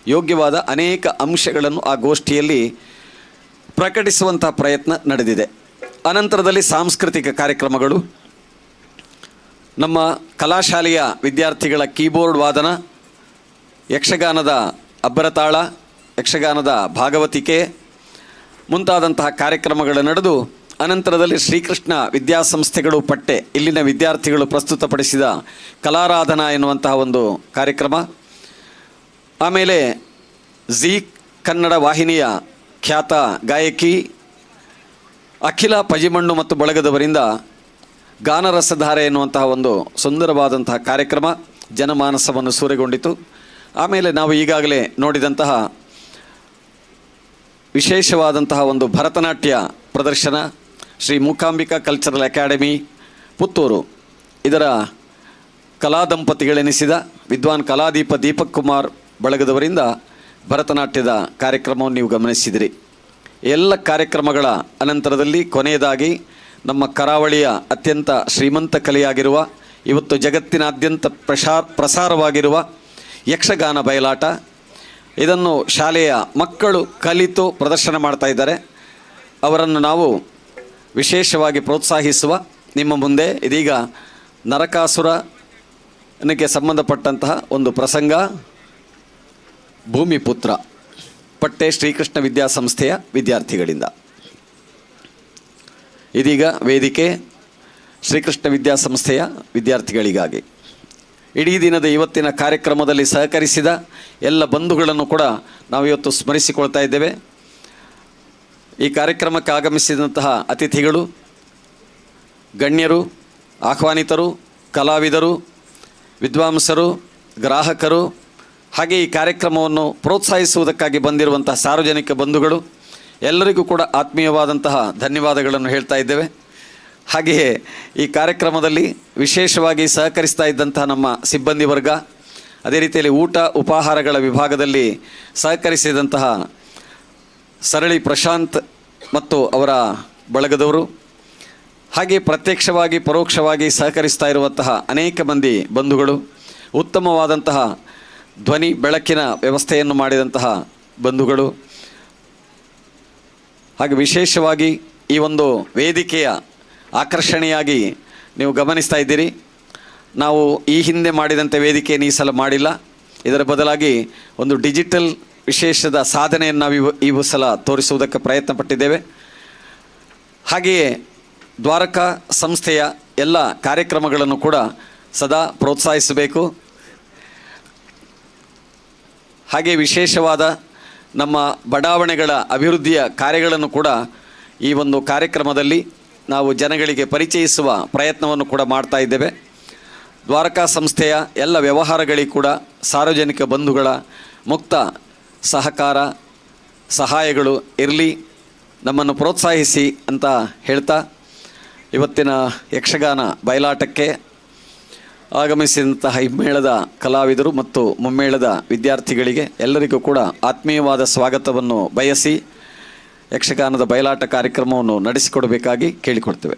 ಯೋಗ್ಯವಾದ ಅನೇಕ ಅಂಶಗಳನ್ನು ಆ ಗೋಷ್ಠಿಯಲ್ಲಿ ಪ್ರಕಟಿಸುವಂತಹ ಪ್ರಯತ್ನ ನಡೆದಿದೆ. ಅನಂತರದಲ್ಲಿ ಸಾಂಸ್ಕೃತಿಕ ಕಾರ್ಯಕ್ರಮಗಳು, ನಮ್ಮ ಕಲಾಶಾಲೆಯ ವಿದ್ಯಾರ್ಥಿಗಳ ಕೀಬೋರ್ಡ್ ವಾದನ, ಯಕ್ಷಗಾನದ ಅಬ್ಬರತಾಳ, ಯಕ್ಷಗಾನದ ಭಾಗವತಿಕೆ ಮುಂತಾದಂತಹ ಕಾರ್ಯಕ್ರಮಗಳು ನಡೆದು, ಅನಂತರದಲ್ಲಿ ಶ್ರೀಕೃಷ್ಣ ವಿದ್ಯಾಸಂಸ್ಥೆಗಳು ಪಟ್ಟೆ ಇಲ್ಲಿನ ವಿದ್ಯಾರ್ಥಿಗಳು ಪ್ರಸ್ತುತಪಡಿಸಿದ ಕಲಾರಾಧನಾ ಎನ್ನುವಂತಹ ಒಂದು ಕಾರ್ಯಕ್ರಮ, ಆಮೇಲೆ ಜೀ ಕನ್ನಡ ವಾಹಿನಿಯ ಖ್ಯಾತ ಗಾಯಕಿ ಅಖಿಲ ಪಜಿಮಣ್ಣು ಮತ್ತು ಬಳಗದವರಿಂದ ಗಾನರಸಧಾರೆ ಎನ್ನುವಂತಹ ಒಂದು ಸುಂದರವಾದಂತಹ ಕಾರ್ಯಕ್ರಮ ಜನಮಾನಸವನ್ನು ಸೂರೆಗೊಂಡಿತು. ಆಮೇಲೆ ನಾವು ಈಗಾಗಲೇ ನೋಡಿದಂತಹ ವಿಶೇಷವಾದಂತಹ ಒಂದು ಭರತನಾಟ್ಯ ಪ್ರದರ್ಶನ ಶ್ರೀ ಮೂಕಾಂಬಿಕಾ ಕಲ್ಚರಲ್ ಅಕಾಡೆಮಿ ಪುತ್ತೂರು ಇದರ ಕಲಾ ದಂಪತಿಗಳೆನಿಸಿದ ವಿದ್ವಾನ್ ಕಲಾದೀಪ ದೀಪಕ್ ಕುಮಾರ್ ಬಳಗದವರಿಂದ ಭರತನಾಟ್ಯದ ಕಾರ್ಯಕ್ರಮವನ್ನು ನೀವು ಗಮನಿಸಿದಿರಿ. ಎಲ್ಲ ಕಾರ್ಯಕ್ರಮಗಳ ಅನಂತರದಲ್ಲಿ ಕೊನೆಯದಾಗಿ ನಮ್ಮ ಕರಾವಳಿಯ ಅತ್ಯಂತ ಶ್ರೀಮಂತ ಕಲೆಯಾಗಿರುವ, ಇವತ್ತು ಜಗತ್ತಿನಾದ್ಯಂತ ಪ್ರಸಾರವಾಗಿರುವ ಯಕ್ಷಗಾನ ಬಯಲಾಟ, ಇದನ್ನು ಶಾಲೆಯ ಮಕ್ಕಳು ಕಲಿತು ಪ್ರದರ್ಶನ ಮಾಡ್ತಾ ಇದ್ದಾರೆ. ಅವರನ್ನು ನಾವು ವಿಶೇಷವಾಗಿ ಪ್ರೋತ್ಸಾಹಿಸುವ ನಿಮ್ಮ ಮುಂದೆ ಇದೀಗ ನರಕಾಸುರನಿಗೆ ಸಂಬಂಧಪಟ್ಟಂತಹ ಒಂದು ಪ್ರಸಂಗ, ಭೂಮಿಪುತ್ರ ಪಟ್ಟೆ ಶ್ರೀಕೃಷ್ಣ ವಿದ್ಯಾಸಂಸ್ಥೆಯ ವಿದ್ಯಾರ್ಥಿಗಳಿಂದ. ಇದೀಗ ವೇದಿಕೆ ಶ್ರೀಕೃಷ್ಣ ವಿದ್ಯಾಸಂಸ್ಥೆಯ ವಿದ್ಯಾರ್ಥಿಗಳಿಗಾಗಿ. ಇಡೀ ದಿನದ ಇವತ್ತಿನ ಕಾರ್ಯಕ್ರಮದಲ್ಲಿ ಸಹಕರಿಸಿದ ಎಲ್ಲ ಬಂಧುಗಳನ್ನು ಕೂಡ ನಾವು ಇವತ್ತು ಸ್ಮರಿಸಿಕೊಳ್ತಾ ಇದ್ದೇವೆ. ಈ ಕಾರ್ಯಕ್ರಮಕ್ಕೆ ಆಗಮಿಸಿದಂತಹ ಅತಿಥಿಗಳು, ಗಣ್ಯರು, ಆಹ್ವಾನಿತರು, ಕಲಾವಿದರು, ವಿದ್ವಾಂಸರು, ಗ್ರಾಹಕರು, ಹಾಗೆ ಈ ಕಾರ್ಯಕ್ರಮವನ್ನು ಪ್ರೋತ್ಸಾಹಿಸುವುದಕ್ಕಾಗಿ ಬಂದಿರುವಂತಹ ಸಾರ್ವಜನಿಕ ಬಂಧುಗಳು ಎಲ್ಲರಿಗೂ ಕೂಡ ಆತ್ಮೀಯವಾದಂತಹ ಧನ್ಯವಾದಗಳನ್ನು ಹೇಳ್ತಾ ಇದ್ದೇವೆ. ಹಾಗೆಯೇ ಈ ಕಾರ್ಯಕ್ರಮದಲ್ಲಿ ವಿಶೇಷವಾಗಿ ಸಹಕರಿಸ್ತಾ ಇದ್ದಂತಹ ನಮ್ಮ ಸಿಬ್ಬಂದಿ ವರ್ಗ, ಅದೇ ರೀತಿಯಲ್ಲಿ ಊಟ ಉಪಹಾರಗಳ ವಿಭಾಗದಲ್ಲಿ ಸಹಕರಿಸಿದಂತಹ ಸರಳಿ ಪ್ರಶಾಂತ್ ಮತ್ತು ಅವರ ಬಳಗದವರು, ಹಾಗೆ ಪ್ರತ್ಯಕ್ಷವಾಗಿ ಪರೋಕ್ಷವಾಗಿ ಸಹಕರಿಸ್ತಾ ಇರುವಂತಹ ಅನೇಕ ಮಂದಿ ಬಂಧುಗಳು, ಉತ್ತಮವಾದಂತಹ ಧ್ವನಿ ಬೆಳಕಿನ ವ್ಯವಸ್ಥೆಯನ್ನು ಮಾಡಿದಂತಹ ಬಂಧುಗಳು, ಹಾಗೆ ವಿಶೇಷವಾಗಿ ಈ ಒಂದು ವೇದಿಕೆಯ ಆಕರ್ಷಣೆಯಾಗಿ ನೀವು ಗಮನಿಸ್ತಾ ಇದ್ದೀರಿ. ನಾವು ಈ ಹಿಂದೆ ಮಾಡಿದಂತೆ ವೇದಿಕೆಯನ್ನು ಈ ಸಲ ಮಾಡಿಲ್ಲ. ಇದರ ಬದಲಾಗಿ ಒಂದು ಡಿಜಿಟಲ್ ವಿಶೇಷದ ಸಾಧನೆಯನ್ನು ನಾವು ಈ ಸಲ ತೋರಿಸುವುದಕ್ಕೆ ಪ್ರಯತ್ನ ಪಟ್ಟಿದ್ದೇವೆ. ಹಾಗೆಯೇ ದ್ವಾರಕಾ ಸಂಸ್ಥೆಯ ಎಲ್ಲ ಕಾರ್ಯಕ್ರಮಗಳನ್ನು ಕೂಡ ಸದಾ ಪ್ರೋತ್ಸಾಹಿಸಬೇಕು. ಹಾಗೆ ವಿಶೇಷವಾದ ನಮ್ಮ ಬಡಾವಣೆಗಳ ಅಭಿವೃದ್ಧಿಯ ಕಾರ್ಯಗಳನ್ನು ಕೂಡ ಈ ಒಂದು ಕಾರ್ಯಕ್ರಮದಲ್ಲಿ ನಾವು ಜನಗಳಿಗೆ ಪರಿಚಯಿಸುವ ಪ್ರಯತ್ನವನ್ನು ಕೂಡ ಮಾಡ್ತಾ ಇದ್ದೇವೆ. ದ್ವಾರಕಾ ಸಂಸ್ಥೆಯ ಎಲ್ಲ ವ್ಯವಹಾರಗಳಿಗೆ ಕೂಡ ಸಾರ್ವಜನಿಕ ಬಂಧುಗಳ ಮುಕ್ತ ಸಹಕಾರ ಸಹಾಯಗಳು ಇರಲಿ, ನಮ್ಮನ್ನು ಪ್ರೋತ್ಸಾಹಿಸಿ ಅಂತ ಹೇಳ್ತಾ, ಇವತ್ತಿನ ಯಕ್ಷಗಾನ ಬಯಲಾಟಕ್ಕೆ ಆಗಮಿಸಿದಂತಹ ಹಿಮ್ಮೇಳದ ಕಲಾವಿದರು ಮತ್ತು ಮುಮ್ಮೇಳದ ವಿದ್ಯಾರ್ಥಿಗಳಿಗೆ ಎಲ್ಲರಿಗೂ ಕೂಡ ಆತ್ಮೀಯವಾದ ಸ್ವಾಗತವನ್ನು ಬಯಸಿ ಯಕ್ಷಗಾನದ ಬಯಲಾಟ ಕಾರ್ಯಕ್ರಮವನ್ನು ನಡೆಸಿಕೊಡಬೇಕಾಗಿ ಕೇಳಿಕೊಡ್ತೇವೆ.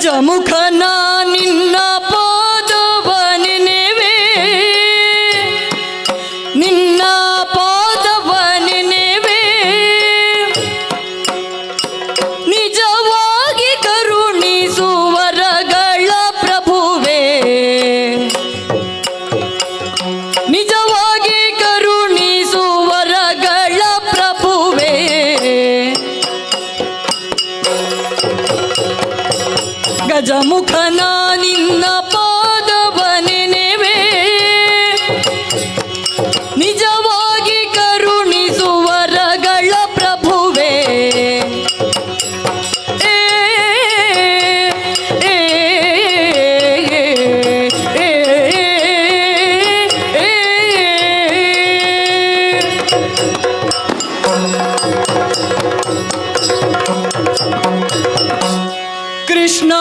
ಗಜಮುಖನ ನಿನ್ನ ಪಾದವ ನೆನೆವೆ, ನಿನ್ನ ಪಾದವ ನೆನೆವೆ, ನಿಜವಾಗಿ ಕರುಣಿಸುವರಗಳ ಪ್ರಭುವೇ, ನಿಜವಾಗಿ ಕರುಣಿಸುವರಗಳ ಪ್ರಭುವೇ. ಗಜಮುಖನ ನಿನ್ನ ಪಾದವ ನೆನೆವೆ, ನಿಜವಾಗಿ ಕರುಣಿಸುವರಗಳ ಪ್ರಭುವೇ. ಏ, ಏ, ಏ, ಏ, ಏ. ಕೃಷ್ಣ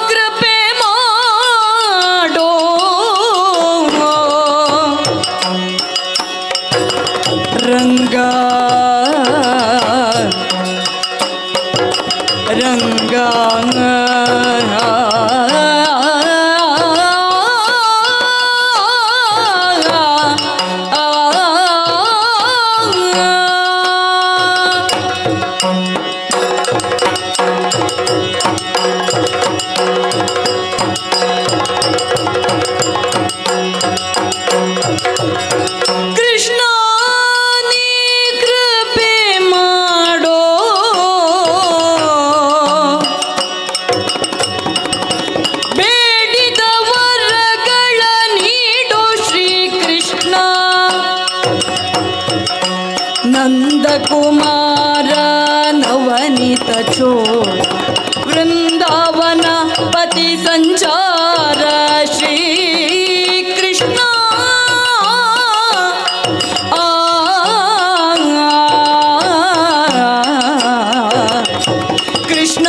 ಕೃಪೆ ಮಾಡೋ, ರಂಗ ರಂಗ ಕೃಷ್ಣ ನೀ ಕೃಪೆ ಮಾಡೋ, ಬೇಡಿದ ವರಗಳ ನೀಡೋ ಶ್ರೀಕೃಷ್ಣ. ನಂದಕುಮಾರ ನವನಿತ ಚೋರ ವೃಂದಾವನ ಪತಿ ಸಂಚಾರ ಶ್ರೀ ಕೃಷ್ಣ. ಆ ಕೃಷ್ಣ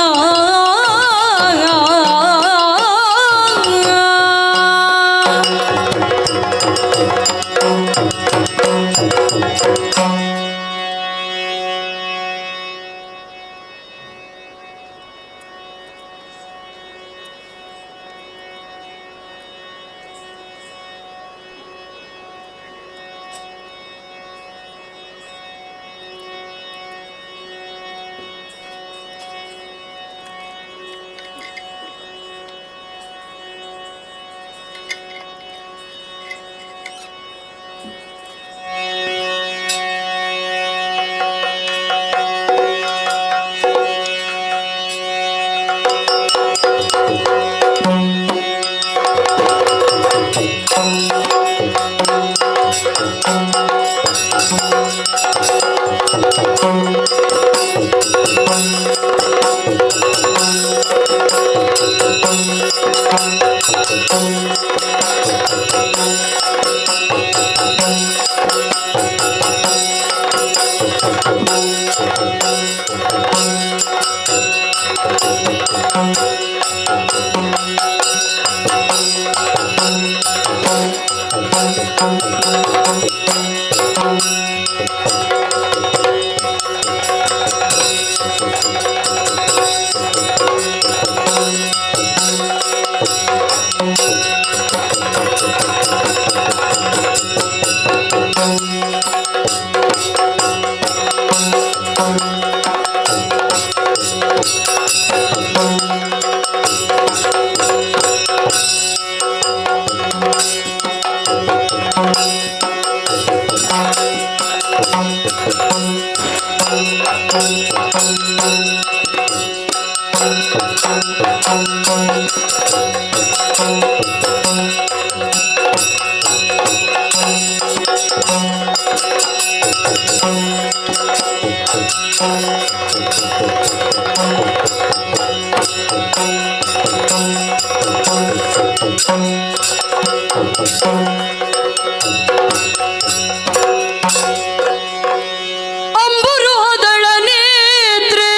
ಅಂಬುರುಹದಳ ನೇತ್ರೆ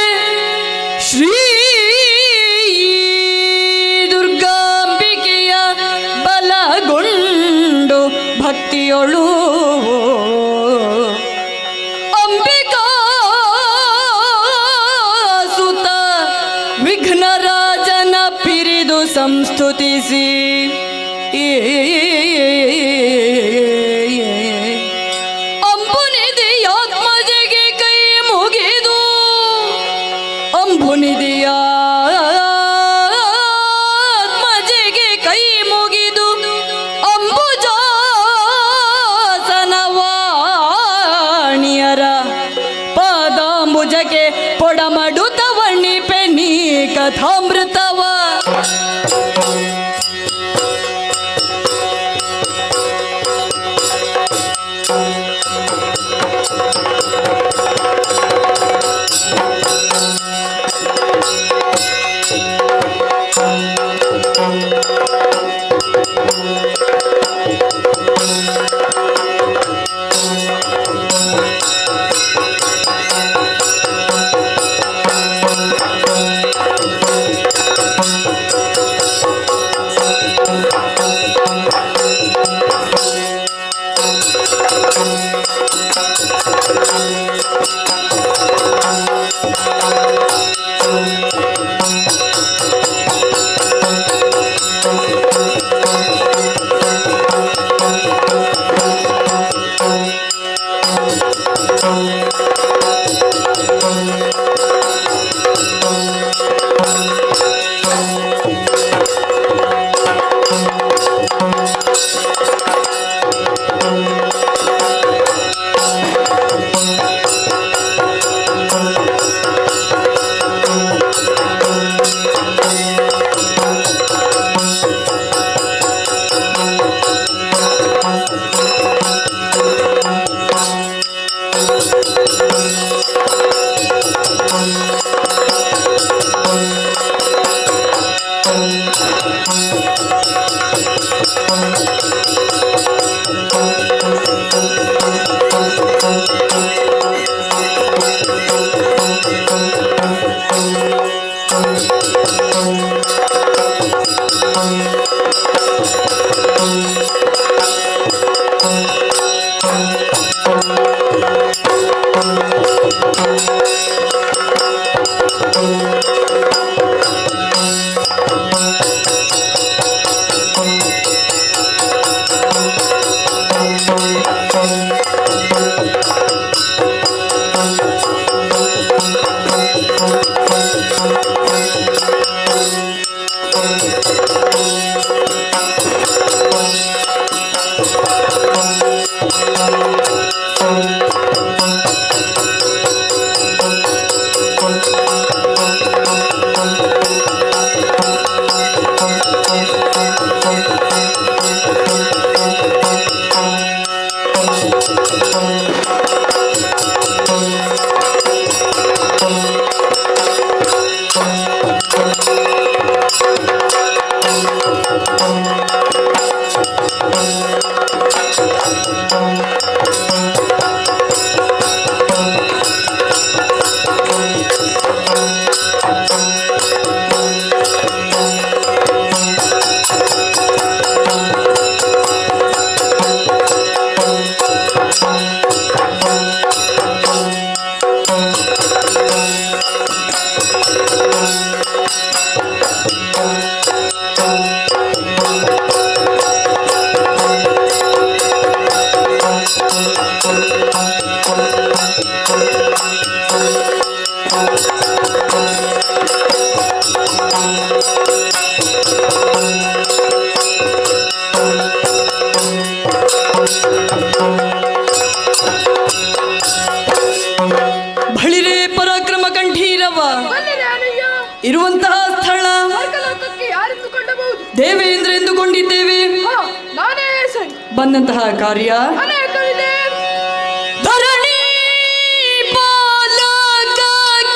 ಶ್ರೀ ದುರ್ಗಾಂಬಿಕೆಯ ಬಲಗೊಂಡು ಭಕ್ತಿಯೊಳು ಅಂಬಿಕಾ ಸುತ ವಿಘ್ನರಾಜನ ಪಿರಿದು ಸಂಸ್ತುತಿಸಿ ಅಂಬುನಿಧಿಯಾತ್ಮಜೆಗೆ ಕೈ ಮುಗಿದು ಅಂಬುನಿಧಿಯಾತ್ಮಜೆಗೆ ಕೈ ಮುಗಿದು ಅಂಬುಜಾಸನವಾಣಿಯರ ಪಾದಾಂಬುಜಕ್ಕೆ ಪೊಡಮಡುತ್ತ ವರ್ಣಿಪೆ ನೀ ಕಥಾಮೃತವ ಬಳಿರೆ ಪರಾಕ್ರಮ ಕಂಠೀರವ ಇರುವಂತಹ ಸ್ಥಳ ದೇವೇಂದ್ರ ಎಂದುಕೊಂಡಿದ್ದೇವೆ. ಬಂದಂತಹ ಕಾರ್ಯ ಧರಣಿ ಪಾಲಕ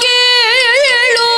ಕೇಳು.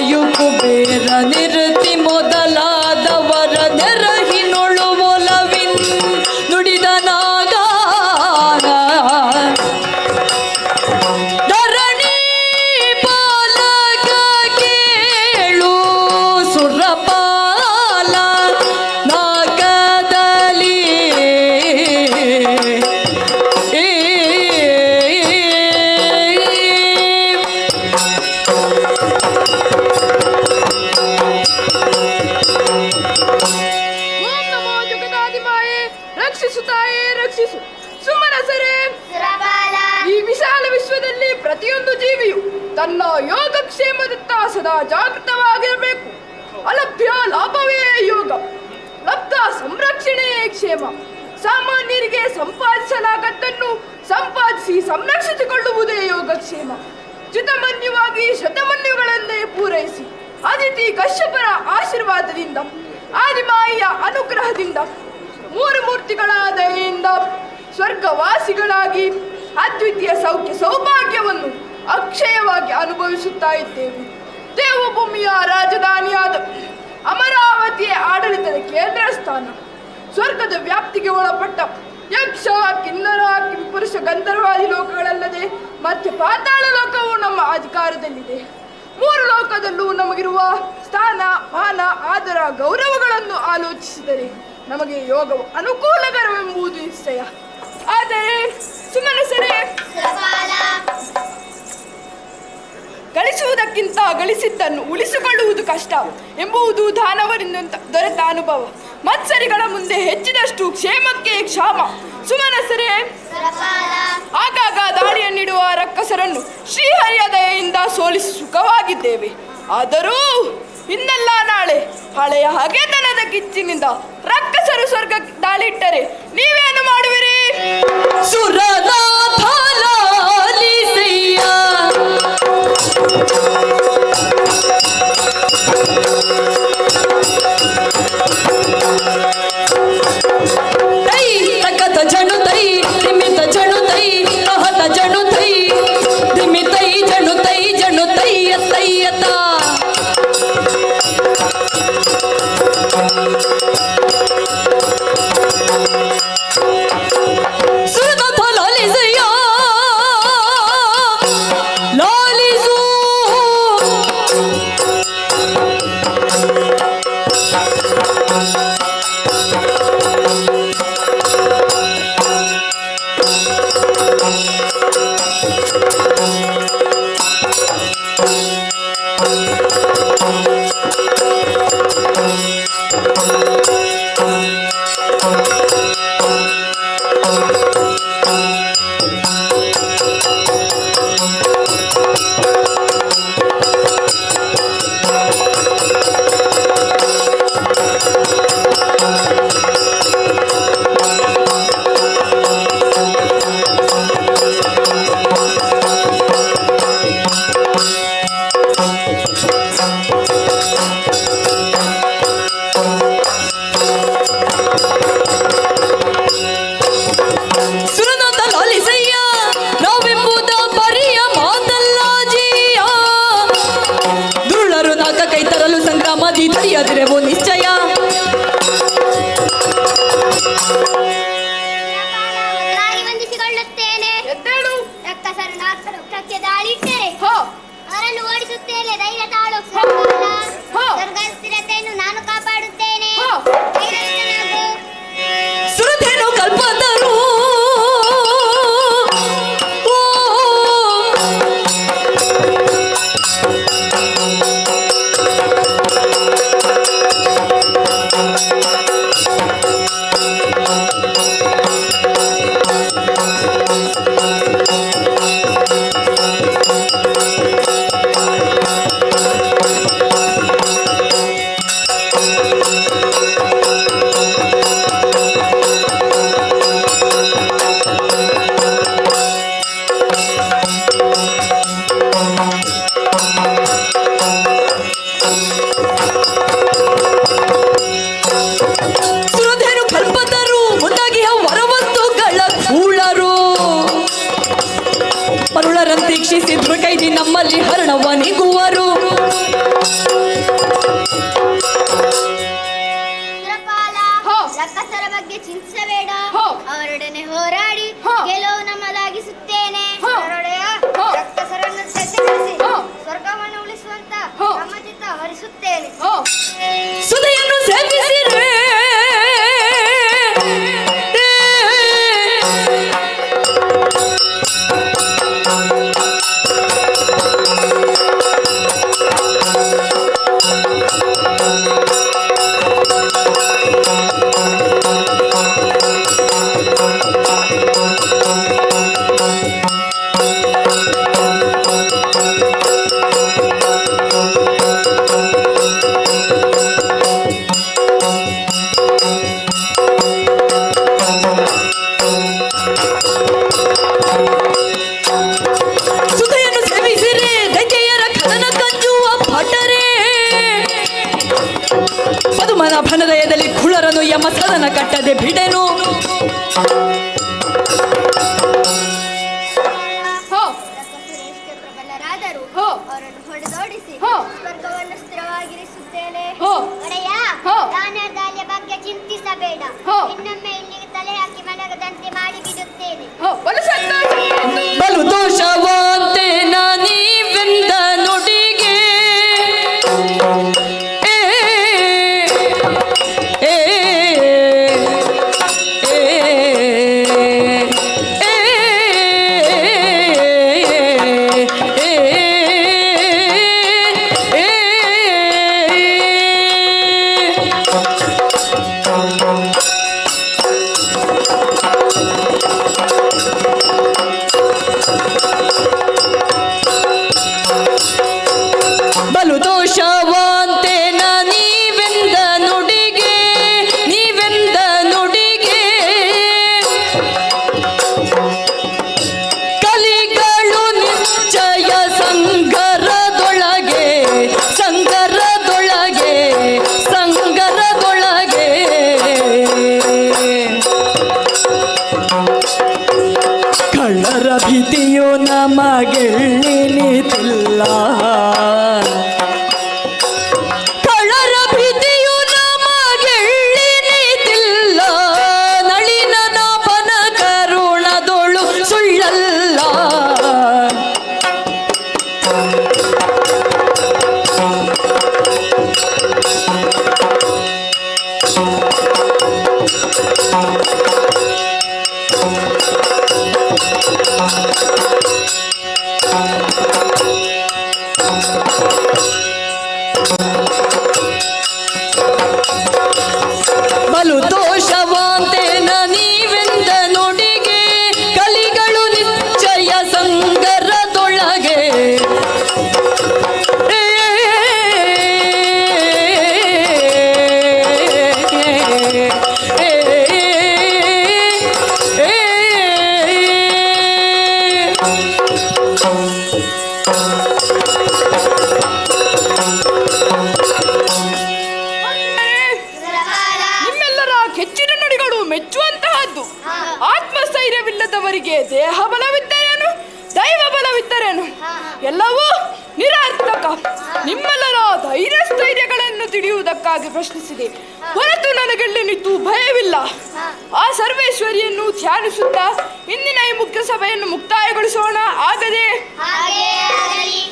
ವಾಯು ಕುಬೇರ ನಿರತಿ ಮೊದಲಾದವರ ನೆರಹಿನೊಳು ಒಲವಿನ್ ನುಡಿದ ನಾಗ ಧರಣಿ ಪಾಲಕ ಕೇಳು ಸುರಪಾಲ ನಾಗದಲ್ಲಿ ಓಂ ನಮೋ ಜಗದಾದಿಮಾಯೇ ರಕ್ಷಿಸು ತಾಯೇ ರಕ್ಷಿಸು ಸುಮನಸರೇ. ಈ ವಿಶಾಲ ವಿಶ್ವದಲ್ಲಿ ಪ್ರತಿಯೊಂದು ಜೀವಿಯು ತನ್ನ ಯೋಗಕ್ಷೇಮದತ್ತ ಸದಾ ಜಾಗೃತವಾಗಿರಬೇಕು. ಅಲಭ್ಯ ಲಾಭವೇ ಯೋಗ, ಲಬ್ಧ ಸಂರಕ್ಷಣೆಯೇ ಕ್ಷೇಮ. ಸಾಮಾನ್ಯರಿಗೆ ಸಂಪಾದಿಸಲಾಗದ್ದನ್ನು ಸಂಪಾದಿಸಿ ಸಂರಕ್ಷಿಸಿಕೊಳ್ಳುವುದೇ ಯೋಗಕ್ಷೇಮ. ಜಿತಮನ್ಯುವಾಗಿ ಶತಮನ್ಯುಗಳನ್ನೇ ಪೂರೈಸಿ ಅದಿತಿ ಕಶ್ಯಪರ ಆಶೀರ್ವಾದದಿಂದ ಆದಿಮಾಯಿಯ ಅನುಗ್ರಹದಿಂದ ಮೂರು ಮೂರ್ತಿಗಳ ದಯೆಯಿಂದ ಸ್ವರ್ಗವಾಸಿಗಳಾಗಿ ಅದ್ವಿತೀಯ ಸೌಖ್ಯ ಸೌಭಾಗ್ಯವನ್ನು ಅಕ್ಷಯವಾಗಿ ಅನುಭವಿಸುತ್ತಾ ಇದ್ದೇವೆ. ದೇವಭೂಮಿಯ ರಾಜಧಾನಿಯಾದ ಅಮರಾವತಿಯ ಆಡಳಿತದ ಕೇಂದ್ರ ಸ್ಥಾನ, ಸ್ವರ್ಗದ ವ್ಯಾಪ್ತಿಗೆ ಒಳಪಟ್ಟ ಯಕ್ಷ ಕಿನ್ನರ ಕಿಂಪುರುಷ ಗಂಧರ್ವಾದಿ ಲೋಕಗಳಲ್ಲದೆ ಮತ್ತೆ ಪಾತಾಳ ಲೋಕವು ನಮ್ಮ ಅಧಿಕಾರದಲ್ಲಿದೆ. ಮೂರು ಲೋಕದಲ್ಲೂ ನಮಗಿರುವ ಸ್ಥಾನ ಮಾನ ಆದರ ಗೌರವಗಳನ್ನು ಆಲೋಚಿಸಿದರೆ ನಮಗೆ ಯೋಗವು ಅನುಕೂಲಕರವೆಂಬುದು ನಿಶ್ಚಯ. ಆದರೆ ಸುಮನಸರೇ, ಗಳಿಸುವುದಕ್ಕಿಂತ ಗಳಿಸಿದ್ದನ್ನು ಉಳಿಸಿಕೊಳ್ಳುವುದು ಕಷ್ಟ ಎಂಬುದು ದಾನವರಿಂದ ದೊರೆತ ಅನುಭವ. ಮತ್ಸರಿಗಳ ಮುಂದೆ ಹೆಚ್ಚಿದಷ್ಟು ಕ್ಷೇಮಕ್ಕೆ ಕ್ಷಾಮ. ಸುಮನಸರೇ, ಆಗಾಗ ದಾಳಿಯನ್ನಿಡುವ ರಕ್ಕಸರನ್ನು ಶ್ರೀಹರಿಯ ದಯೆಯಿಂದ ಸೋಲಿಸಿ ಸುಖವಾಗಿದ್ದೇವೆ. ಆದರೂ ಇನ್ನೆಲ್ಲ ನಾಳೆ ಹಳೆಯ ಹಗೆತನದ ಕಿಚ್ಚಿನಿಂದ ರಕ್ಕಸರು ಸ್ವರ್ಗಕ್ಕೆ ದಾಳಿಟ್ಟರೆ ನೀವೇನು ಮಾಡುವಿರಿ? ಸುರನಾಥ ಲಾಲಿಸಯ್ಯ ತೈ ತಕತ ಜಣು ತೈ ತಿಮಿತ ಜಣು ತೈ ತಹತ ಜಣು ತೈ ತಿಮಿತೈ ಜಣು ತೈ ಜಣು ತೈಯತ ಸುರನಾಥ ಲಾಲಿಸಯ್ಯ ಲಾಲಿಸು ಸುರನಾಥ ಲಾಲಿಸಯ್ಯ ನಾವೆಂಬುದ ಬರಿಯ ಮಾತಲ್ಲ ಜೀಯ. ದುರುಳರು ನಾಕ ಕೈ ತರಲು ಸಂಗ್ರಾಮದಿ ಧರಿಯದಿರೆವು ನಿಶ್ಚಯ. ವಂದಿಸಿಕೊಳ್ಳುತ್ತೇನೆ. ಎದ್ದೇಳು. ರಕ್ಕಸರು ನಾಲ್ಕು ದಾಳಿಟ್ಟರೆ ಹೋ, ಅವರನ್ನು ಓಡಿಸುತ್ತೇನೆ. ಧೈರ್ಯ ತಾಳು. ಹೋ. ಸ್ವರ್ಗ ಸ್ಥಿರತೆಯನ್ನು ನಾನು ಕಾಪಾಡುತ್ತೇನೆ. ಹೋ. ಧೈರ್ಯಸ್ಥನಾಗು. ಸುರಧೇನು ಕಲ್ಪತರು ಓ ಮರುಳರಂತೆ ಕ್ಷಿಸಿದ್ರು ಕೈದಿ ನಮ್ಮಲ್ಲಿ ಹರಣವ ನಿಗುವರು. ಭನದಯದಲ್ಲಿ ಕುಳರನು ಯಮ ಸದನ ಕಟ್ಟದೆ ಬಿಡೆನು. ಹೋ ಎಷ್ಟು ಪ್ರಬಲರಾದರೂ ಹೋ. ಅವರನ್ನು ಹೊಡೆದೋಡಿಸಿ ಹೋ. ಸ್ವರ್ಗವನ್ನು ಸ್ಥಿರವಾಗಿರಿಸುತ್ತೇನೆ. ಹೋ. ಒಡೆಯ, ಹೋ. ದಾನದಾಲಿಯ ಬಗ್ಗೆ ಚಿಂತಿಸಬೇಡ. ಹೋ. ಇನ್ನೊಮ್ಮೆ ಇಲ್ಲಿಗೆ ತಲೆ ಹಾಕಿ ಮಲಗದಂತೆ ಮಾಡಿ ಬಿಡುತ್ತೇನೆ. ಹೋ, ಬಲು ಸಂತೋಷ. ಬಲು ದೋಷವಂತೆ ನೀವೆಂದ ನುಡಿಗೆ ಬಲು ದೋಷವಂತೆ ನೀವೆಂದ ನುಡಿಗೆ ನೀವೆಂದ ನುಡಿಗೆ ಕಲಿಗಳು ನಿಶ್ಚಯ ಸಂಗರದೊಳಗೆ ಸಂಗರದೊಳಗೆ ಸಂಗರದೊಳಗೆ ಕಳ್ಳರ ಭೀತಿಯು ನಮಗೆಳ್ಳಿನಿತಿಲ್ಲ. ಕಳ್ಳರ ಭೀತಿಯು ನಮಗೆಳ್ಳಿನಿತಿಲ್ಲ. ನಳಿನನ ಪನ ಕರುಣದೊಳು ಸುಳ್ಳಲ್ಲ. ಬಲು ದೋಷವಂತೆ ನೀವೆಂದ ನುಡಿಗೆ ಕಲಿಗಳು ನಿಶ್ಚಯ ಸಂಗರದೊಳಗೆ ನಿಮ್ಮೆಲ್ಲರ ಕೆಚ್ಚಿನ ನುಡಿಗಳು ಮೆಚ್ಚುವಂತಹದ್ದು. ಆತ್ಮಸ್ಥೈರ್ಯವಿಲ್ಲದವರಿಗೆ ದೇಹ ಬಲವಿದ್ದರೇನು, ದೈವ ಬಲವಿದ್ದರೇನು, ಎಲ್ಲವೂ ನಿರರ್ಥಕ. ನಿಮ್ಮೆಲ್ಲರ ಧೈರ್ಯ ಸ್ಥೈರ್ಯಗಳನ್ನು ತಿಳಿಯುವುದಕ್ಕಾಗಿ ಪ್ರಶ್ನಿಸಿದೆ ಹೊರತು ನನಗೆಲ್ಲಿನಿತ್ತು ಭಯವಿಲ್ಲ. ಆ ಸರ್ವೇಶ್ವರಿಯನ್ನು ಧ್ಯಾನಿಸುತ್ತಾ ಇಂದಿನ ಈ ಮುಖ್ಯ ಸಭೆಯನ್ನು ಮುಕ್ತಾಯಗೊಳಿಸೋಣ. ಆಗದೆ ಹಾಗೇ ಆಗಲಿ.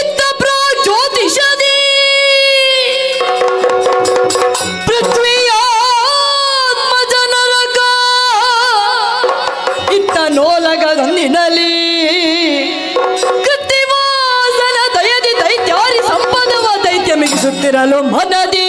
ಇತ್ತ ಜ್ಯೋತಿಷದಿ ಪೃಥ್ವಿಯಾತ್ಮಜನರಗ ಇತ್ತ ನೋಲಗಂದಿನಲಿ ಕೃತ್ತಿವಾಸನ ದಯದಿ ದೈತ್ಯಾರಿ ಸಂಪದವ ದೈತ್ಯ ಮಿಗಿಸುತ್ತಿರಲು ಮನದಿ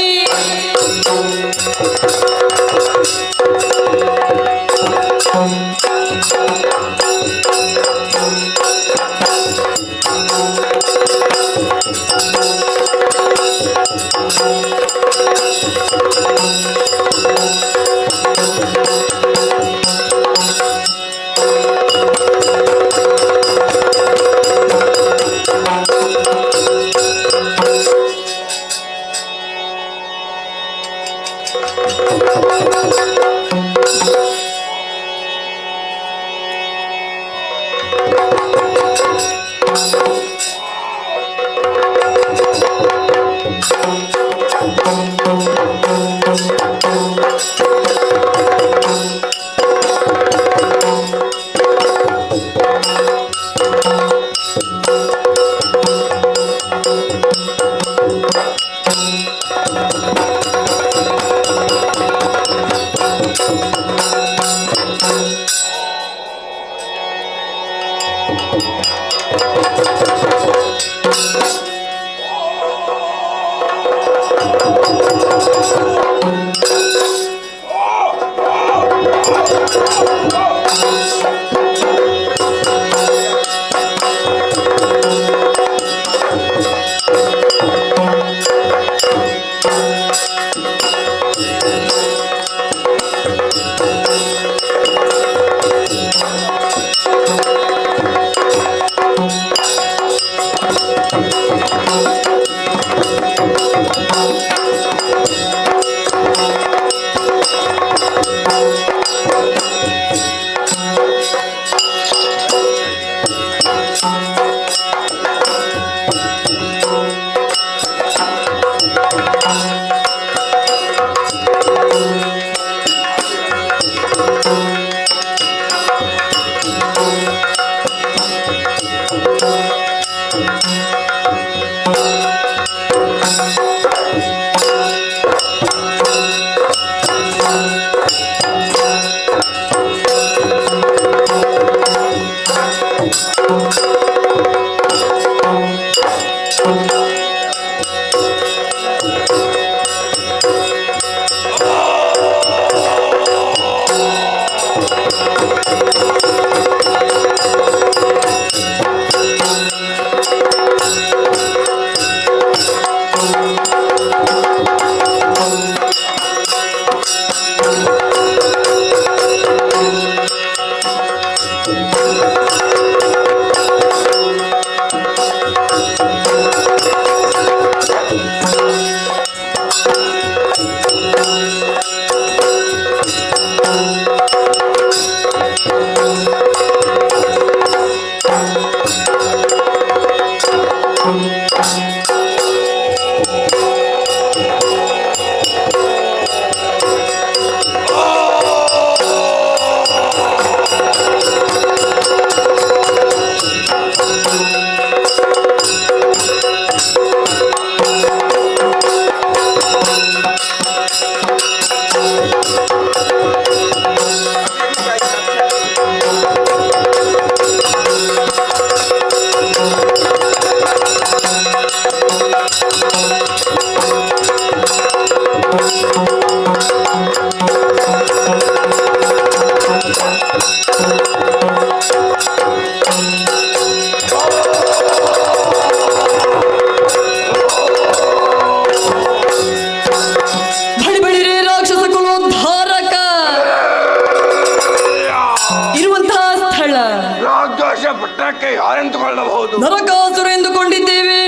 ಪಟ್ಟಣಕ್ಕೆ ಯಾರೆಂದುಕೊಳ್ಳಬಹುದು? ನರಕಾಸುರ ಎಂದುಕೊಂಡಿದ್ದೇವೆ.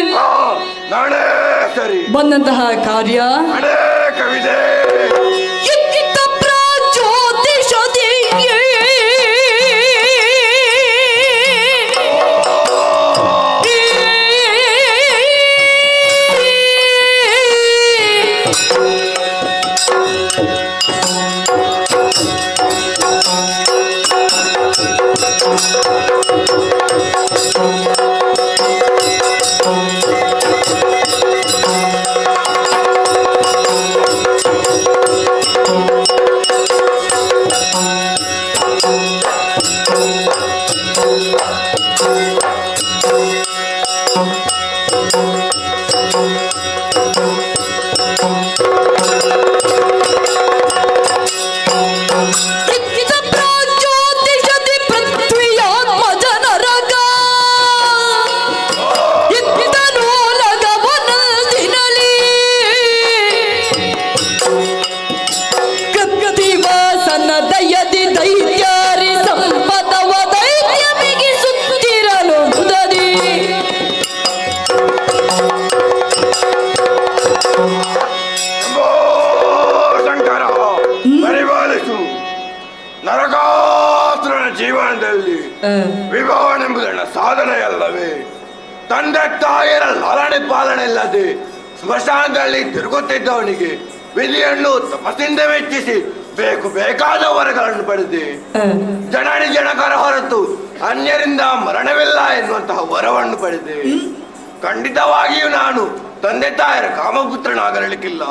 ನಾಳೆ ಸರಿ. ಬಂದಂತಹ ಕಾರ್ಯ ಕವಿದೆ ವಿವಾಹವೆಂಬುದನ್ನ ಸಾಧನೆಯಲ್ಲವೇ? ತಂದೆ ತಾಯಿಯರ ಲಾಲನೆ ಪಾಲನೆ ಇಲ್ಲದೆ ಸ್ಮಶಾನದಲ್ಲಿ ತಿರುಗುತ್ತಿದ್ದವನಿಗೆ ವಿಧಿಯನ್ನು ತಪಸ್ಸಿಂದ ಮೆಚ್ಚಿಸಿ ಬೇಕಾದ ವರಗಳನ್ನು ಪಡೆದೆ. ಜನನಿ ಜನಕರ ಹೊರತು ಅನ್ಯರಿಂದ ಮರಣವಿಲ್ಲ ಎನ್ನುವಂತಹ ವರವನ್ನು ಪಡೆದೆ. ಖಂಡಿತವಾಗಿಯೂ ನಾನು ತಂದೆ ತಾಯಿಯರ ಕಾಮಪುತ್ರನಾಗಲಿಕ್ಕಿಲ್ಲ.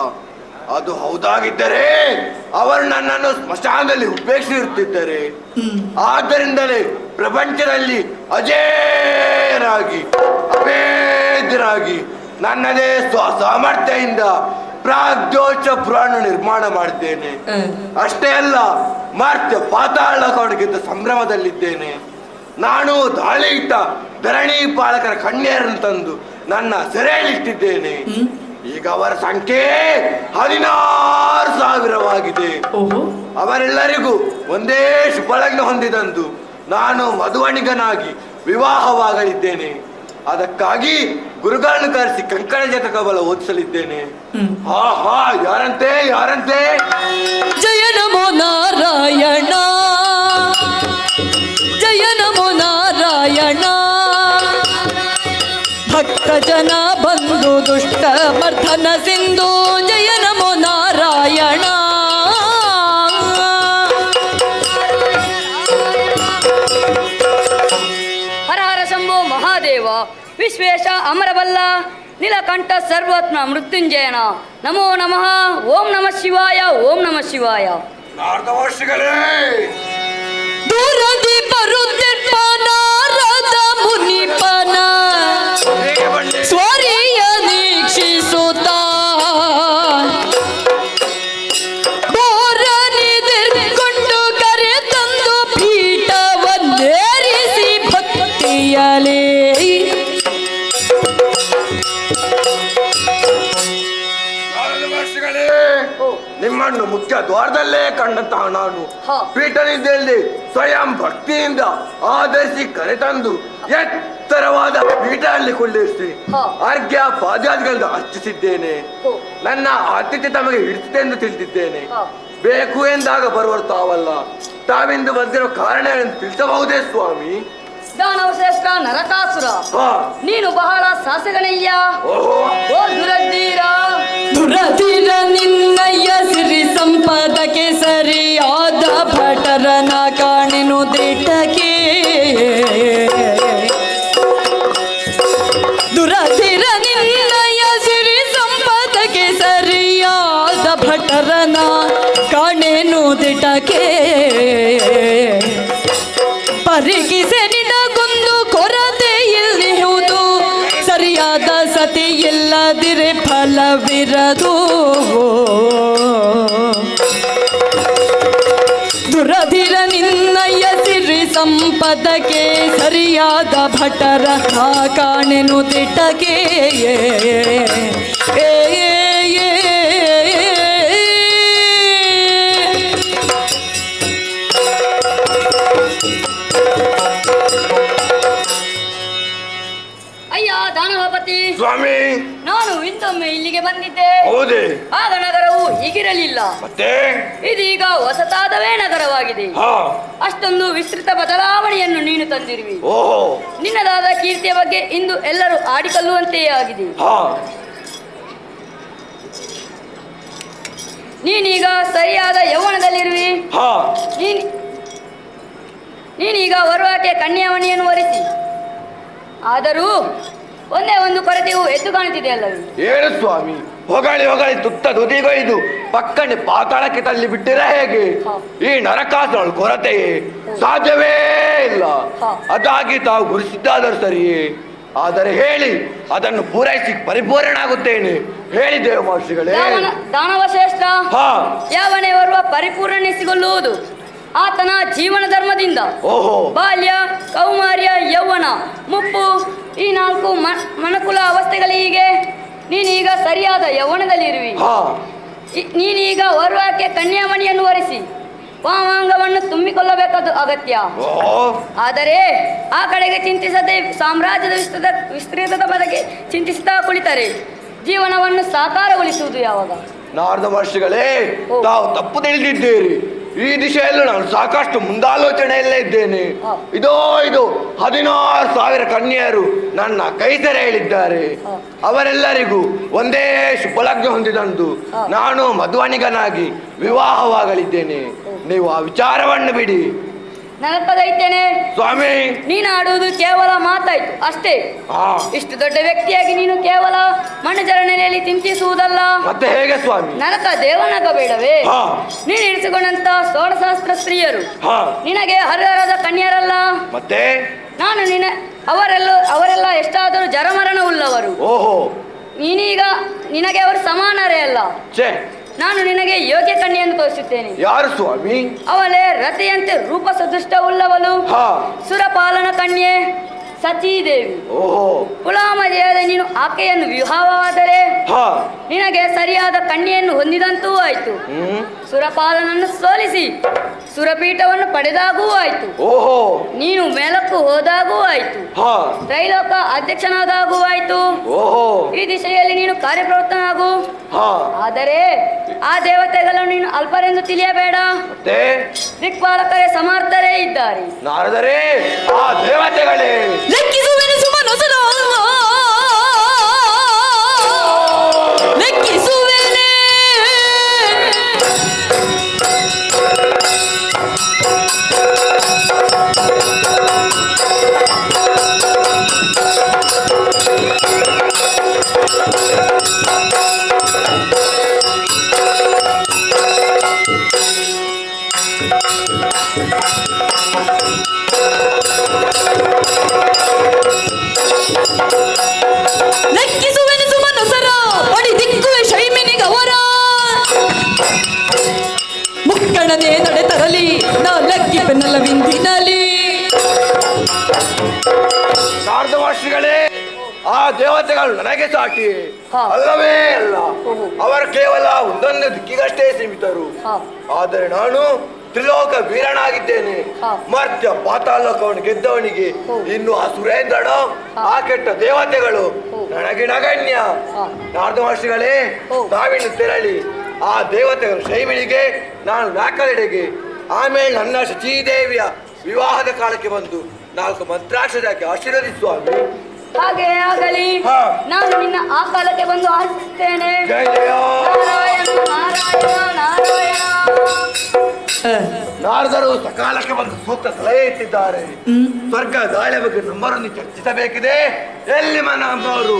ಅದು ಹೌದಾಗಿದ್ದರೆ ಅವರು ನನ್ನನ್ನು ಸ್ಮಶಾನದಲ್ಲಿ ಉಪೇಕ್ಷಿಸುತ್ತಿದ್ದರೆ. ಆದ್ದರಿಂದಲೇ ಪ್ರಪಂಚದಲ್ಲಿ ಅಜೇಯರಾಗಿ ಅಭೇದ್ಯರಾಗಿ ನನ್ನದೇ ಸಾಮರ್ಥ್ಯದಿಂದ ಪ್ರಾಗ್ದೋಷ ಪುರಾಣ ನಿರ್ಮಾಣ ಮಾಡಿದ್ದೇನೆ. ಅಷ್ಟೇ ಅಲ್ಲ, ಮರ್ತ್ಯ ಪಾತಾಳ ಕೊಡಗಿದ್ದ ಸಂಭ್ರಮದಲ್ಲಿದ್ದೇನೆ. ನಾನು ದಾಳಿ ಇಟ್ಟ ಧರಣಿ ಪಾಲಕರ ಕನ್ಯರನ್ನು ತಂದು ನನ್ನ ಸೆರೆಯಲ್ಲಿಟ್ಟಿದ್ದೇನೆ. ಈಗ ಅವರ ಸಂಖ್ಯೆ 16,000 ಓಹೋ ಅವರೆಲ್ಲರಿಗೂ ಒಂದೇ ಶುಭಲಗ್ನ ಹೊಂದಿದಂದು ನಾನು ಮಧುವಣಿಗನಾಗಿ ವಿವಾಹವಾಗಲಿದ್ದೇನೆ. ಅದಕ್ಕಾಗಿ ಗುರುಗಳನ್ನು ಕರೆಸಿ ಕಂಕಣ ಜತಕಬಲ ಓದಿಸಲಿದ್ದೇನೆ. ಹಾ ಹಾ, ಯಾರಂತೆ ಯಾರಂತೆ? ಜಯ ನಮೋ ನಾರಾಯಣ, ಜಯ ನಮೋ ನಾರಾಯಣ. ಭಕ್ತ ಜನ ಬಂಧು ದುಷ್ಟ ಮರ್ಧನ ಸಿಂಧು, ಜಯ ನಮೋ ನಾರಾಯಣ. ಹರ ಹರ ಶಂಭೋ ಮಹಾದೇವ, ವಿಶ್ವೇಶ ಅಮರಬಲ್ಲ ನೀಲಕಂಠ ಸರ್ವೋತ್ಮ ಮೃತ್ಯುಂಜಯನ. ನಮೋ ನಮಃ. ಓಂ ನಮಃ ಶಿವಾಯ, ಓಂ ನಮಃ ಶಿವಾಯ. ನಾರದ ವರ್ಷಗಳೇ, ದೂರದಿ ಬರುತ್ತಿರುವ ನಾರದ ಮುನಿಪನ ಹೇಗೆ ಬನ್ನಿ? ಸ್ವರಿಯ ನೀಕ್ಷಿಸುತ್ತ ಬೋರನಿದೆಕೊಂಡು ಕರೆ ತಂದು ಪೀಠವನ್ನೇರಿಸಿ ಭಕ್ತಿಯಲೇ ನಾರದ ವರ್ಷಗಳೇ, ನಿಮ್ಮನ್ನು ಮುಖ್ಯ ದ್ವಾರದಲ್ಲೇ ಕಂಡಂತಹ ನಾನು ಹಾ. ಪೀಠನಿದ್ದಲ್ಲಿ ಸ್ವಯಂ ಭಕ್ತಿಯಿಂದ ಆಧರಿಸಿ ಕರೆತಂದು ಎತ್ತರವಾದ ಪೀಠ ಅಲ್ಲಿ ಕುಳ್ಳಿರಿಸಿ ಹಾ. ಅರ್ಘ್ಯ ಪಾದ್ಯಾದಿಗಳಿಂದ ಅರ್ಚಿಸಿದ್ದೇನೆ. ಹೋ. ನನ್ನ ಆತಿಥ್ಯ ತಮಗೆ ಹಿಡಿಸಿದೆ ಎಂದು ತಿಳಿದಿದ್ದೇನೆ. ಹಾ. ಬೇಕು ಎಂದಾಗ ಬರುವರು ತಾವಲ್ಲ, ತಾವಿಂದು ಬಂದಿರೋ ಕಾರಣ ಎಂದು ತಿಳಿಸಬಹುದೇ ಸ್ವಾಮಿ? ದಾನವ ಶ್ರೇಷ್ಠ ನರಕಾಸುರ, ಹಾ. ನೀನು ಬಹಳ ಸಾಸಗನಯ್ಯ. ಓಹೋ, ಓ ದುರಧೀರ, ದುರಧೀರ ನಿನ್ನಯ್ಯ ಸಿರಿ ಸಂಪದಕ್ಕೆ ಸರಿಯಾದ ಭಟರನ ಕಾಣೆನು ದಿಟ್ಟಕ್ಕೆ. ದುರಧೀರ ನಿನ್ನಯ್ಯ ಸಿರಿ ಸಂಪದಕ್ಕೆ ಸರಿಯಾದ ಭಟರನ ಕಾಣೆನು ದಿಟ್ಟಕ್ಕೆ. ಪರಿಗಿಸೆ ನಿನಗೊಂದು ಕೊರತೆ ಇಲ್ಲಿಹುದು, ಸರಿಯಾದ ಸತಿ ಇಲ್ಲದಿರೆ ಫಲವಿರದು. ದುರಧಿರ ನಿನ್ನಯ್ಯ ಸಿರಿ ಸಂಪದಕ್ಕೆ ಸರಿಯಾದ ಭಟರ ಕಾಣೆನು ದಿಟ್ಟಕ್ಕೆ. ಏ ಅಯ್ಯ ದಾನವಪತಿ, ಸ್ವಾಮಿ. ನಾನು ಇಂದೊಮ್ಮೆ ಇಲ್ಲಿಗೆ ಬಂದಿದ್ದೆ. ಹೌದೇ? ಆಗ ನಗರವು ಹೀಗಿರಲಿಲ್ಲ. ಮತ್ತೆ ಇದೀಗ ಹೊಸತಾದವೇ ನಗರವಾಗಿದೆ. ಹಾ. ಅಷ್ಟೊಂದು ವಿಸ್ತೃತ ಬದಲಾವಣೆಯನ್ನು ನೀನು ತಂದಿರುವಿ. ಓಹೋ, ನಿನ್ನದಾದ ಕೀರ್ತಿಯ ಬಗ್ಗೆ ಇಂದು ಎಲ್ಲರೂ ಆಡಿಕೊಳ್ಳುವಂತೆಯೇ ಆಗಿದೆ. ಹಾ. ನೀನೀಗ ಸರಿಯಾದ ಯೌವನದಲ್ಲಿರುವಿ. ಹಾ. ನೀನೀಗ ಬರುವಾಕೆ ಕನ್ಯಾವಣಿಯನ್ನು ವರಿಸಿ. ಆದರೂ ಒಂದೇ ಒಂದು ಕೊರತೆಯು ಎದ್ದು ಕಾಣುತ್ತಿದೆ ಅಲ್ಲವೇ? ಏನು ಸ್ವಾಮಿ, ಹೊಗಳಿ ಹೊಗಳಿ ತುತ್ತ ತುದಿಗೊಯ್ದು ಪಕ್ಕನೆ ಪಾತಾಳಕ್ಕೆ ತಳ್ಳಿ ಬಿಟ್ಟಿರ ಹೇಗೆ? ಹಾ. ಈ ನರಕಾಸುರಳ ಕೊರತೆಯೇ ಸಾಧ್ಯವೇ ಇಲ್ಲ. ಹಾ. ಅದಾಗಿ ತಾವು ಗುರುಸಿದ್ದಾದರೂ ಸರಿಯೇ, ಆದರೆ ಹೇಳಿ ಅದನ್ನು ಪೂರೈಸಿ ಪರಿಪೂರ್ಣ ಆಗುತ್ತೇನೆ. ಹೇಳಿ ದೇವ ಮಹರ್ಷಿಗಳೇ. ದಾನವ ಶ್ರೇಷ್ಠ, ಹಾ. ಯಾವನೇ ಬರುವ ಪರಿಪೂರ್ಣನಿಸಿಕೊಳ್ಳುವುದು ಆತನ ಜೀವನ ಧರ್ಮದಿಂದ. ಓಹೋ, ಬಾಲ್ಯ, ಕೌಮಾರ್ಯ, ಯೌವನ, ಮುಪ್ಪು, ಈ ನಾಲ್ಕು ಮನಕುಲ ಅವಸ್ಥೆಗಳಿಗೆ ನೀನೀಗ ಸರಿಯಾದ ಯೌವನದಲ್ಲಿರುವಿ. ಹಾ. ನೀನೀಗ ವರುವಾಕೆ ಕನ್ಯಾಮಣಿಯನ್ನು ವರಿಸಿ ವಾಮಾಂಗವನ್ನು ತುಂಬಿಕೊಳ್ಳಬೇಕಾದ ಅಗತ್ಯ. ಓಹೋ, ಆದರೆ ಆ ಕಡೆಗೆ ಚಿಂತಿಸದೆ ಸಾಮ್ರಾಜ್ಯದ ವಿಸ್ತೃತದ ಬಗ್ಗೆ ಚಿಂತಿಸುತ್ತಾ ಕುಳಿತರೆ ಜೀವನವನ್ನು ಸಾಕಾರಗೊಳಿಸುವುದು ಯಾವಾಗ? ನಾರದ ಮಹರ್ಷಿಗಳೇ, ಓ. ತಾವು ತಪ್ಪು ತಿಳಿದಿದ್ದೀರಿ. ಈ ದಿಶೆಯಲ್ಲೂ ನಾನು ಸಾಕಷ್ಟು ಮುಂದಾಲೋಚನೆಯಲ್ಲೇ ಇದ್ದೇನೆ. ಹಾ. ಇದು 16,000 ಕನ್ಯೆಯರು ನನ್ನ ಕೈ ಸೆರೆ ಹೇಳಿದ್ದಾರೆ. ಹಾ. ಅವರೆಲ್ಲರಿಗೂ ಒಂದೇ ಶುಭಲಗ್ನ ಹೊಂದಿದಂದು ಹಾ. ನಾನು ಮಧುವಣಿಗನಾಗಿ ವಿವಾಹವಾಗಲಿದ್ದೇನೆ. ನೀವು ಆ ವಿಚಾರವನ್ನು ಬಿಡಿ. ನೆನಪದೈತೇನೆ ಸ್ವಾಮಿ. ನೀನಾಡುವುದು ಕೇವಲ ಮಾತಾಯ್ತು ಅಷ್ಟೇ. ಹಾ. ಇಷ್ಟು ದೊಡ್ಡ ವ್ಯಕ್ತಿಯಾಗಿ ನೀನು ಕೇವಲ ಮಣ್ಣಜರ ನೆಲೆಯಲ್ಲಿ ಚಿಂತಿಸುವುದಲ್ಲ, ಮತ್ತೆ ಹೇಗೆ ಸ್ವಾಮಿ? ನರಕ ದೇವನಗ ಬೇಡವೇ? ಹಾ. ನೀನು ಇರಿಸಿಕೊಂಡಂತ 16,000 ಸ್ತ್ರೀಯರು ಹಾ. ನಿನಗೆ ಹರಿಹರದ ಕನ್ಯರಲ್ಲ. ಮತ್ತೆ ನಾನು ಅವರೆಲ್ಲ ಎಷ್ಟಾದರೂ ಜರಮರಣವುಳ್ಳವರು. ಓಹೋ, ನೀನೀಗ ನಿನಗೆ ಅವರು ಸಮಾನರೇ ಅಲ್ಲ. ಛೇ, ನಾನು ನಿನಗೆ ಯೋಗ್ಯ ಕನ್ಯೆಯನ್ನು ತೋರಿಸುತ್ತೇನೆ. ಯಾರು ಸ್ವಾಮಿ? ಅವಳೇ ರತಿಯಂತೆ ರೂಪ ಸದೃಷ್ಟವುಳ್ಳವಳು, ಹಾ. ಸುರಪಾಲನ ಕನ್ಯೆ, ಸಚೀದೇವಿ. ಓಹೋ. ಕುಲಾಮದೇವದ ನೀನು ಆಕೆಯನ್ನು ವಿವಾಹವಾದರೆ ಹಾ. ನಿನಗೆ ಸರಿಯಾದ ಕನ್ಯೆಯನ್ನು ಹೊಂದಿದಂತೂ ಆಯ್ತು. ಸುರಪಾಲನನ್ನು ಸೋಲಿಸಿ ಸುರಪೀಠವನ್ನು ಪಡೆದಾಗೂ ಆಯ್ತು. ಓಹೋ. ನೀನು ಮೇಲಕ್ಕೂ ಹೋದಾಗೂ ಆಯ್ತು. ಹಾ. ತ್ರೈಲೋಕ ಅಧ್ಯಕ್ಷನಾದಾಗೂ ಆಯ್ತು. ಓಹೋ. ಈ ದಿಶೆಯಲ್ಲಿ ನೀನು ಕಾರ್ಯಪ್ರವೃತ್ತನಾಗು. ಹಾ. ಆದರೆ ಆ ದೇವತೆಗಳನ್ನು ನೀನು ಅಲ್ಪರೆಂದು ತಿಳಿಯಬೇಡ. ಮತ್ತೆ ದಿಕ್ಪಾಲಕರೇ ಸಮರ್ಥರೇ ಇದ್ದಾರೆ. ನಾರದರೇ, ಆ ದೇವತೆಗಳೇ ಲೆಕ್ಕಿಸುವೆನು ಸುಮನೊಸರು ಲೆಕ್ಕಿಸುವೆನೆ ಲೆಕ್ಕಿಸುವೆನು ಸುಮನೊಸರ ಒಡಿ ದಿಕ್ಕುವೆ ಶೈಮಿನಿಗವರ ಮುಕ್ಕಣನೆ ನಡೆ ತರಲಿ ನಾ ಲೆಕ್ಕಿಪೆನ್ನಲ್ಲ ವಿಂದಿನಲಿ. ನಾರದ ಮಹರ್ಷಿಗಳೇ, ಆ ದೇವತೆಗಳು ನನಗೆ ಸಾಟಿ ಹಾ. ಅಲ್ಲವೇ ಅಲ್ಲ. ಓಹೋ. ಅವರು ಕೇವಲ ಒಂದೊಂದು ದಿಕ್ಕಿಗಷ್ಟೇ ಸೀಮಿತರು. ಹಾ. ಆದರೆ ನಾನು ತ್ರಿಲೋಕ ವೀರನಾಗಿದ್ದೇನೆ. ಹಾ. ಮರ್ತ್ಯ ಪಾತಾಳೋಕವನ್ನು ಗೆದ್ದವನಿಗೆ ಓ. ಇನ್ನು ಆ ಸುರೇಂದ್ರನ ಆ ಕೆಟ್ಟ ದೇವತೆಗಳು ಓ. ನನಗೆ ನಗಣ್ಯ. ಹಾ. ನಾರದ ಮಹರ್ಷಿಗಳೇ, ಓ. ನಾವಿನ್ನು ತೆರಳಿ ಆ ದೇವತೆಗಳು ಶೈಮಿಳಿಗೆ, ನಾನು ನಾಲ್ಕರೆಡೆಗೆ, ಆಮೇಲೆ ನನ್ನ ಶಚೀದೇವಿಯ ವಿವಾಹದ ಕಾಲಕ್ಕೆ ಬಂದು 4 ಮಂತ್ರಾಕ್ಷರಕ್ಕೆ ಆಶೀರ್ವದಿಸು ಸ್ವಾಮಿ. ಹಾಗೆ ಆಗಲಿ. ಹಾ. ನಾನು ನಿನ್ನ ಆ ಕಾಲಕ್ಕೆ ಬಂದು ಆಶಿಸುತ್ತೇನೆ. ಜಯ ಜಯ. ನಾರಾಯಣ ನಾರಾಯಣ ನಾರಾಯಣ. ನಾರದರು ಸಕಾಲಕ್ಕೆ ಬಂದು ಸೂಕ್ತ ಸಲಹೆ ಇಟ್ಟಿದ್ದಾರೆ. ಸ್ವರ್ಗ ದಾಳಿ ಬಗ್ಗೆ ನಮ್ಮರನ್ನು ಚರ್ಚಿಸಬೇಕಿದೆ. ಎಲ್ಲಿ ನಮ್ಮವರು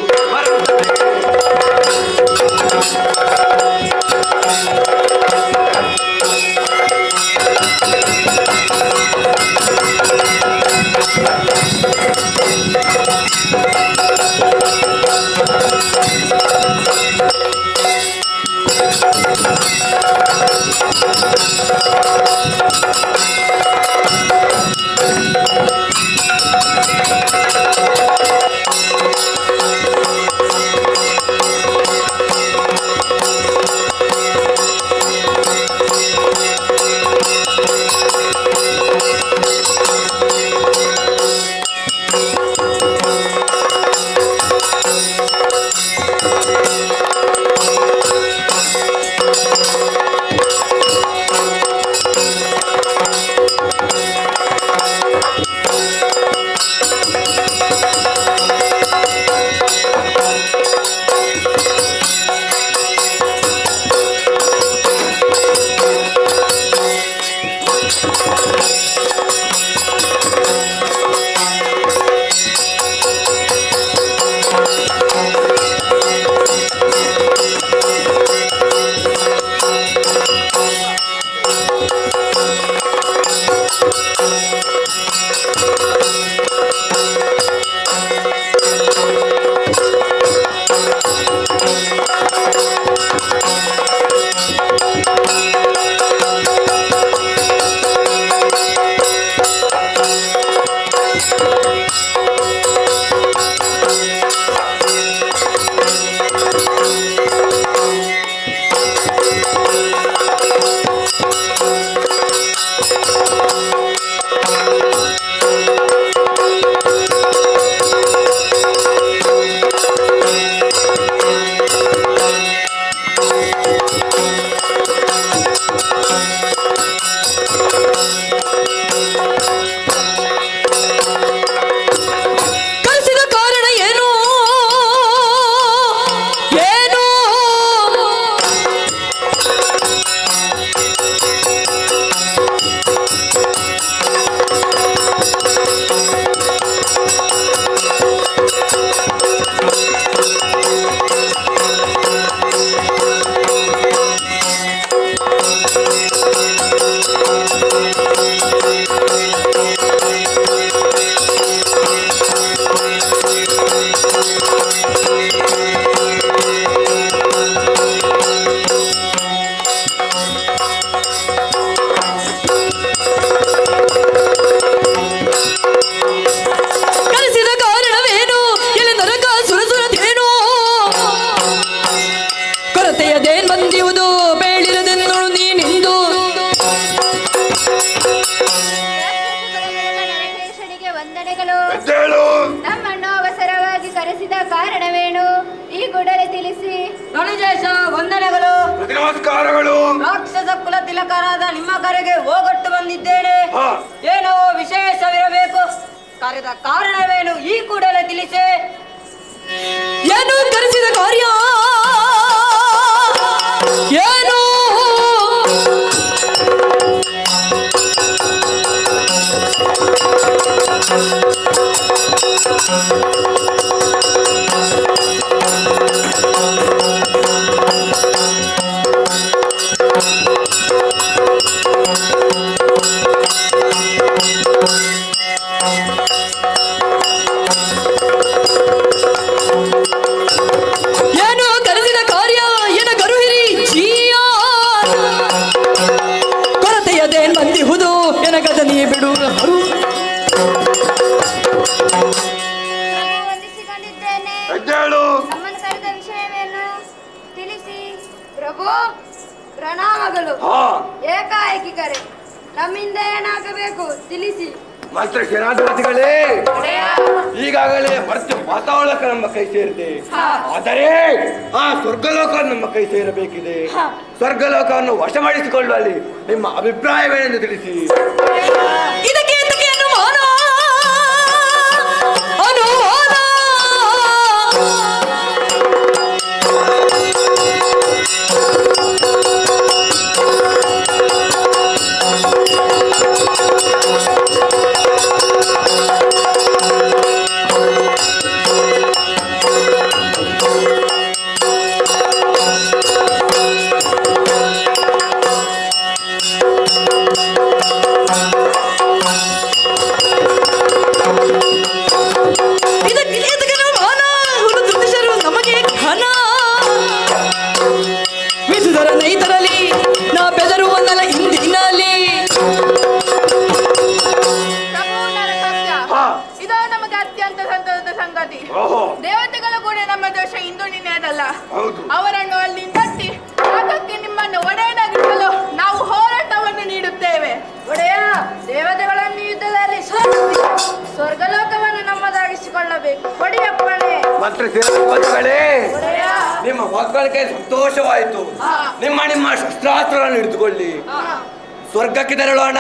ಧನುಜೇಶ ವಂದನೆಗಳು. ನಮಸ್ಕಾರಗಳು. ರಾಕ್ಷಸ ಕುಲ ತಿಲಕರಾದ ನಿಮ್ಮ ಕರೆಗೆ ಹೋಗೊಟ್ಟು ಬಂದಿದ್ದೇನೆ. ಹಾ. ಏನೋ ವಿಶೇಷವಿರಬೇಕು. ಕರೆದ ಕಾರಣವೇನು ಈ ಕೂಡಲೇ ತಿಳಿಸೆ. ಏನು ಕರೆಸಿದ ಕಾರ್ಯ ಏನು ಏನು ಕರೆಸಿದ ಕಾರ್ಯ ಏನ ಗರುಹಿರಿ ಜೀಯ ಕೊರತೆಯದೇನ್ ಬಂದಿಹುದು ಎನಗದ ನೀ ಬಿಡು ವಂದಿಸಿಕೊಂಡಿದ್ದೇನೆ. ಎದ್ದೇಳು. ನಮ್ಮನ್ನು ಕರೆದ ವಿಷಯವೇನು ತಿಳಿಸಿ. ಪ್ರಭು ಪ್ರಣಾಮಗಳು. ಹಾ. ಏಕಾಏಕಿ ಕರೆ. ನಮ್ಮಿಂದ ಏನಾಗಬೇಕು ತಿಳಿಸಿ. ಮಂತ್ರ ಸೇನಾಧಿಪತಿಗಳೇ, ಈಗಾಗಲೇ ಮರ್ತ್ಯ ವಾತಾವರಣ ನಮ್ಮ ಕೈ ಸೇರಿದೆ. ಆದರೆ ಆ ಸ್ವರ್ಗಲೋಕ ನಮ್ಮ ಕೈ ಸೇರಬೇಕಿದೆ. ಸ್ವರ್ಗಲೋಕವನ್ನು ವಶಪಡಿಸಿಕೊಳ್ಳುವಲ್ಲಿ ನಿಮ್ಮ ಅಭಿಪ್ರಾಯವೇನೆಂದು ತಿಳಿಸಿ. ಇದಕ್ಕೆ ಇದಕ್ಕೆ ಅನುಮಾನ ಅನುಮಾನ ಇದಕ್ಕೆ ಇದಕ್ಕೆ ಅನುಮಾನ ಹುಲು ದುರ್ದಿಶರು ನಮಗೆ ಘನ ವಿಧುದರ ನೈತರಲಿ ನಾ ಬೆದರುವನಲ ಇಂದಿನಲ್ಲಿ ಪ್ರಭು ನರಕತ್ಯ. ಹಾ. ಇದು ನಮಗೆ ಅತ್ಯಂತ ಸಂತೋಷದ ಸಂಗತಿ. ಓಹೋ. ದೇವತೆಗಳು ಕೂಡ ನಮ್ಮ ದೋಷ ಇಂದು ನಿನ್ನೆದಲ್ಲ. ಹೌದು. ಅವರನ್ನು ಅಲ್ಲಿ ತಟ್ಟಿ ಅದಕ್ಕೆ ನಿಮ್ಮನ್ನು ಒಡೆಯನಾಗಿಸಲು ನಾವು ಹೋರಾಟವನ್ನು ನೀಡುತ್ತೇವೆ. ಒಡೆಯ ದೇವತೆಗಳನ್ನು ಯುದ್ಧದಲ್ಲಿ ಸೋಲಿಸಿ ಸ್ವರ್ಗಲೋಕವನ್ನು ನಮ್ಮದಾಗಿಸಿಕೊಳ್ಳಬೇಕು. ಒಡೆಯಪ್ಪಣೆ. ಮಂತ್ರ ಸೇನಾಧಿಪತಿಗಳೇ, ಒಡೆಯ ನಿಮ್ಮ ಮಕ್ಕಳಿಗೆ ಸಂತೋಷವಾಯಿತು. ನಿಮ್ಮ ಶಸ್ತ್ರಾಸ್ತ್ರಗಳನ್ನು ಹಿಡಿದುಕೊಳ್ಳಿ. ಸ್ವರ್ಗಕ್ಕೆ ತೆರಳೋಣ.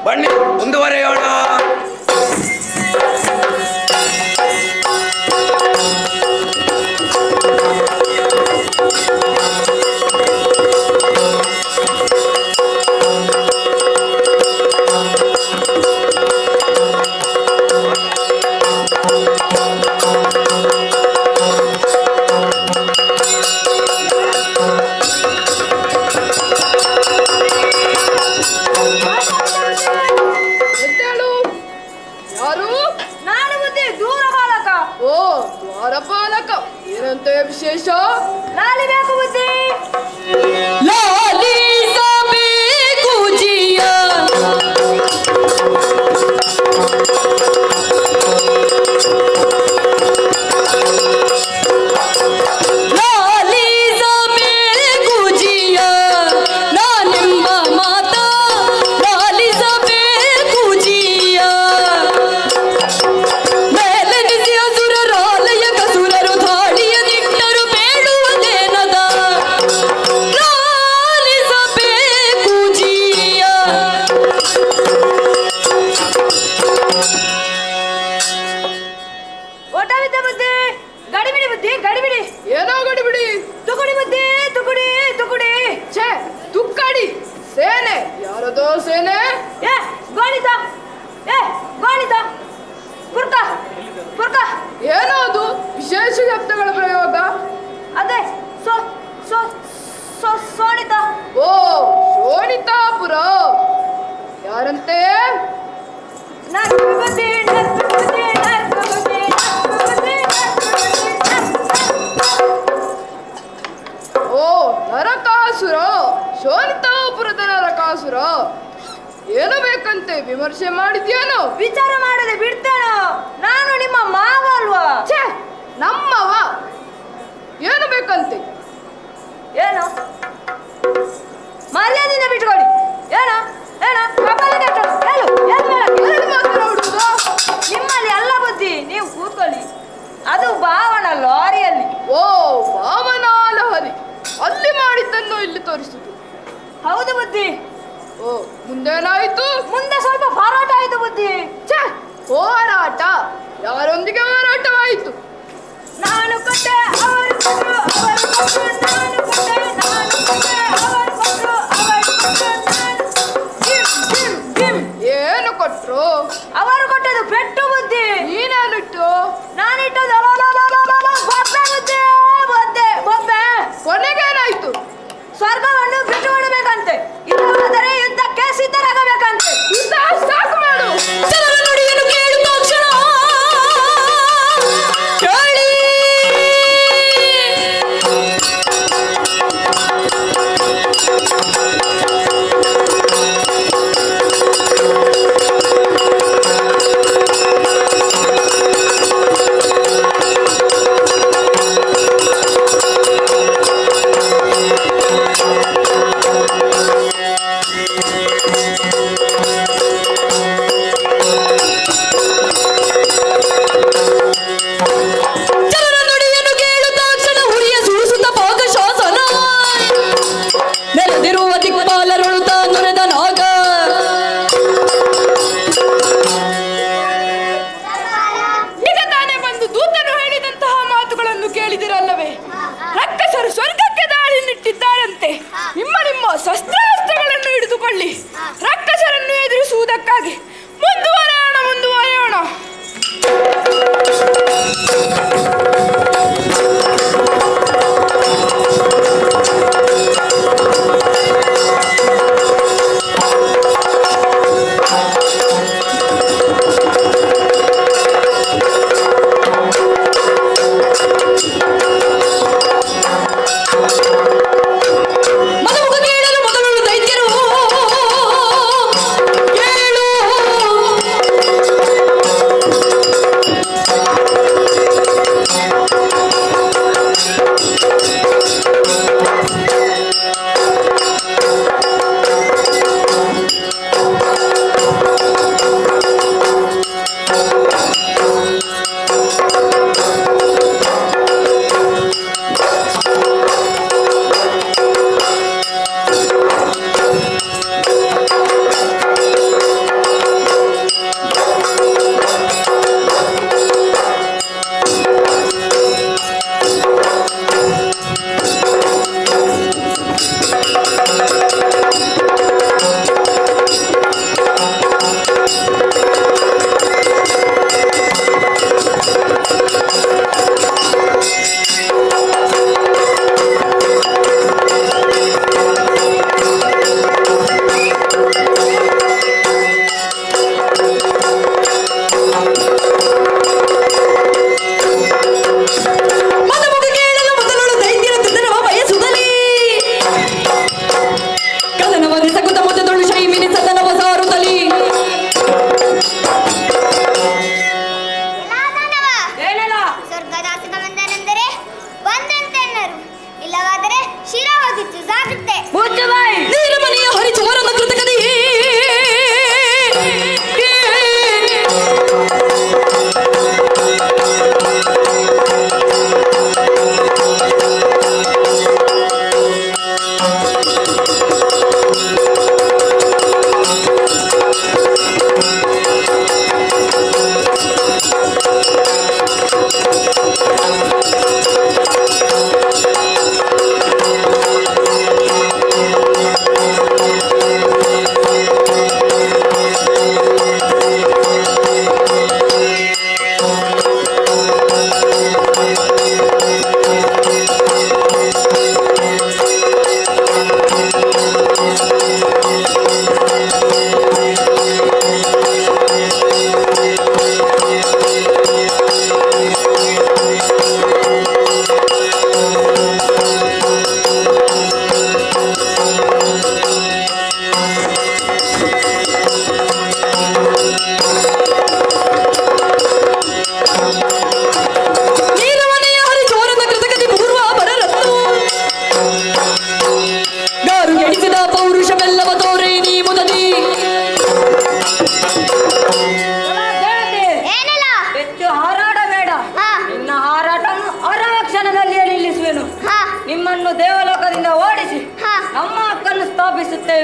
ಬನ್ನಿ ಮುಂದುವರೆಯೋಣ. ಎದ್ದೇಳು. ಯಾರು? ನಾನು ಬುದ್ಧಿ ದೂರ ಬಾಲಕ. ಓ, ದ್ವಾರಪಾಲಕ. ಏನಂತೆ ವಿಶೇಷ? ನಾಲಿಬೇಕು ಬುದ್ಧಿ. ಲಾಲಿಸಬೇಕು ಜೀಯ ಲಾಲಿಸಬೇಕು ಜೀಯ ನಾನೆಂಬ ಮಾತ ಲಾಲಿಸಬೇಕು ಜೀಯ ಮೇಲೆನಿಸಿ ಅಸುರರಾಲಯ ಕಸುರರು ಧಾಳಿಯ ನಿಟ್ಟರು ಬೇಡುವುದೇನದ ಲಾಲಿಸಬೇಕು ಜೀಯ ಓಟವಿದ್ದ ಬುದ್ಧಿ. ಗಡಿಬಿಡಿ ಬುದ್ಧಿ ಗಡಿಬಿಡಿ. ಏನೋ ಗಡಿಬಿಡಿ. ತುಕುಡಿ ಬುದ್ಧಿ ತುಕುಡಿ ತುಕುಡಿ. ಛೇ, ತುಕ್ಕಡಿ. ಸೇನೆ. ಯಾರದೋ ಸೇನೆ? ಏ ಗೋಣಿತ. ಏ ಗೋಣಿತ. ಪುರ್ಕ ಪುರ್ಕ. ಏನೋ ಅದು ವಿಶೇಷ ಶಬ್ದಗಳ ಪ್ರಯೋಗ. ಅದೇ ಸೋ ಸೋ ಸೋ ಸೋಣಿತ. ಓ, ಶೋಣಿತಾಪುರ. ಯಾರಂತೆ? ನರ್ಕ ಬುದ್ಧಿ ನರ್ಕ ಬುದ್ಧಿ ನರ್ಕ ಬುದ್ಧಿ ನರ್ಕ ಬುದ್ಧಿ ನರ್ಕ ಬುದ್ಧಿ. ಓ, ನರಕಾಸುರ. ಶೋಣಿತಾಪುರದ ನರಕಾಸುರ. ಏನು ಬೇಕಂತೆ ವಿಮರ್ಶೆ ಮಾಡಿದ್ಯಾನೋ? ವಿಚಾರ ಮಾಡದೆ ಬಿಡ್ತೇನೋ. ನಾನು ನಿಮ್ಮ ಮಾವ ಅಲ್ವಾ? ಛೇ, ನಮ್ಮವ. ಏನು ಬೇಕಂತೆ? ಏನು ಮರ್ಯಾದಿಂದ ಬಿಟ್ಕೊಡಿ. ಏನು ಏನು ಕಪಾಲಿಗೆ ಹೇಳು ಏನು ಬೇಡ. ಏನು ಮಾತನಾಡುವುದು? ನಿಮ್ಮಲ್ಲಿ ಎಲ್ಲ ಬುದ್ಧಿ. ನೀವು ಕೂತ್ಕೊಳ್ಳಿ. ಅದು ಬಾವಣ ಲಾರಿಯಲ್ಲಿ. ಓ ವಾಮನ ಲಹರಿ, ಅಲ್ಲಿ ಮಾಡಿದ್ದನ್ನು ಇಲ್ಲಿ ತೋರಿಸುದು. ಹೌದು ಬುದ್ಧಿ. ಓ ಮುಂದೇನಾಯಿತು? ಮುಂದೆ ಸ್ವಲ್ಪ ಹೋರಾಟ ಆಯ್ತು ಬುದ್ಧಿ. ಛೇ, ಹೋರಾಟ? ಯಾರೊಂದಿಗೆ ಹೋರಾಟವಾಯಿತು? ನಾನು ಕೊಟ್ಟೆ ಅವರು ಕೊಟ್ಟರು, ಅವರು ಕೊಟ್ಟರು, ನಾನು ಕೊಟ್ಟೆ, ನಾನು ಕೊಟ್ಟೆ, ಅವರು ಕೊಟ್ಟರು, ಅವರು ಕೊಟ್ಟರು, ನಾನು. Gym gym gym. ಏನು ಕೊಟ್ರು? ಅವರು ಕೊಟ್ಟದು ಪೆಟ್ಟು ಬುದ್ಧಿ. ನೀನೇನಿಟ್ಟು? ನಾನಿಟ್ಟದು ಬೊಬ್ಬೆ ಬುದ್ಧಿ, ಬೊಬ್ಬೆ. ಕೊನೆಗೇನಾಯ್ತು? ಸ್ವರ್ಗವನ್ನು ಬಿಟ್ಟು ಬಿಡಬೇಕಂತೆ, ಇಲ್ಲವಾದರೆ ಯುದ್ಧಕ್ಕೆ ಸಿದ್ಧರಾಗಬೇಕಂತೆ. ಯುದ್ಧ ಸಾಕು ಮಾಡು. ನುಡಿಯನ್ನು ಕೇಳುವ ಕ್ಷಣ ಕೇಳಿ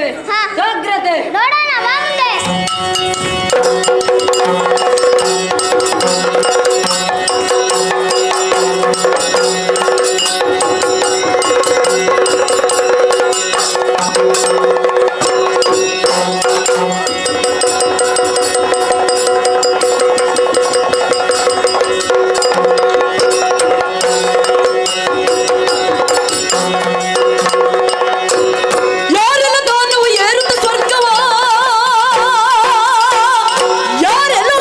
ಬರುತ್ತೇವೆ. ಹಾ. ಜಾಗ್ರತೆ. ನೋಡೋಣ ಬಾ ಮುಂದೆ. ಯಾರೆಲ್ಲ ದಾನವು ಏರುತ್ತ ಸ್ವರ್ಗವ ಯಾರೆಲ್ಲ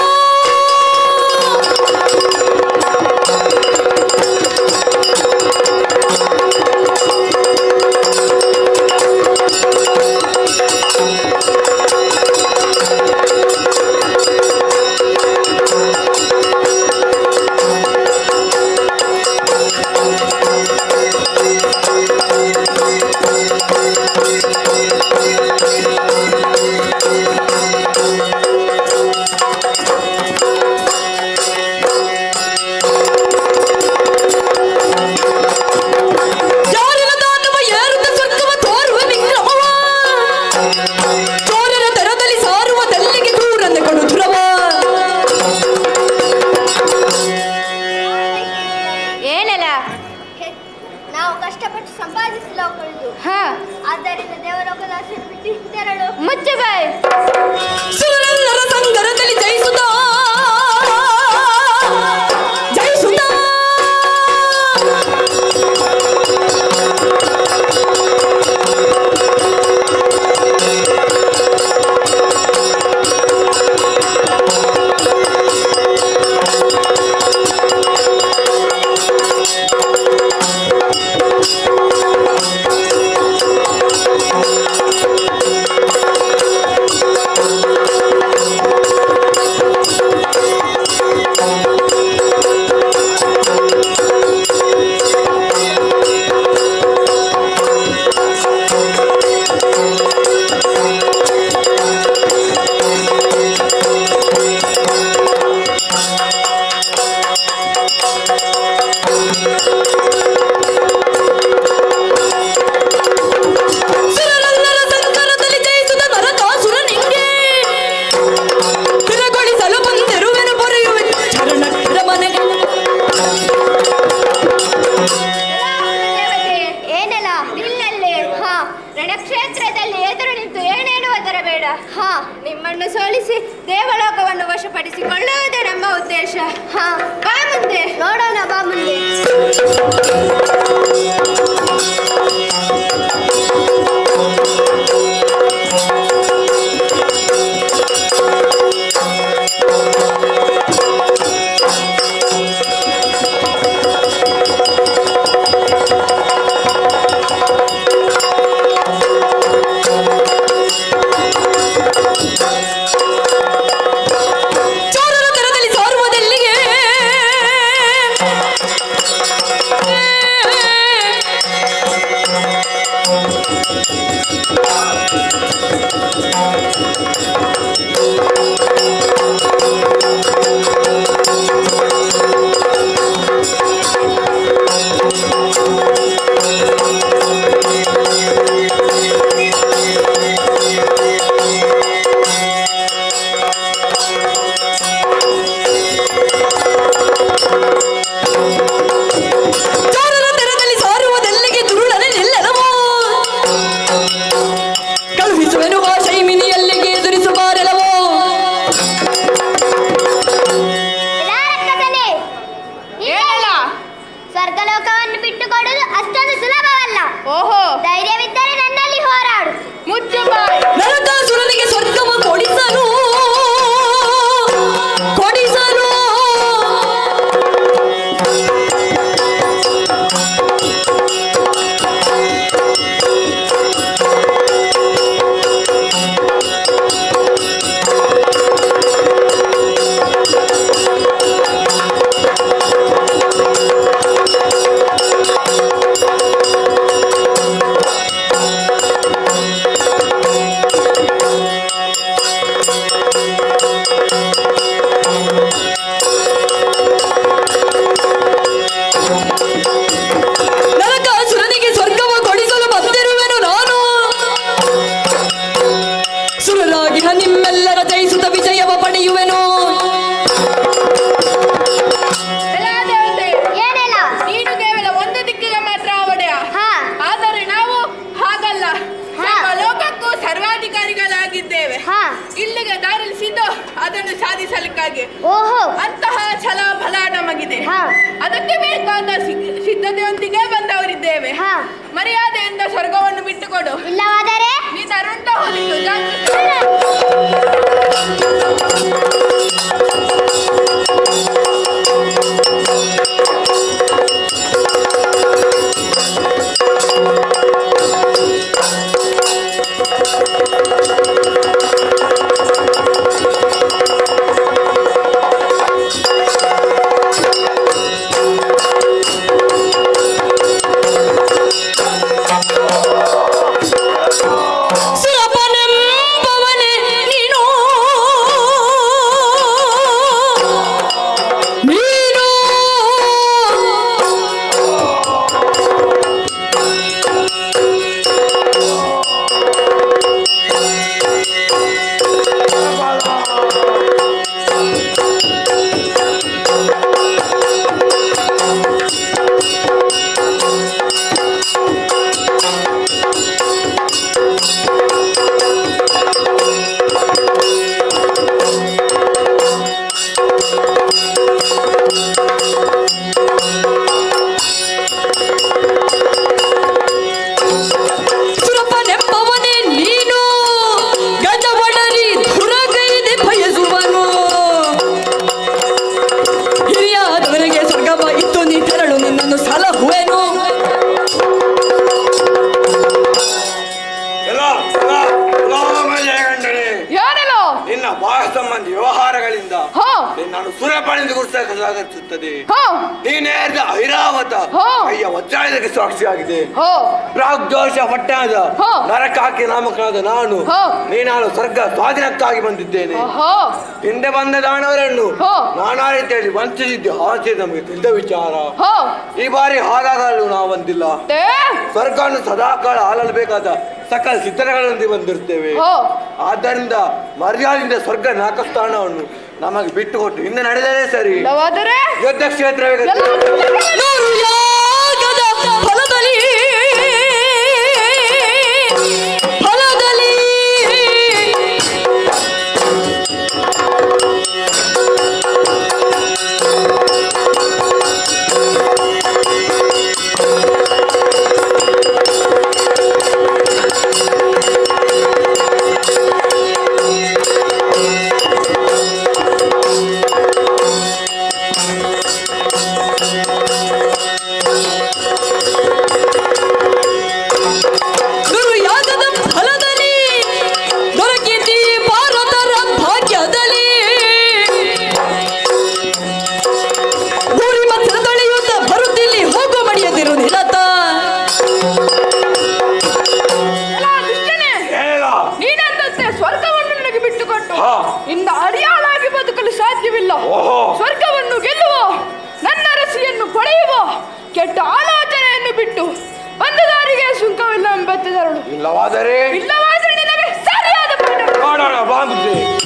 ಯಾರೆಲ್ಲ ದಾನವ ಏರುತ್ತ ಸ್ವರ್ಗವ ತೋರುವ ವಿಕ್ರಮವ ಚೋರನ ದರದಲ್ಲಿ ಸಾರುವ ದಲ್ಲಿಗೆ ದೂರನ್ನ ಕೊಡು ಧ್ರುವ ಏನಲ್ಲ ನಾವು ಕಷ್ಟಪಟ್ಟು ಸಂಪಾದಿಸಲು ಹೋಗುವುದು. ಆದ್ದರಿಂದ ದೇವಲೋಕದ ಆಸೆಯನ್ನು ಬಿಟ್ಟು ಹಿಂತೆರಳು. ಮುಚ್ಚು ಬಾಯ್. ಸುರರೆಲ್ಲರ ಸಂಗರದಲ್ಲಿ ಜಯಿಸುತ್ತಾ ಜಯಿಸುತ್ತಾ ಸುರರೆಲ್ಲರ ಸಂಕರದಲ್ಲಿ ಜಯಿಸುತ್ತ ನರಕಾಸುರ ನಿಂಗೆ ತಿರಗೊಳಿಸಲು ಬಂದಿರುವೆನು ಬರೆಯುವೆ ಚರಣರ ಮನೆಗೆ ದೇವತೆ ಏನಲ್ಲ ನಿಲ್ಲಲ್ಲಿ. ರಣಕ್ಷೇತ್ರದಲ್ಲಿ ಎದುರು ನಿಂತು ಏನೇನು ಒದರಬೇಡ. ನಿಮ್ಮನ್ನು ಸೋಲಿಸಿ ದೇವಲೋಕವನ್ನು ವಶಪಡಿಸಿಕೊಳ್ಳುವುದೇ ನಮ್ಮ ಉದ್ದೇಶ. ಬಾ ಮುಂದೆ. ನೋಡೋಣ ಬಾ ಮುಂದೆ. ಚೋರನ ದರದಲ್ಲಿ ಸಾರುವ ದಲ್ಲಿಗೆ ಪಡೆಯುವೆನು. ಎಲ್ಲ ದೇವತೆ, ಏನೆಲ್ಲ? ನೀನು ಕೇವಲ ಒಂದು ದಿಕ್ಕಿಗೆ ಮಾತ್ರ ಒಡೆಯ. ಹಾ. ಆದರೆ ನಾವು ಹಾಗಲ್ಲ, ಹಾ. ಸರ್ವ ಲೋಕಕ್ಕೂ ಸರ್ವಾಧಿಕಾರಿಗಳಾಗಿದ್ದೇವೆ. ಹಾ. ಇಲ್ಲಿಗೆ ದಾರಿಸಿದ್ದು ಅದನ್ನು ಸಾಧಿಸಲಿಕ್ಕಾಗಿ. ಓಹೋ. ಅಂತಹ ಛಲ ಫಲ ನಮಗಿದೆ. ಹಾ. ಅದಕ್ಕೆ ಬೇಕಾದ ಸಿದ್ಧತೆಯೊಂದಿಗೆ ಬಂದವರಿದ್ದೇವೆ. ಹಾ. ಮರ್ಯಾದೆಯಿಂದ ಸ್ವರ್ಗವನ್ನು ಬಿಟ್ಟುಕೊಡು. ಇಲ್ಲವಾದರೆ ನೀ ತರುಂಟ ಹೋಲಿತು ಜಾಗೃತಿ. ಸುರಪನೆಂಬವನೇ ನೀನು, ನೀನು ಸುರಪನೆಂಬವನೇ ನೀನು, ಗಜವಡರಿ ಧುರಗೈದೆ ಬಯಸುವನು. ಹಿರಿಯಾದವನಿಗೆ ಸ್ವರ್ಗವ ಇತ್ತು, ನೀ ತೆರಳು, ನಿನ್ನನ್ನು ಸಲಹುವೆನು. ಯಾನೆಲ್ಲೋ ನಿನ್ನ ಬಾಹ ಸಂಬಂಧಿ ವ್ಯವಹಾರಗಳಿಂದ ಹೋ. ನಿನ್ನನ್ನು ಸುರಪಣಿಂದ ಗುರುತಿಸಲಾಗುತ್ತದೆ. ಹೋ. ನೀನೇರ್ದ ಐರಾವತ ಹೋ. ಕೈಯ ವಜ್ರಾಯುಧಕ್ಕೆ ಸಾಕ್ಷಿಯಾಗಿದೆ. ಹೋ. ಪ್ರಾಗ್ದೋಷ ಪಟ್ಟಣದ ಹೋ. ನರಕಾಕಿ ನಾಮಕನಾದ ನಾನು ಹೋ. ನೀನಾಳು ಸ್ವರ್ಗ ಸ್ವಾಧೀನಕ್ಕಾಗಿ ಬಂದಿದ್ದೇನೆ. ಓಹೋ. ಹಿಂದೆ ಬಂದ ದಾನವರನ್ನು ಹೋ. ನಾನಾ ರೀತಿಯಲ್ಲಿ ವಂಚಿಸಿದ್ದು ಆಚೆ ನಮಗೆ ತಿಳಿದ ವಿಚಾರ. ಹೋ. ಈ ಬಾರಿ ಹಾಗಾಗಲು ನಾವು ಬಂದಿಲ್ಲ. ದೇ. ಸ್ವರ್ಗವನ್ನು ಸದಾಕಾಲ ಆಳಬೇಕಾದ ಸಕಲ ಸಿದ್ಧತೆಗಳೊಂದಿಗೆ ಬಂದಿರ್ತೇವೆ. ಹೋ. ಆದ್ದರಿಂದ ಮರ್ಯಾದೆಯಿಂದ ಸ್ವರ್ಗ ನಾಕಸ್ಥಾನವನ್ನು ನಮಗೆ ಬಿಟ್ಟು ಕೊಟ್ಟು ಹಿಂದೆ ನಡೆದರೆ ಸರಿ. ಇಲ್ಲವಾದರೆ ಯುದ್ಧ ಕ್ಷೇತ್ರವೇ ಗತಿ. ನೂರು ಯಾಗದ ಫಲದಲ್ಲಿ ಫಲದಲ್ಲಿ ದುರ್ಯಾಗದ ಫಲದಲ್ಲಿ ದೊರಕಿತಿ ಭಾರತರ ಭಾಗ್ಯದಲ್ಲಿ. ಊರಿ ಮಧ್ಯದ ತೊಳೆಯುತ್ತ ಬರುತ್ತಿಲ್ಲಿ ಹೋಗು ಮಡಿಯದಿರು ನಿರತ. ಎಲ್ಲ ದುಷ್ಟನೇ, ಹೇಳ. ನೀನಂದಂತೆ ಸ್ವರ್ಗವನ್ನು ನನಗೆ ಬಿಟ್ಟುಕೊಟ್ಟು ಹಾ. ಇಂದ ಅಡಿಯಾಳಾಗಿ ಬದುಕಲು ಸಾಧ್ಯವಿಲ್ಲ. ಓಹೋ. ಸ್ವರ್ಗವನ್ನು ಗೆಲ್ಲುವ, ನನ್ನ ರಸಿಯನ್ನು ಪಡೆಯುವ, ಕೆಟ್ಟ ಆಲೋಚನೆಯನ್ನು ಬಿಟ್ಟು ಒಂದು ದಾರಿಗೆ ಸುಂಕವಿಲ್ಲ ಎಂಬೆತ್ತದರಳು. ಇಲ್ಲವಾದರೆ ಇಲ್ಲವಾದರೆ ನಿನಗೆ ಸರಿಯಾದ ಪಾಠ. ಮಾಡೋಣ ಬಾಂಬುದ್ದೆ.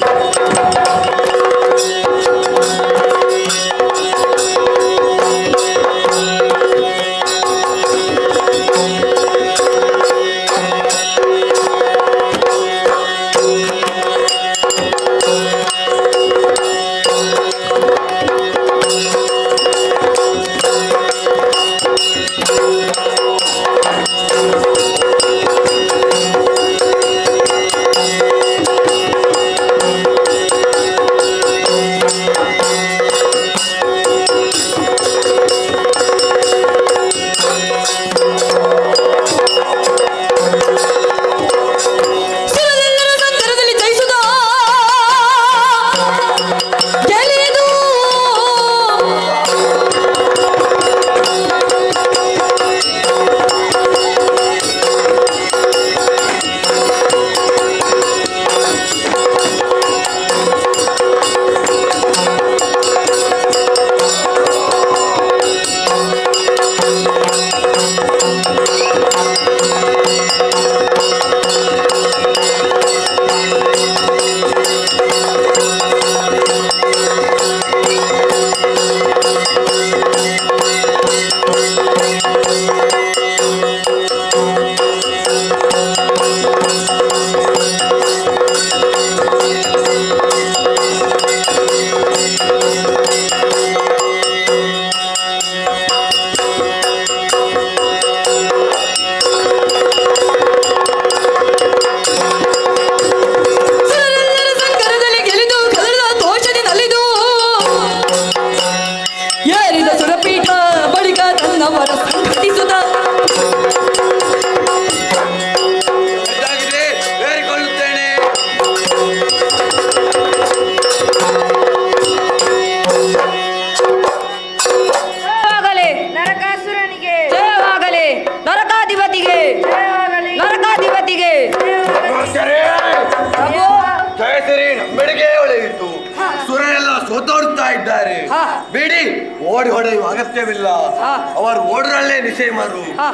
ಒದ್ದೋಡ್ತಾ ಇದ್ದಾರೆ. ಹಾ. ಬಿಡಿ, ಓಡಿ ಹೊಡೆಯುವ ಅಗತ್ಯವಿಲ್ಲ. ಹಾ. ಅವರು ಓಡ್ರಲ್ಲೇ ನಿಸೇಮರು. ಹಾ.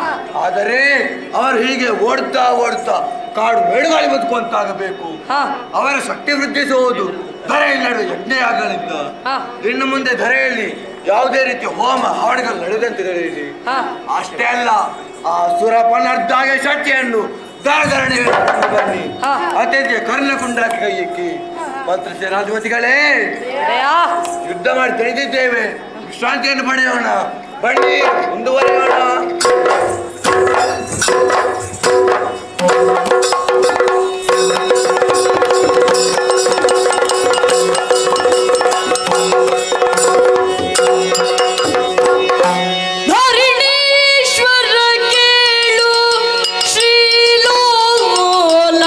ಆದರೆ ಅವರು ಹೀಗೆ ಓಡ್ತಾ ಓಡ್ತಾ ಕಾಡು ಮೇಡುಗಾಳಿ ಬದುಕುವಂತಾಗಬೇಕು. ಹಾ. ಅವರ ಶಕ್ತಿ ವೃದ್ಧಿಸುವುದು ಧರೆಯಲ್ಲಿ ನಡೆದ ಯಜ್ಞಯಾಗಗಳಿಂದ. ಹಾ. ಇನ್ನು ಮುಂದೆ ಧರೆಯಲ್ಲಿ ಯಾವುದೇ ರೀತಿಯ ಹೋಮ ಹಾಡುಗಳು ನಡೆದಂತೆ ನಡೆಯಲಿ. ಹಾ. ಅಷ್ಟೇ ಅಲ್ಲ, ಆ ಸುರಪನರ್ಧಾಗೆ ಶಕ್ತಿಯನ್ನು ಧಾರಣೆ ಬನ್ನಿ. ಹಾ. ಅತ್ಯಂತ ಕರ್ಣಕುಂಡಕ್ಕೆ ಕೈ ಎಕ್ಕಿ ಮಂತ್ರ ಸೇನಾಧಿಪತಿಗಳೇ, ಅರೆಯಾ, ಯುದ್ಧ ಮಾಡಿ ತಿಳಿದಿದ್ದೇವೆ, ವಿಶ್ರಾಂತಿಯನ್ನು ಪಡೆಯೋಣ. ಬನ್ನಿ, ಮುಂದುವರಿಯೋಣ. ಧರಣೀಶ್ವರ ಕೇಳು ಶ್ರೀಲೋಲ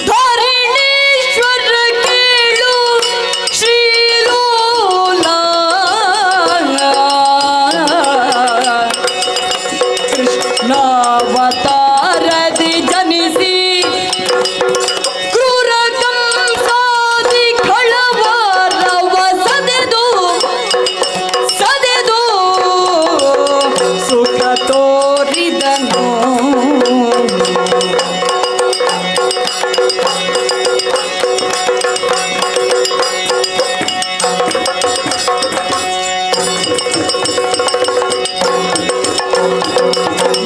ಧರಣೀಶ್ವರ ಕೇಳು ಶ್ರೀಲೋಲ ಕೃಷ್ಣಾವತಾರದಿ ಜನಿಸಿ ಕ್ರೂರ ಕಂಸಾದಿ ಖಳವರವ ಸದೆದು ಸುಖ ತೋರಿದನು.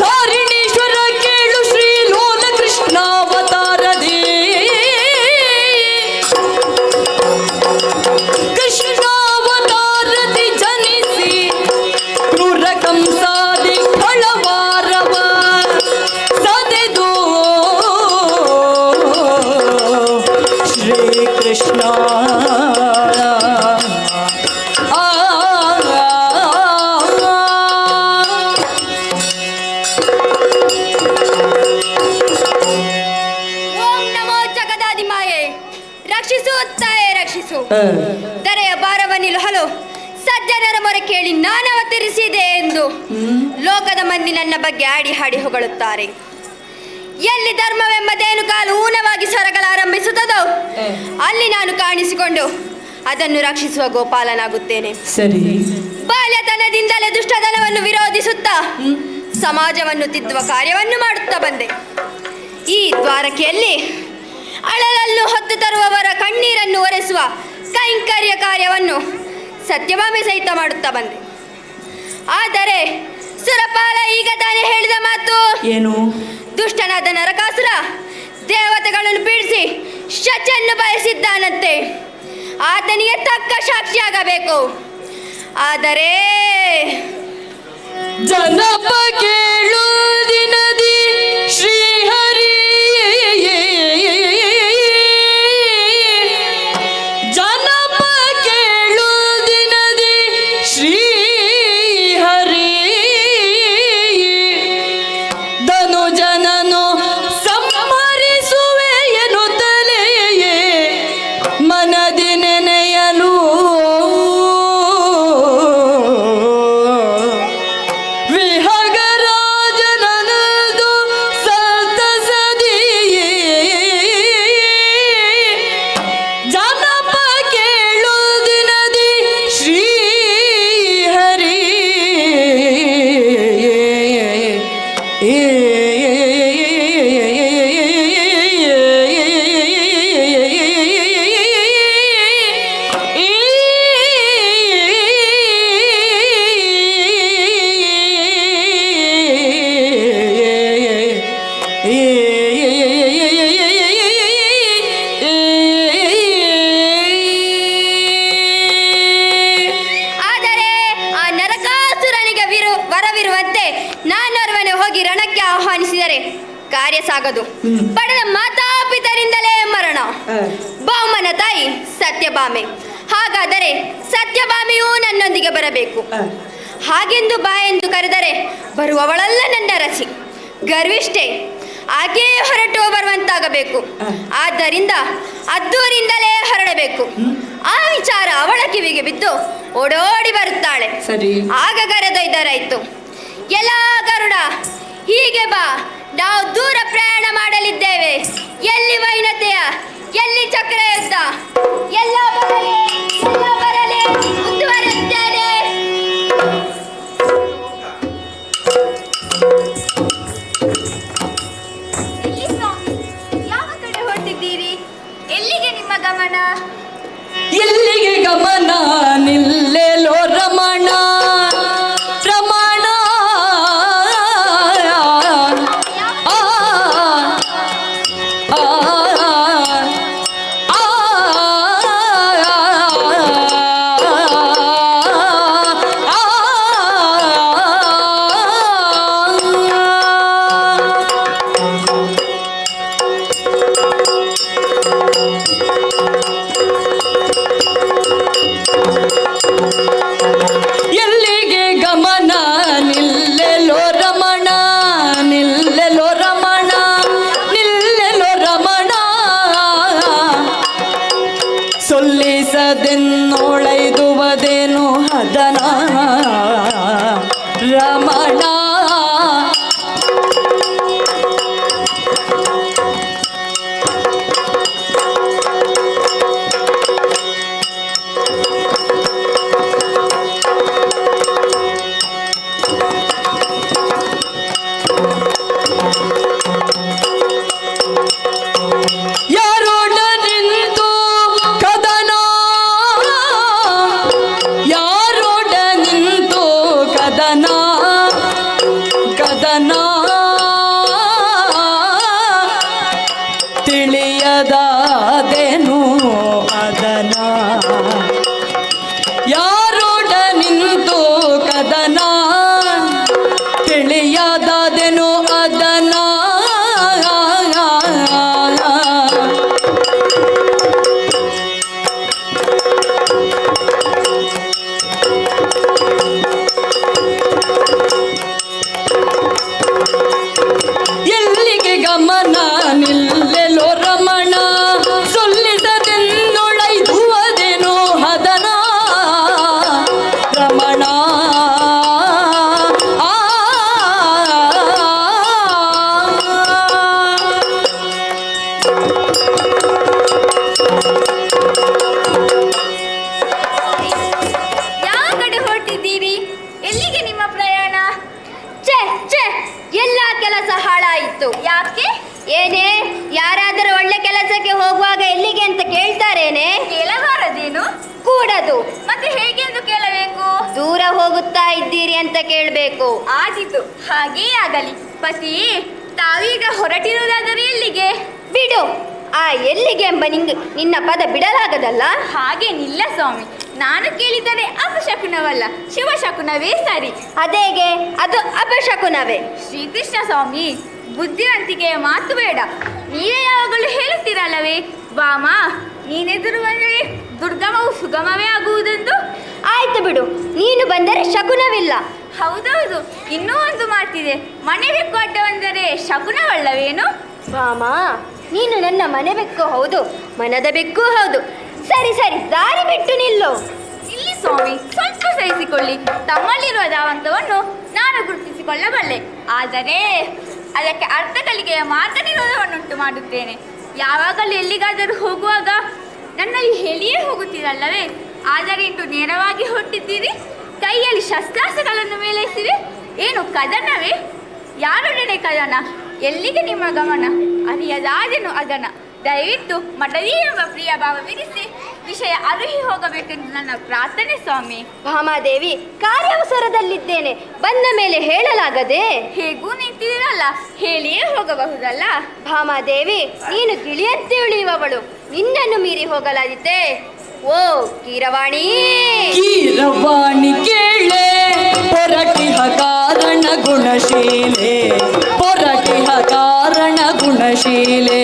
ಧಾರಿಣೀಶ್ವರ ಕೇಳು ಶ್ರೀಲೋಲ ಕೃಷ್ಣಾವತಾರದಿ ಜನಿಸಿ ಕ್ರೂರ ಕಂಸಾದಿ ಖಳವಾರವ ಸದೆದು ಶ್ರೀಕೃಷ್ಣ ಓಂ ನಮೋ ಜಗದಾದಿ ಮಾಯೆ, ರಕ್ಷಿಸು ತಾಯೇ ರಕ್ಷಿಸು. ಧರೆಯ ಭಾರವನ್ನಿಲು ಹಲೋ ಸಜ್ಜನರ ಮೊರೆ ಕೇಳಿ ನಾನು ಅವತರಿಸಿದೆ ಎಂದು ಲೋಕದ ಮಂದಿ ನನ್ನ ಬಗ್ಗೆ ಆಡಿ ಹಾಡಿ ಹೊಗಳುತ್ತಾರೆ. ಎಲ್ಲಿ ಧರ್ಮವೆಂಬದೇನು ಕಾಲು ಊನವಾಗಿ ಸ್ವರಗಳಾರಂಭಿಸುತ್ತದೋ ಅಲ್ಲಿ ನಾನು ಕಾಣಿಸಿಕೊಂಡು ಅದನ್ನು ರಕ್ಷಿಸುವ ಗೋಪಾಲನಾಗುತ್ತೇನೆ. ಸರಿ. ಬಾಲ್ಯತನದಿಂದಲೇ ದುಷ್ಟತನವನ್ನು ವಿರೋಧಿಸುತ್ತಾ ಸಮಾಜವನ್ನು ತಿದ್ದುವ ಕಾರ್ಯವನ್ನು ಮಾಡುತ್ತಾ ಬಂದೆ. ಈ ದ್ವಾರಕೆಯಲ್ಲಿ ಅಳಲನ್ನು ಹೊತ್ತು ತರುವವರ ಕಣ್ಣೀರನ್ನು ಒರೆಸುವ ಕೈಂಕರ್ಯ ಕಾರ್ಯವನ್ನು ಸತ್ಯಭಾಮೆ ಸಹಿತ ಮಾಡುತ್ತಾ ಬಂದೆ. ಆದರೆ ಸುರಪಾಲ ಈಗ ತಾನೇ ಹೇಳಿದ ಮಾತು ಏನು? ದುಷ್ಟನಾದ ನರಕಾಸುರ ದೇವತೆಗಳನ್ನು ಪೀಡಿಸಿ ಶಚನ್ನು ಬಯಸಿದ್ದಾನಂತೆ. ಆತನಿಗೆ ತಕ್ಕ ಸಾಕ್ಷಿಯಾಗಬೇಕು. ಆದರೆ ಜನಪ ಕೇಳು ದಿನದಿ ಶ್ರೀಹರಿ ಜನಪ ಕೇಳು ದಿನದಿ ಶ್ರೀಹರಿ ಧನು ಜನನು ಸಂಹರಿಸುವೆ ಎನ್ನುತ್ತಲೆಯೇ ಮನದಿ ನೆನೆಯಲು ವಿಹಗರಾಜನದು ಸಂತಸದಿಯೇ ಜನಪ ಕೇಳು ದಿನದಿ ಶ್ರೀಹರಿ ಆದರೆ ಆ ನರಕಾಸುರನಿಗೆ ವರವಿರುವಂತೆ ನಾನೊರ್ವನೆ ಹೋಗಿ ರಣಕ್ಕೆ ಆಹ್ವಾನಿಸಿದರೆ ಕಾರ್ಯ ಸಾಗದು. ಪಡೆದ ಮಾತಾಪಿತರಿಂದಲೇ ಮರಣ. ಬಾಮನ ತಾಯಿ ಸತ್ಯಭಾಮೆ ಹಾಗಾದರೆ ಸತ್ಯಭಾಮಿಯೂ ನನ್ನೊಂದಿಗೆ ಬರಬೇಕು. ಹಾಗೆಂದು ಬಾ ಎಂದು ಕರೆದರೆ ಬರುವವಳಲ್ಲ ನನ್ನ ಅರಸಿ, ಗರ್ವಿಷ್ಠೆ. ಆಕೆಯೇ ಹೊರಟು ಬರುವಂತಾಗಬೇಕು. ಆದ್ದರಿಂದ ಅದ್ದೂರಿಂದಲೇ ಹೊರಡಬೇಕು. ಆ ವಿಚಾರ ಅವಳ ಕಿವಿಗೆ ಬಿದ್ದು ಓಡೋಡಿ ಬರುತ್ತಾಳೆ. ಸರಿ. ಆಗ ಕರೆದೊಯ್ದರಾಯ್ತು. ಎಲ್ಲ ಗರುಡ, ಹೀಗೆ ಬಾ, ನಾವು ದೂರ ಪ್ರಯಾಣ ಮಾಡಲಿದ್ದೇವೆ. ಎಲ್ಲಿ ವೈನತೆಯ, ಎಲ್ಲಿ ಚಕ್ರ ಯುದ್ಧ, ಎಲ್ಲ ಬರಲಿ, ಎಲ್ಲ ಬರಲಿ, ಮುಂದುವರೆಯುತ್ತೇನೆ. ಎಲ್ಲಿ ಸ್ವಾಮಿ, ಯಾವ ಕಡೆ ಹೊರಟಿದ್ದೀರಿ? ಎಲ್ಲಿಗೆ ನಿಮ್ಮ ಗಮನ? ಎಲ್ಲಿಗೆ ಗಮನ ನಿಲ್ಲೆಲೋ ರಮಣ, ರಮಣ. ಆ, ಆ, ಆ, ಎಲ್ಲಿಗೆ ಗಮನ ನಿಲ್ಲೆಲೋ ರಮಣ, ನಿಲ್ಲೆಲೋ ರಮಣ, ನಿಲ್ಲೆಲೋ ರಮಣ. ಸೊಲ್ಲಿಸದೆನ್ನೊಳೈದುವದೇನು ಹದನ ರಮಣ. ಯಾರೋಡ ನಿಂತು ಕದನ, ಯಾರೋಡ ನಿಂತು ಕದನ, ಕದನ ತಿಳಿಯದಾದೆನು ಅದನ. ಯಾರೋಡ ನಿಂತು ಕದನ ತಿಳಿಯದಾದೆನು ಅದನ. ಎಲ್ಲಿಗೆ ಗಮನ ನಿಲ್ಲೆಲೋ ರಮಣ, ಸೊಲ್ಲಿಸದೆನ್ನೊಳೈದುವದೇನೋ ಹದನ ರಮಣ. ಆ, ಯಾವ ಕಡೆ ಹೊರಟಿದ್ದೀರಿ? ಎಲ್ಲಿಗೆ ನಿಮ್ಮ ಪ್ರಯಾಣ? ಛೆ ಛೆ, ಎಲ್ಲ ಕೆಲಸ ಹಾಳಾಯಿತು. ಯಾಕೆ? ಏನೇ, ಯಾರಾದರೂ ಒಳ್ಳೆ ಕೆಲಸಕ್ಕೆ ಹೋಗುವಾಗ ಎಲ್ಲಿಗೆ ಅಂತ ಕೇಳ್ತಾರೇನೆ? ಕೇಳಬಾರದೇನು? ಕೂಡದು. ಮತ್ತೆ ಹೇಗೆ ಎಂದು ಕೇಳಬೇಕು? ದೂರ ಹೋಗುತ್ತಾ ಇದ್ದೀರಿ ಅಂತ ಕೇಳಬೇಕು. ಆದಿತು, ಹಾಗೇ ಆಗಲಿ. ಪತಿ, ತಾವೀಗ ಹೊರಟಿರುವುದಾದರೂ ಎಲ್ಲಿಗೆ? ಬಿಡು, ಆ ಎಲ್ಲಿಗೆ ಎಂಬ ನಿನ್ನ ಪದ ಬಿಡಲಾಗದಲ್ಲ. ಹಾಗೇನಿಲ್ಲ ಸ್ವಾಮಿ, ನಾನು ಕೇಳಿದರೆ ಅಪಶಕುನವಲ್ಲ, ಶಿವಶಕುನವೇ ಸರಿ. ಅದೇಗೆ? ಅದು ಅಪಶಕುನವೇ. ಶ್ರೀಕೃಷ್ಣ ಸ್ವಾಮಿ, ಬುದ್ಧಿವಂತಿಕೆಯ ಮಾತು ಬೇಡ. ನೀವೇ ಯಾವಾಗಲೂ ಹೇಳುತ್ತೀರಲ್ಲವೇ, ಬಾಮ, ನೀನೆದುರು ಬಂದರೆ ದುರ್ಗಮವು ಸುಗಮವೇ ಆಗುವುದೆಂದು. ಆಯ್ತು ಬಿಡು, ನೀನು ಬಂದರೆ ಶಕುನವಿಲ್ಲ. ಹೌದೌದು, ಇನ್ನೂ ಒಂದು ಮಾತಿದೆ, ಮನೆ ಬೆಕ್ಕು ಅಡ್ಡ ಬಂದರೆ ಶಕುನವಲ್ಲವೇನು? ಬಾಮ, ನೀನು ನನ್ನ ಮನೆ ಬೆಕ್ಕು ಹೌದು, ಮನದ ಬೆಕ್ಕು ಹೌದು. ಸರಿ ಸರಿ, ದಾರಿ ಬಿಟ್ಟು ನಿಲ್ಲು. ಇಲ್ಲಿ ಸ್ವಾಮಿ, ಸ್ವಲ್ಪ ಸಹಿಸಿಕೊಳ್ಳಿ. ತಮ್ಮಲ್ಲಿರುವ ಧಾವಂತವನ್ನು ನಾನು ಗುರುತಿಸಿಕೊಳ್ಳಬಲ್ಲೆ, ಆದರೆ ಅದಕ್ಕೆ ಅರ್ಧ ಕಲಿಕೆಯ ಮಾರ್ಗನಿರೋಧವನ್ನುಂಟು ಮಾಡುತ್ತೇನೆ. ಯಾವಾಗಲೂ ಎಲ್ಲಿಗಾದರೂ ಹೋಗುವಾಗ ನನ್ನಲ್ಲಿ ಹೇಳಿಯೇ ಹೋಗುತ್ತೀರಲ್ಲವೇ, ಆದರೆ ಇಂದು ನೇರವಾಗಿ ಹೊರಟಿದ್ದೀರಿ. ಕೈಯಲ್ಲಿ ಶಸ್ತ್ರಾಸ್ತ್ರಗಳನ್ನು ಮೇಲೈಸಿವೆ. ಏನು ಕದನವೇ? ಯಾರೊಡನೆ ಕದನ? ಎಲ್ಲಿಗೆ ನಿಮ್ಮ ಗಮನ? ಅರಿಯದಾದೆನು ಅದನ. ದಯವಿಟ್ಟು ಮಡದಿ ಎಂಬ ಪ್ರಿಯ ಭಾವ ವಿರಿಸಿ ವಿಷಯ ಅರುಹಿ ಹೋಗಬೇಕೆಂದು ನನ್ನ ಪ್ರಾರ್ಥನೆ ಸ್ವಾಮಿ. ಭಾಮಾದೇವಿ, ಕಾರ್ಯವಸರದಲ್ಲಿದ್ದೇನೆ, ಬಂದ ಮೇಲೆ ಹೇಳಲಾಗದೆ? ಹೇಗೂ ನಿಂತಿದ್ದೀರಲ್ಲ, ಹೇಳಿಯೇ ಹೋಗಬಹುದಲ್ಲ. ಭಾಮಾದೇವಿ, ನೀನು ಗಿಳಿಯಂತೆ ಉಳಿಯುವವಳು, ನಿನ್ನನ್ನು ಮೀರಿ ಹೋಗಲಾದಿತೆ? ಓ ಕೀರವಾಣಿ, ಕೀರವಾಣಿ ಕೇಳೆ, ಪೊರಟಿಹ ಕಾರಣ ಗುಣಶೀಲೆ, ಪೊರಟಿಹ ಕಾರಣ ಗುಣಶೀಲೆ.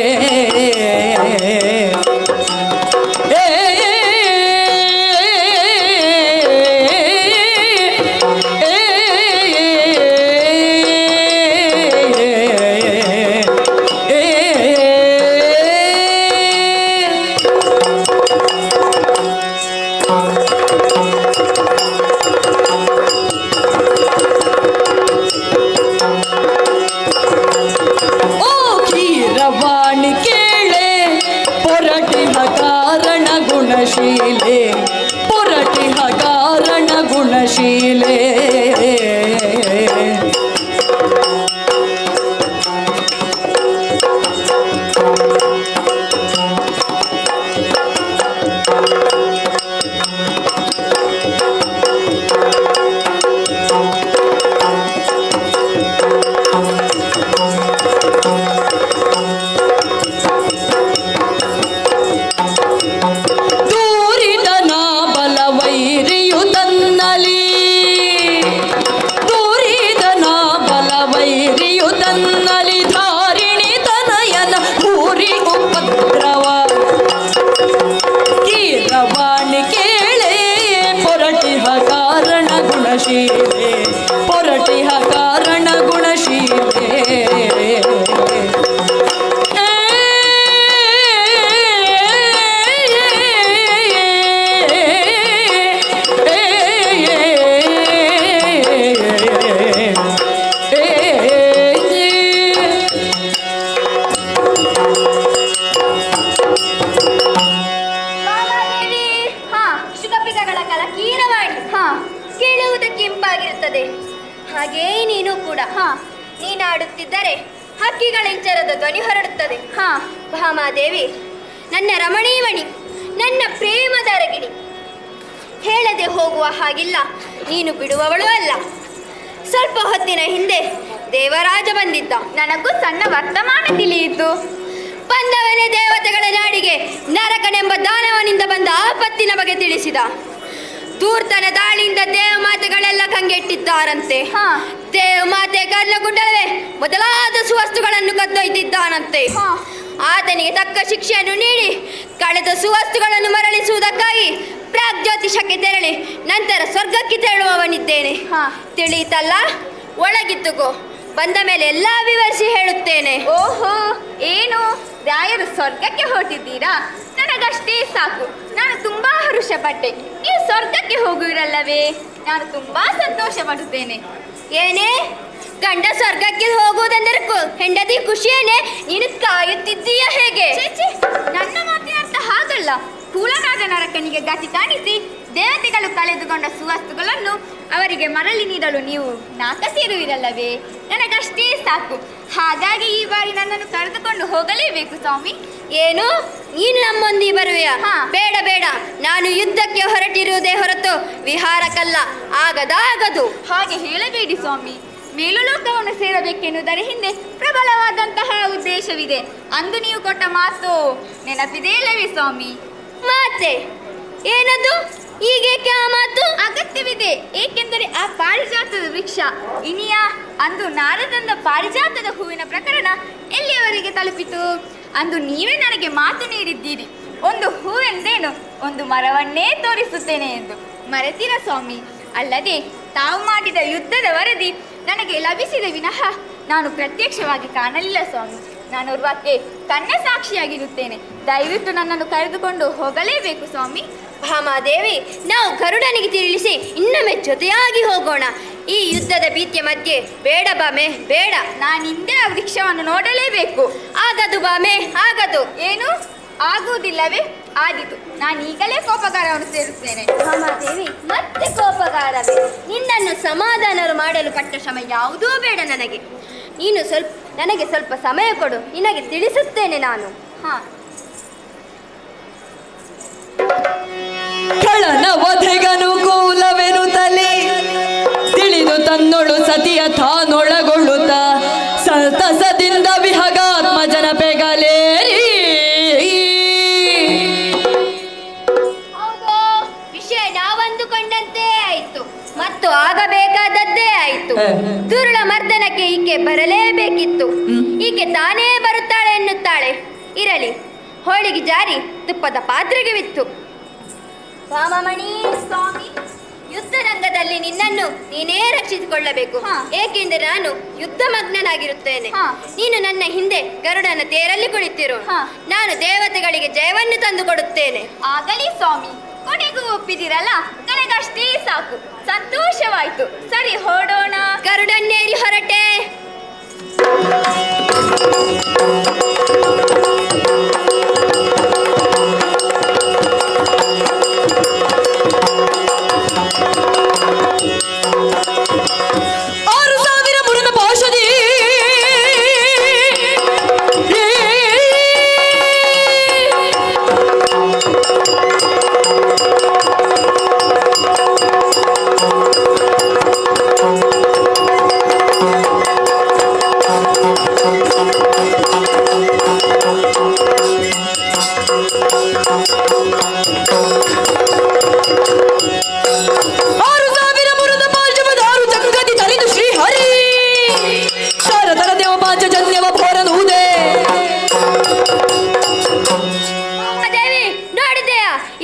ಗುಣಶೀಲೆ ಪೊರಟಿಹ ಕಾರಣ ಗುಣಶೀಲೆ ದೂರಿದನ ಬಲವೈರಿಯು ತನ್ನಲಿ ದೂರಿದನ ಬಲವೈರಿಯು ತನ್ನಲಿ ಧಾರಿಣಿ ತನಯನ ಭೂರಿ ಉಪದ್ರವ ಕೀರವಾಣಿ ಕೇಳೆ ಪೊರಟಿಹ ಕಾರಣ ಗುಣಶೀಲೆ ಪೊರಟಿಹ ಕಾರಣ ಗುಣಶೀಲೆ ಮಾಲಾದೇವಿ, ಹಾ, ಶುಗಪಿಕಗಳ ಕಲ ಕೀರವಾಣಿ, ಹಾ, ಕೇಳುವುದಕ್ಕೆ ಇಂಪಾಗಿರುತ್ತದೆ. ಹಾಗೆಯೇ ನೀನು ಕೂಡ, ಹಾ, ನೀನಾಡುತ್ತಿದ್ದರೆ ಹಕ್ಕಿಗಳ ಇಂಚರದ ಧ್ವನಿ ಹೊರಡುತ್ತದೆ. ಹಾ, ಭಾಮಾದೇವಿ, ನನ್ನ ರಮಣೀಮಣಿ, ನನ್ನ ಪ್ರೇಮದ ಅರಗಿಣಿ, ಹೇಳದೆ ಹೋಗುವ ಹಾಗಿಲ್ಲ, ನೀನು ಬಿಡುವವಳು ಅಲ್ಲ. ಸ್ವಲ್ಪ ಹೊತ್ತಿನ ಹಿಂದೆ ದೇವರಾಜ ಬಂದಿದ್ದ. ನನಗೂ ಸಣ್ಣ ವರ್ತಮಾನ ತಿಳಿಯಿತು. ಬಂದವನೇ ದೇವತೆಗಳ ನಾಡಿಗೆ ನರಕನೆಂಬ ದಾನವನಿಂದ ಬಂದ ಆಪತ್ತಿನ ಬಗ್ಗೆ ತಿಳಿಸಿದ. ಧೂರ್ತನ ದಾಳಿಯಿಂದ ದೇವಮಾತೆಗಳೆಲ್ಲ ಕಂಗೆಟ್ಟಿದ್ದಾರಂತೆ. ದೇವಮಾತೆ ಕರ್ಣಗುಂಡಲವೇ ಮೊದಲಾದ ಸುವಸ್ತುಗಳನ್ನು ಕದ್ದೊಯ್ದಿದ್ದಾನಂತೆ. ಆತನಿಗೆ ತಕ್ಕ ಶಿಕ್ಷೆಯನ್ನು ನೀಡಿ ಕಳೆದ ಸುವಸ್ತುಗಳನ್ನು ಮರಳಿಸುವುದಕ್ಕಾಗಿ ಪ್ರಾಗ್ಜ್ಯೋತಿಷಕ್ಕೆ ತೆರಳಿ ನಂತರ ಸ್ವರ್ಗಕ್ಕೆ ತೆರಳುವವನಿದ್ದೇನೆ. ತಿಳಿಯಿತಲ್ಲ? ಒಳಗಿತ್ತುಕೋ, ಬಂದ ಮೇಲೆ ಎಲ್ಲ ವಿವರಿಸಿ ಹೇಳುತ್ತೇನೆ. ಓಹೋ, ಏನು ರಾಯರು ಸ್ವರ್ಗಕ್ಕೆ ಹೊರಟಿದ್ದೀರಾ? ನನಗಷ್ಟೇ ಸಾಕು, ನಾನು ತುಂಬಾ ಹರುಷಪಟ್ಟೆ. ನೀವು ಸ್ವರ್ಗಕ್ಕೆ ಹೋಗುವಿರಲ್ಲವೇ? ನಾನು ತುಂಬಾ ಸಂತೋಷ ಪಡುತ್ತೇನೆ. ಏನೇ ಗಂಡ ಸ್ವರ್ಗಕ್ಕೆ ಹೋಗುವುದೆಂದರೆ ಹೆಂಡತಿ ಖುಷಿಯೇನೆ? ನೀನು ಕಾಯುತ್ತಿದ್ದೀಯ ಹೇಗೆ? ನನ್ನ ಮಾತಿನ ಅರ್ಥ ಹಾಗಲ್ಲ. ಕೂಲನಾದ ನರಕನಿಗೆ ಗತಿ ಕಾಣಿಸಿ ದೇವತೆಗಳು ಕಳೆದುಕೊಂಡ ಸುವಸ್ತುಗಳನ್ನು ಅವರಿಗೆ ಮರಳಿ ನೀಡಲು ನೀವು ನಾಕಸಿರುವಿರಲ್ಲವೇ? ನನಗಷ್ಟೇ ಸಾಕು. ಹಾಗಾಗಿ ಈ ಬಾರಿ ನನ್ನನ್ನು ಕರೆದುಕೊಂಡು ಹೋಗಲೇಬೇಕು ಸ್ವಾಮಿ. ಏನು, ನೀನು ನಮ್ಮೊಂದಿಗೆ ಬರುವೆಯಾ? ಬೇಡ ಬೇಡ, ನಾನು ಯುದ್ಧಕ್ಕೆ ಹೊರಟಿರುವುದೇ ಹೊರತು ವಿಹಾರಕ್ಕಲ್ಲ. ಆಗದು. ಹಾಗೆ ಹೇಳಬೇಡಿ ಸ್ವಾಮಿ. ಮೇಲುಲೋಕವನ್ನು ಸೇರಬೇಕೆನ್ನುವುದರ ಹಿಂದೆ ಪ್ರಬಲವಾದಂತಹ ಉದ್ದೇಶವಿದೆ. ಅಂದು ನೀವು ಕೊಟ್ಟ ಮಾತು ನೆನಪಿದೆಯಲ್ಲವೇ ಸ್ವಾಮಿ? ಮಾತೆ ಏನದು? ಈಗೇಕೆ ಆ ಮಾತು? ಅಗತ್ಯವಿದೆ. ಏಕೆಂದರೆ ಆ ಪಾರಿಜಾತದ ವೃಕ್ಷ ಇನಿಯ ಅಂದು ನಾರದಂದ ಪಾರಿಜಾತದ ಹೂವಿನ ಪ್ರಕರಣ ಎಲ್ಲಿಯವರೆಗೆ ತಲುಪಿತು? ಅಂದು ನೀವೇ ನನಗೆ ಮಾತು ನೀಡಿದ್ದೀರಿ, ಒಂದು ಹೂವೆಂದೇನು ಒಂದು ಮರವನ್ನೇ ತೋರಿಸುತ್ತೇನೆ ಎಂದು. ಮರೆತಿರ ಸ್ವಾಮಿ? ಅಲ್ಲದೆ ತಾವು ಮಾಡಿದ ಯುದ್ಧದ ವರದಿ ನನಗೆ ಲಭಿಸಿದ ವಿನಃ ನಾನು ಪ್ರತ್ಯಕ್ಷವಾಗಿ ಕಾಣಲಿಲ್ಲ ಸ್ವಾಮಿ. ನಾನೋರ್ವಕ್ಕೆ ಕಣ್ಣ ಸಾಕ್ಷಿಯಾಗಿರುತ್ತೇನೆ. ದಯವಿಟ್ಟು ನನ್ನನ್ನು ಕರೆದುಕೊಂಡು ಹೋಗಲೇಬೇಕು ಸ್ವಾಮಿ. ಭಾಮಾದೇವಿ, ನಾವು ಗರುಡನಿಗೆ ತಿಳಿಸಿ ಇನ್ನೊಮ್ಮೆ ಜೊತೆಯಾಗಿ ಹೋಗೋಣ. ಈ ಯುದ್ಧದ ಭೀತಿಯ ಮಧ್ಯೆ ಬೇಡ ಬಾಮೆ, ಬೇಡ. ನಾನಿಂದೇ ಆ ವೃಕ್ಷವನ್ನು ನೋಡಲೇಬೇಕು. ಆಗದು ಬಾಮೆ, ಆಗದು. ಏನು ಆಗುವುದಿಲ್ಲವೇ? ಆದಿತು, ನಾನು ಈಗಲೇ ಕೋಪಗಾರವನ್ನು ಸೇರುತ್ತೇನೆ. ಭಾಮಾದೇವಿ, ಮತ್ತೆ ಕೋಪಗಾರವೇ? ನಿನ್ನನ್ನು ಸಮಾಧಾನ ಮಾಡಲು ಪಟ್ಟ ಶ್ರಮ ಯಾವುದೂ ಬೇಡ ನನಗೆ. ನೀನು ನನಗೆ ಸ್ವಲ್ಪ ಸಮಯ ಕೊಡು, ನಿನಗೆ ತಿಳಿಸುತ್ತೇನೆ ನಾನು. ಕಳನ ವಧೆಗನುಕೂಲವೆನುತ್ತಲೇ ತಿಳಿದು ತನ್ನೊಳು ಸತಿಯ ತಾನೊಳಗೊಳ್ಳುತ್ತ ಸಂತಸದಿಂದ ವಿಹಗಾತ್ಮಜನ ಪೆಗಲೇರಿ. ಹೌದು, ವಿಷಯ ನಾವಂದುಕೊಂಡಂತೆ ಆಯಿತು ಮತ್ತು ಆಗಬೇಕಾದದ್ದೇ ಆಯಿತು. ದುರುಳ ಮರ್ದನಕ್ಕೆ ಈಕೆ ಬರಲೇಬೇಕಿತ್ತು. ಈಕೆ ತಾನೇ ಬರುತ್ತಾಳೆ ಎನ್ನುತ್ತಾಳೆ. ಇರಲಿ, ಹೋಳಿಗೆ ಜಾರಿ ತುಪ್ಪದ ಪಾತ್ರೆಗೆ ಬಿತ್ತು. ವಾಮಮಣಿ ಸ್ವಾಮಿ, ಯುದ್ಧ ರಂಗದಲ್ಲಿ ನಿನ್ನನ್ನು ನೀನೇ ರಕ್ಷಿಸಿಕೊಳ್ಳಬೇಕು. ಏಕೆಂದರೆ ನಾನು ಯುದ್ಧ ಮಗ್ನನಾಗಿರುತ್ತೇನೆ. ನೀನು ನನ್ನ ಹಿಂದೆ ಗರುಡನ ತೇರಲ್ಲಿ ಕುಳಿತಿರು. ನಾನು ದೇವತೆಗಳಿಗೆ ಜಯವನ್ನು ತಂದು ಕೊಡುತ್ತೇನೆ. ಆಗಲಿ ಸ್ವಾಮಿ, ಕೊನೆಗೂ ಒಪ್ಪಿದಿರಲ್ಲ, ನನಗಷ್ಟೇ ಸಾಕು. ಸಂತೋಷವಾಯ್ತು. ಸರಿ, ಹೊರಡೋಣ. ಗರುಡನ್ನೇರಿ ಹೊರಟೆ.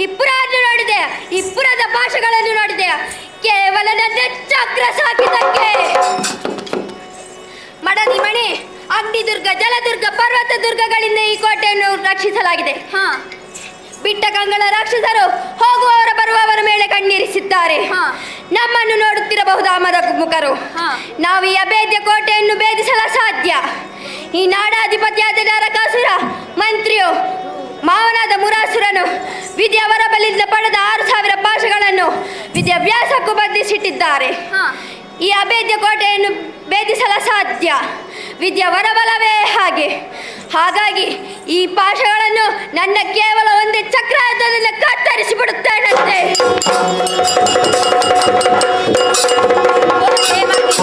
ಇಪ್ಪುರನ್ನು ನೋಡಿದೆ, ಇಪ್ಪುರದ ಭಾಷೆಗಳನ್ನು ನೋಡಿದೆ. ಕೇವಲ ನನ್ನ ಚಕ್ರ ಸಾಕಿದ್ದಕ್ಕೆ. ಮಡದಿ ಮಣಿ, ಅಗ್ನಿದುರ್ಗ, ಜಲದುರ್ಗ, ಪರ್ವತ ದುರ್ಗಗಳಿಂದ ಈ ಕೋಟೆಯನ್ನು ರಕ್ಷಿಸಲಾಗಿದೆ. ಬಿಟ್ಟ ಕಂಗಳ ರಾಕ್ಷಸರು ಹೋಗುವವರ ಬರುವವರ ಮೇಲೆ ಕಣ್ಣೀರಿಸಿದ್ದಾರೆ. ನಮ್ಮನ್ನು ನೋಡುತ್ತಿರಬಹುದು ಆ ಮದ ಮುಖರು. ನಾವು ಈ ಅಭೇದ್ಯ ಕೋಟೆಯನ್ನು ಭೇದಿಸಲು ಅಸಾಧ್ಯ. ಈ ನಾಡಾಧಿಪತಿಯಾದ ನರಕಾಸುರ, ಮಂತ್ರಿಯು ಮಾವನಾದ ಮುರಾಸುರನು ವಿಧಿಯ ಹೊರಬಲಿಂದ ಪಡೆದ 6000 ಭಾಷೆಗಳನ್ನು ವಿದ್ಯಾಭ್ಯಾಸಕ್ಕೂ ಬಂಧಿಸಿಟ್ಟಿದ್ದಾರೆ. ಈ ಅಭೇದ್ಯ ಕೋಟೆಯನ್ನು ಭೇದಿಸಲು ಸಾಧ್ಯ. ವಿದ್ಯೆ ಹೊರಬಲವೇ ಹಾಗೆ. ಹಾಗಾಗಿ ಈ ಪಾಶಗಳನ್ನು ನನ್ನ ಕೇವಲ ಒಂದೇ ಚಕ್ರಾಯುಧದಿಂದ ಕತ್ತರಿಸಿ ಬಿಡುತ್ತೇನಂತೆ.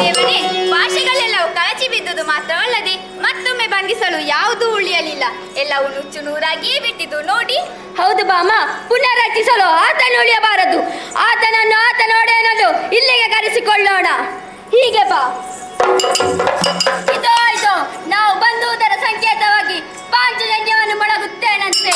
ದೇವನೇ, ಭಾಷೆಗಳೆಲ್ಲವೂ ಕಳಚಿ ಬಿದ್ದುದು ಮಾತ್ರವಲ್ಲದೆ ಮತ್ತೊಮ್ಮೆ ಬಂಧಿಸಲು ಯಾವುದೂ ಉಳಿಯಲಿಲ್ಲ. ಎಲ್ಲವೂ ನುಚ್ಚು ನೂರಾಗಿಯೇ ಬಿಟ್ಟಿದ್ದು ನೋಡಿ. ಹೌದು ಬಾಮ, ಪುನರ್ರಚಿಸಲು ಆತನು ಉಳಿಯಬಾರದು. ಆತನನ್ನು ಆತನೊಡೆಯನನ್ನು ಇಲ್ಲಿಗೆ ಕರೆಸಿಕೊಳ್ಳೋಣ. ಹೀಗೆ ಬಾ. ಇದು ನಾವು ಬಂದುವುದರ ಸಂಕೇತವಾಗಿ ಪಾಂಚಜನ್ಯವನ್ನು ಮೊಳಗುತ್ತೇನಂತೆ.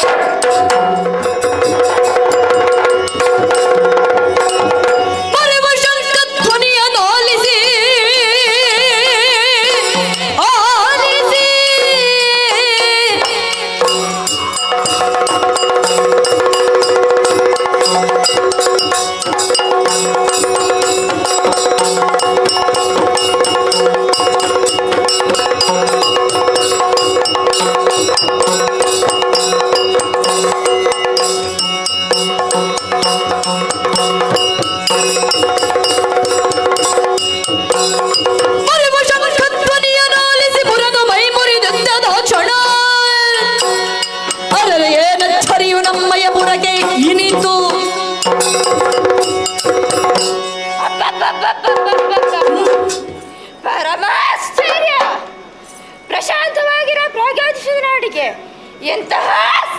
ಪರಮಾಶ್ಚರ್ಯ! ಪ್ರಶಾಂತವಾಗಿರೋ ಪ್ರಾಗ್ಯಾತಿಸಿದ ನಾಡಿಗೆ ಎಂತಹ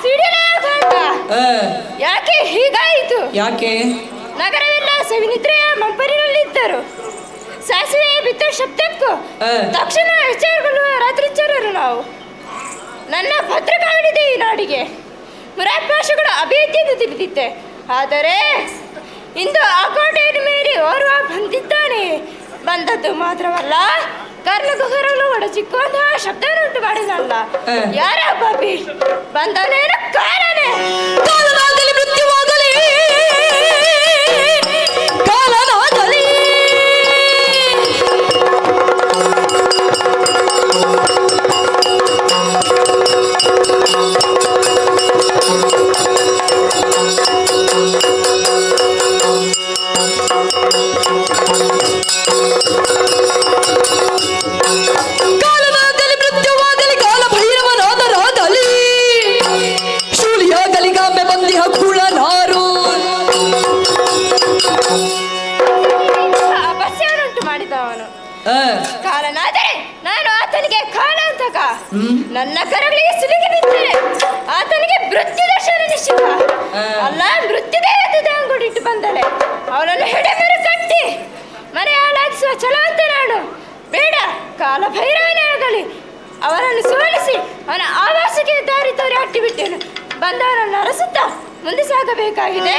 ಸಿಡಿಲಾಘಾತ! ಯಾಕೆ ಹೀಗಾಯಿತು? ಯಾಕೆ? ನಗರವೆಲ್ಲ ಸವಿನಿದ್ರೆಯ ಮಂಪರಿನಲ್ಲಿದ್ದರು. ಸಾಸಿವೆ ಬಿತ್ತ ಶಬ್ದಕ್ಕೂ ತಕ್ಷಣ ವಿಚಾರಗೊಳ್ಳುವ ರಾತ್ರಿಚಾರರು ನಾವು. ನನ್ನ ಭದ್ರಕಾಡಿದೆ ಈ ನಾಡಿಗೆ. ಮುರಾಭಾಷೆಗಳು ಅಭೇದ್ಯೆಂದು ತಿಳಿದಿದ್ದೆ. ಆದರೆ ಇಂದು ಆ ಕೋಟೆಯನ್ನು ಮೀರಿ ಓರ್ವ ಬಂದಿದ್ದಾನೆ. ಬಂದದ್ದು ಮಾತ್ರವಲ್ಲ, ಕರ್ಣಗುಹರಲು ಒಡಚಿಕ್ಕುವಂತಹ ಶಬ್ದವನ್ನುಂಟು ಮಾಡಿದಲ್ಲ. ಯಾರ ಬಾಬಿ ಬಂದನೇನು ಕಾರಣನೇ? ಕಾಲನಾಗಲಿ ಮೃತ್ಯುವಾಗಲಿ, ಕಾಲನಾಗಲಿ. ಕಾಲನಾಗಲಿ ಮೃತ್ಯುವಾಗಲಿ, ಕಾಲ ಭೈರವನಾದರಾಗಲಿ, ಶೂಲಿಯಾಗಲಿ ಗಾಂಬೆ ಬಂದಿಹ ಕುಳನಾರು. ಅಪಸ್ಯನುಂಟು ಮಾಡಿದವನು ಕಾಲನಾದರೆ ನಾನು ಆತನಿಗೆ ಕಾಲಾಂತಕ. ನನ್ನ ಕರಗಳಿಗೆ ಸಿಲುಕಿ ಬಿದ್ದೆ. ಆತನಿಗೆ ಮೃತ್ಯು ದರ್ಶನ ನಿಶ್ಚಿತ. ಅಲ್ಲ, ಮೃತ್ಯುದೇವತೆ ಅಂಗುಡಿಟ್ಟು ಬಂದಳೆ. ಅವಳನ್ನು ಹೆಡೆಮೆರು ಕಟ್ಟಿ ಮನೆ ಹಾಳಾಗಿಸುವ ಛಲವಂತ ನಾನು. ಬೇಡ, ಕಾಲ ಭೈರವನೇ ಆಗಲಿ ಅವರನ್ನು ಸೋಲಿಸಿ ಅವನ ಆವಾಸಕ್ಕೆ ದಾರಿ ತೋರಿ ಅಟ್ಟಿಬಿಟ್ಟೆನು. ಬಂದವರನ್ನು ಅರಸುತ್ತಾ ಮುಂದೆ ಸಾಗಬೇಕಾಗಿದೆ.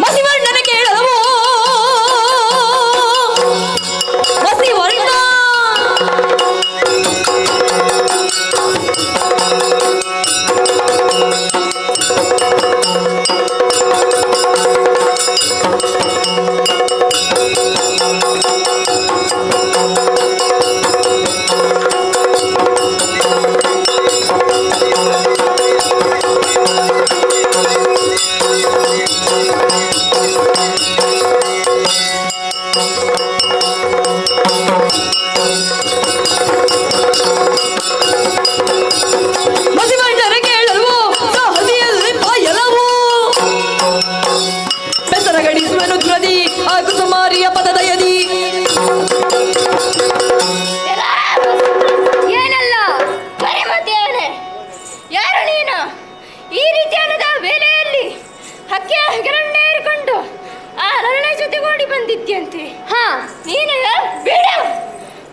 ಮಸಿವಣ್ಣನ ಕೇಳಲವೋ ಮಸಿವಣ್ಣ. ನೀರನ್ನೇರಿಕೊಂಡು ಆ ನನ್ನ ಜೊತೆಗೂಡಿ ಬಂದಿದ್ಯಂತೆ. ನೀನು ಬೇಡ,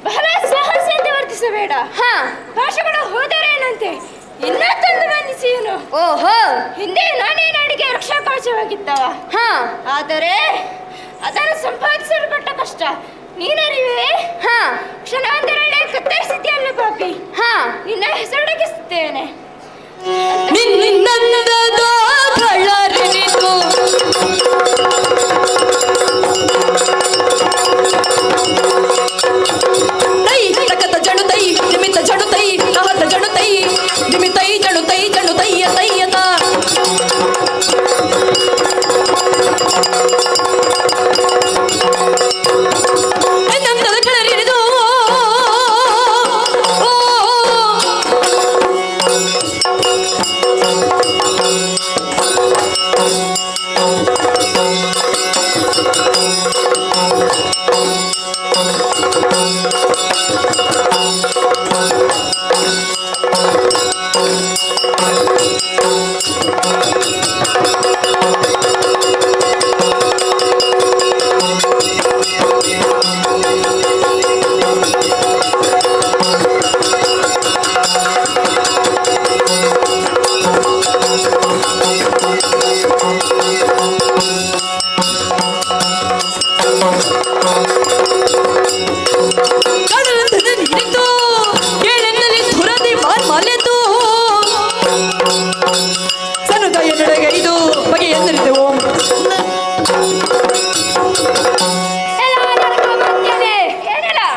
ಬಹಳ ಸಾಹಸದಿಂದ ವರ್ತಿಸಬೇಡ. ಭಾಷೆಗಳು ಹೋದರೇನಂತೆ ಇನ್ನ ತಂದು ಬಂದಿಸಿಯನು. ಓಹೋ, ಹಿಂದೆ ನಾನೇ ನಾಡಿಗೆ ರಕ್ಷಾ ಕವಚವಾಗಿದ್ದವ. ಆದರೆ ಅದನ್ನು ಸಂಪಾದಿಸಲು ಪಟ್ಟ ಕಷ್ಟ ನೀನರಿವೆ. ಕ್ಷಣಾಂತರಲ್ಲೇ ಕತ್ತರಿಸಿದ್ಯಲ್ಲ ಪಾಪಿ. ನಿನ್ನ ಹೆಸರಡಗಿಸುತ್ತೇನೆ. ನಿನ್ನಂದದ ಕಳ್ಳರಿನಿತು ತೈ ತಕತ ಜಣುತೈ ನಿಮಿತ್ತ ಜಣುತೈ ನಹತ ಜಣುತೈ ನಿಮಿತ್ತೈ ಜಣುತೈ ಜಣುತೈಯ ತೈಯತ ನಿನ್ನಂದದ ಕಳ್ಳರಿನಿತು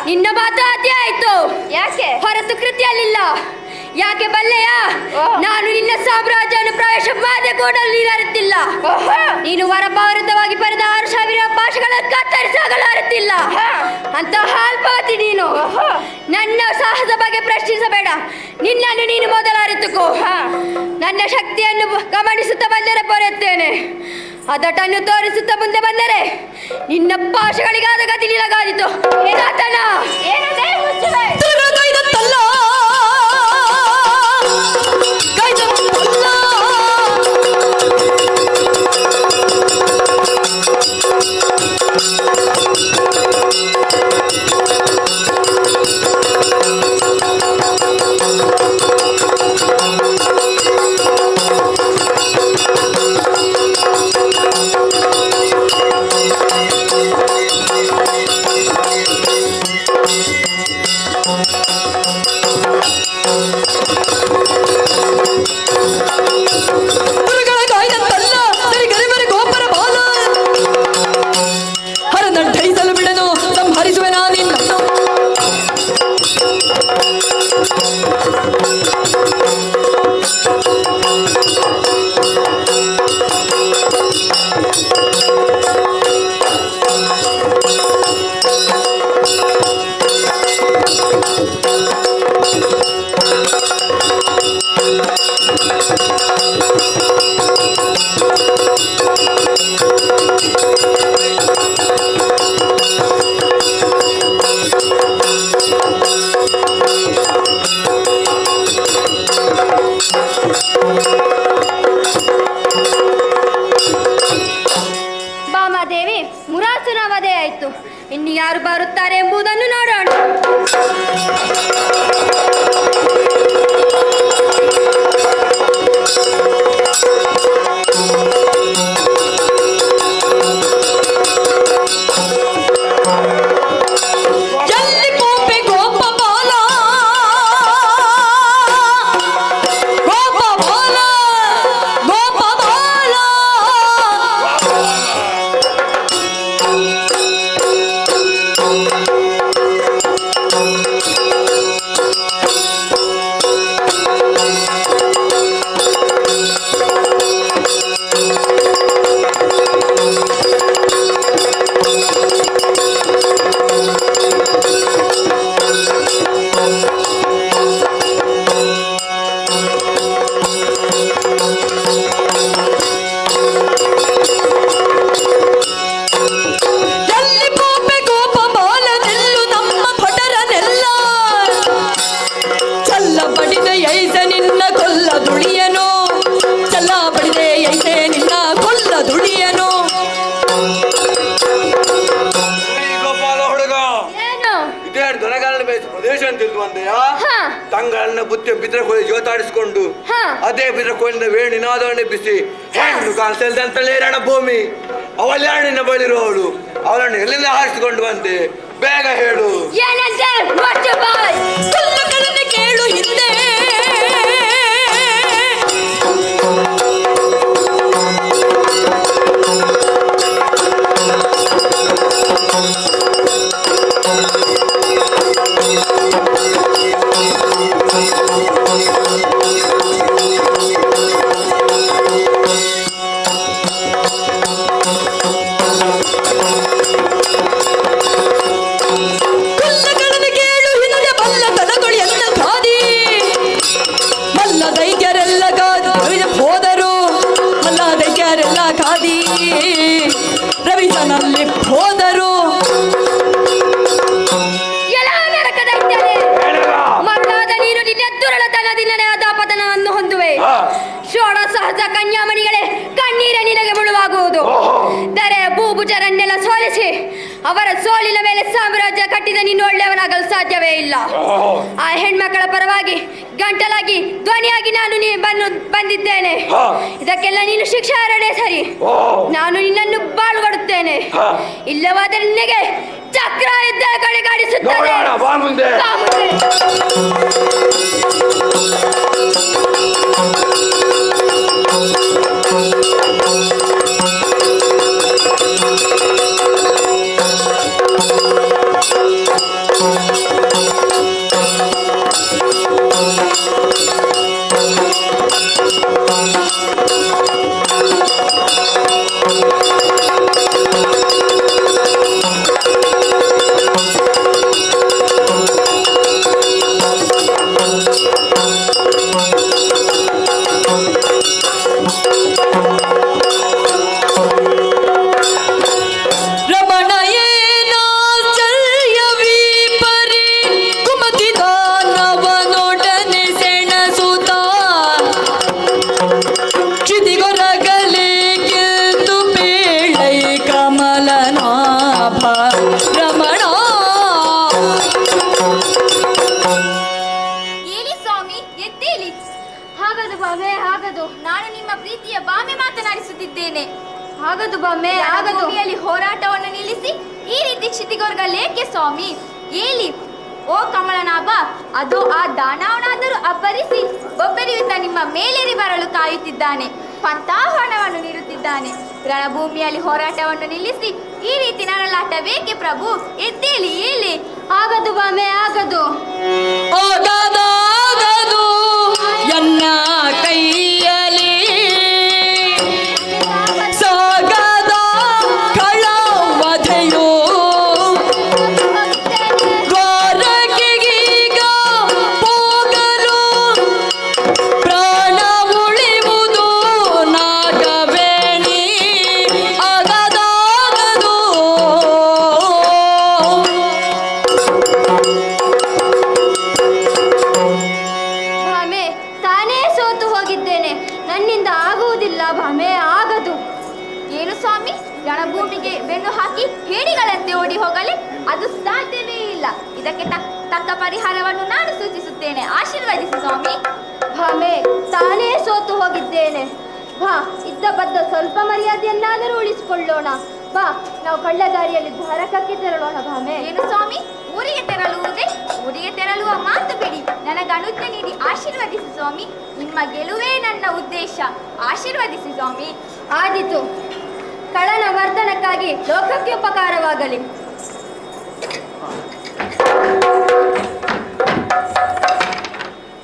ನಿನ್ನ ಮಾತು ಅತಿ ಆಯ್ತು. ಯಾಕೆ? ಹೊರತು ಕೃತಿಯಲ್ಲಿಲ್ಲ. ಯಾಕೆ ಬಲ್ಲೆಯ? ನಾನು ನಿನ್ನ ಸಾಮ್ರಾಜ್ಯವನ್ನು ಪ್ರವೇಶ ಮಾಡದೆ ಕೂಡ ನೀನು ಅರಿತಿಲ್ಲ. ನೀನು ವರಭಾರತವಾಗಿ ಪಡೆದ 6,000 ಭಾಷೆಗಳನ್ನು ಕತ್ತರಿಸಾಗಲು ಅರಿತಿಲ್ಲ. ಅಂತ ಅಲ್ಪವತಿ ನೀನು. ನನ್ನ ಸಾಹಸ ಬಗ್ಗೆ ಪ್ರಶ್ನಿಸಬೇಡ. ನಿನ್ನನ್ನು ನೀನು ಮೊದಲು ಅರಿತುಕೋ. ನನ್ನ ಶಕ್ತಿಯನ್ನು ಗಮನಿಸುತ್ತಾ ಬಂದರೆ ಪೊರೆಯುತ್ತೇನೆ. ಅದಟನ್ನು ತೋರಿಸುತ್ತಾ ಮುಂದೆ ಬಂದರೆ ನಿನ್ನ ಭಾಷೆಗಳಿಗಾದ ಗತಿ ನಿನಗಾದಿತು. ಏನಾತನ ಏನದೇ ಮುಚ್ಚುವೆ? ಬಾಮಾದೇವಿ, ಮುರಾಸುನ ವಧೆ ಆಯಿತು. ಇನ್ನು ಯಾರು ಬರುತ್ತಾರೆ ಎಂಬುದನ್ನು ನೋಡೋಣ. ಸಣ್ಣ ಬುತ್ತಿ ಬಿದ್ರ ಕೋಳಿ ಜೋತಾಡಿಸಿಕೊಂಡು ಹಾ. ಅದೇ ಬಿದ್ರ ಕೋಳಿಯಿಂದ ವೇಣು ನಿನಾದವನ್ನು ಎಬ್ಬಿಸಿ ಹೆಣ್ಣು ಕಾಣಿಸಲ್ದಂತಲೇ ರಣಭೂಮಿ ಅವಳ ನಿನ್ನ ಬಳಿರೋಳು ಅವಳನ್ನು ಎಲ್ಲಿಂದ ಹಾರಿಸಿಕೊಂಡು ಬಂದೆ ಬೇಗ ಹೇಳು. ಏನಂತೆ ಮತ್ತೆ ಬಾಯ್ ಕಲ್ಲುಗಳನ್ನು ಕೇಳು ಹಿಂದೆ ಕಲ್ಲುಗಳನ್ನು ಕೇಳು ಹಿಂದೆ ಬಲ್ಲ ತನಗಳು ಎಂದ ಖಾದಿ ಮಲ್ಲ ದೈತ್ಯರೆಲ್ಲ ಹೋದರು ಮಲ್ಲ ದೈತ್ಯರೆಲ್ಲ ಖಾದಿ ರವಿತನಲ್ಲಿ ಹೋದರು. ಎಲ್ಲ ನರಕದ ಇದ್ದಾನೆ ಮರಳಾದ ನೀನು ನಿನ್ನ ದುರಳತನದಿಂದಲೇ ಅಧಾಪತನವನ್ನು ಹೊಂದುವೆ. ಷೋಡ ಸಹಜ ಕನ್ಯಾಮಣಿಗಳೇ ಕಣ್ಣೀರ ನಿನಗೆ ಮುಳುವಾಗುವುದು. ದರೆ ಭೂಭುಜರನ್ನೆಲ್ಲ ಸೋಲಿಸಿ ಅವರ ಸೋಲಿನ ಮೇಲೆ ಸಾಮ್ರಾಜ್ಯ ಕಟ್ಟಿದ ನೀನು ಒಳ್ಳೆಯವನಾಗಲು ಸಾಧ್ಯವೇ ಇಲ್ಲ. ಆ ಹೆಣ್ಮಕ್ಕಳ ಪರವಾಗಿ ಗಂಟಲಾಗಿ ಧ್ವನಿಯಾಗಿ ನಾನು ಬಂದಿದ್ದೇನೆ. ಇದಕ್ಕೆಲ್ಲ ನೀನು ಶಿಕ್ಷಾರಣೆ ಸರಿ. ನಾನು ನಿನ್ನನ್ನು ಬಾಳುಗೊಡುತ್ತೇನೆ. ಇಲ್ಲವಾದರೆ ನಿನಗೆ ಚಕ್ರ ಯುದ್ಧ ಕಡೆಗಾಡಿಸುತ್ತದೆ. ಬಾ ಮುಂದೆ. ಬಾ ಮುಂದೆ. ರಮಣಯೇನಾಶ್ಚರ್ಯವೀ ಪರಿ ಕುಮತಿ ದಾನವನೊಡನೆ ಸೆಣಸುತ್ತ ಕ್ಷಿತಿಗೊರಗಲಿ ಗೆದ್ದು ಪೇಳೈ ಕಮಲನಾಭ ರಮಣ. ಏಳಿ ಸ್ವಾಮಿ ಎದ್ದೇಳಿ. ಹಾಗದು ಬಾಮೆ ಹಾಗದು. ನಾನು ನಿಮ್ಮ ಪ್ರೀತಿಯ ಬಾಮೆ ಮಾತನಾಡಿಸುತ್ತಿದ್ದೇನೆ. ಹಾಗದು ಬಾಮೆ ಹಾಗದು. ಭೂಮಿಯಲ್ಲಿ ಹೋರಾಟವನ್ನು ನಿಲ್ಲಿಸಿ ಈ ರೀತಿ ಕ್ಷಿತಿಗೊರ್ಗಲೇಕೆ ಸ್ವಾಮಿ? ಏಳಿ ಓ ಕಮಲನಾಭ. ಅದು ಆ ದಾನವನಾದರೂ ಅಬ್ಬರಿಸಿ ಒಬ್ಬರಿಯುತ್ತ ನಿಮ್ಮ ಮೇಲೇರಿ ಬರಲು ಕಾಯುತ್ತಿದ್ದಾನೆ. ಪಂಥಾಹರಣವನ್ನು ನೀಡುತ್ತಿದ್ದಾನೆ. ರಣಭೂಮಿಯಲ್ಲಿ ಹೋರಾಟವನ್ನು ನಿಲ್ಲಿಸಿ ಈ ರೀತಿ ನರಳಾಟವೇಕೆ ಪ್ರಭು? ಎದ್ದೇಳಿ ಏಳಿ. ಆಗದು ಬಾಮೆ ಆಗದು. ಆಗದಾಗದು ಎನ್ನ ಕೈಯಲ್ಲಿ ಸಾಗದ ಕಳವಧೆಯೋ ದ್ವಾರಕೆಗೀಗ ಹೋಗಲು ಪ್ರಾಣ ಉಳಿಯುವುದು ನಾಗವೇಣಿ. ಆಗದಾಗದು ಭಾಮೆ ತಾನೇ ಸೋತು ಹೋಗಿದ್ದೇನೆ. ನನ್ನಿಂದ ಆಗುವುದಿಲ್ಲ ಭಾಮೆ ಆಗದು. ಏನು ಸ್ವಾಮಿ? ರಣಭೂಮಿಗೆ ಬೆನ್ನು ಹಾಕಿ ಹೇಡಿಗಳಂತೆ ಓಡಿ ಹೋಗಲಿ? ಅದು ಸಾಧ್ಯವೇ ಇಲ್ಲ. ಇದಕ್ಕೆ ತಕ್ಕ ಪರಿಹಾರವನ್ನು ನಾನು ಸೂಚಿಸುತ್ತೇನೆ. ಆಶೀರ್ವದಿಸಿ ಸ್ವಾಮಿ. ಭಾಮೆ ತಾನೇ ಸೋತು ಹೋಗಿದ್ದೇನೆ. ಬಾ ಇದ್ದ ಬದ್ದ ಸ್ವಲ್ಪ ಮರ್ಯಾದೆಯನ್ನಾದರೂ ಉಳಿಸಿಕೊಳ್ಳೋಣ. ಬಾ ನಾವು ಕಳ್ಳದಾರಿಯಲ್ಲಿ ದ್ವಾರಕಕ್ಕೆ ತೆರಳೋಣ ಭಾಮೆ. ಏನು ಸ್ವಾಮಿ? ಊರಿಗೆ ತೆರಳುವುದೇ? ಊರಿಗೆ ತೆರಳುವ ಮಾತು ಬಿಡಿ. ನನಗೆ ಅನುಜ್ಞೆ ನೀಡಿ ಆಶೀರ್ವದಿಸಿ ಸ್ವಾಮಿ. ನಿಮ್ಮ ಗೆಲುವೇ ನನ್ನ ಉದ್ದೇಶ. ಆಶೀರ್ವದಿಸಿ ಸ್ವಾಮಿ. ಆದಿತು. ಕಳ್ಳನ ವರ್ಧನಕ್ಕಾಗಿ ಲೋಕಕ್ಕೆ ಉಪಕಾರವಾಗಲಿ.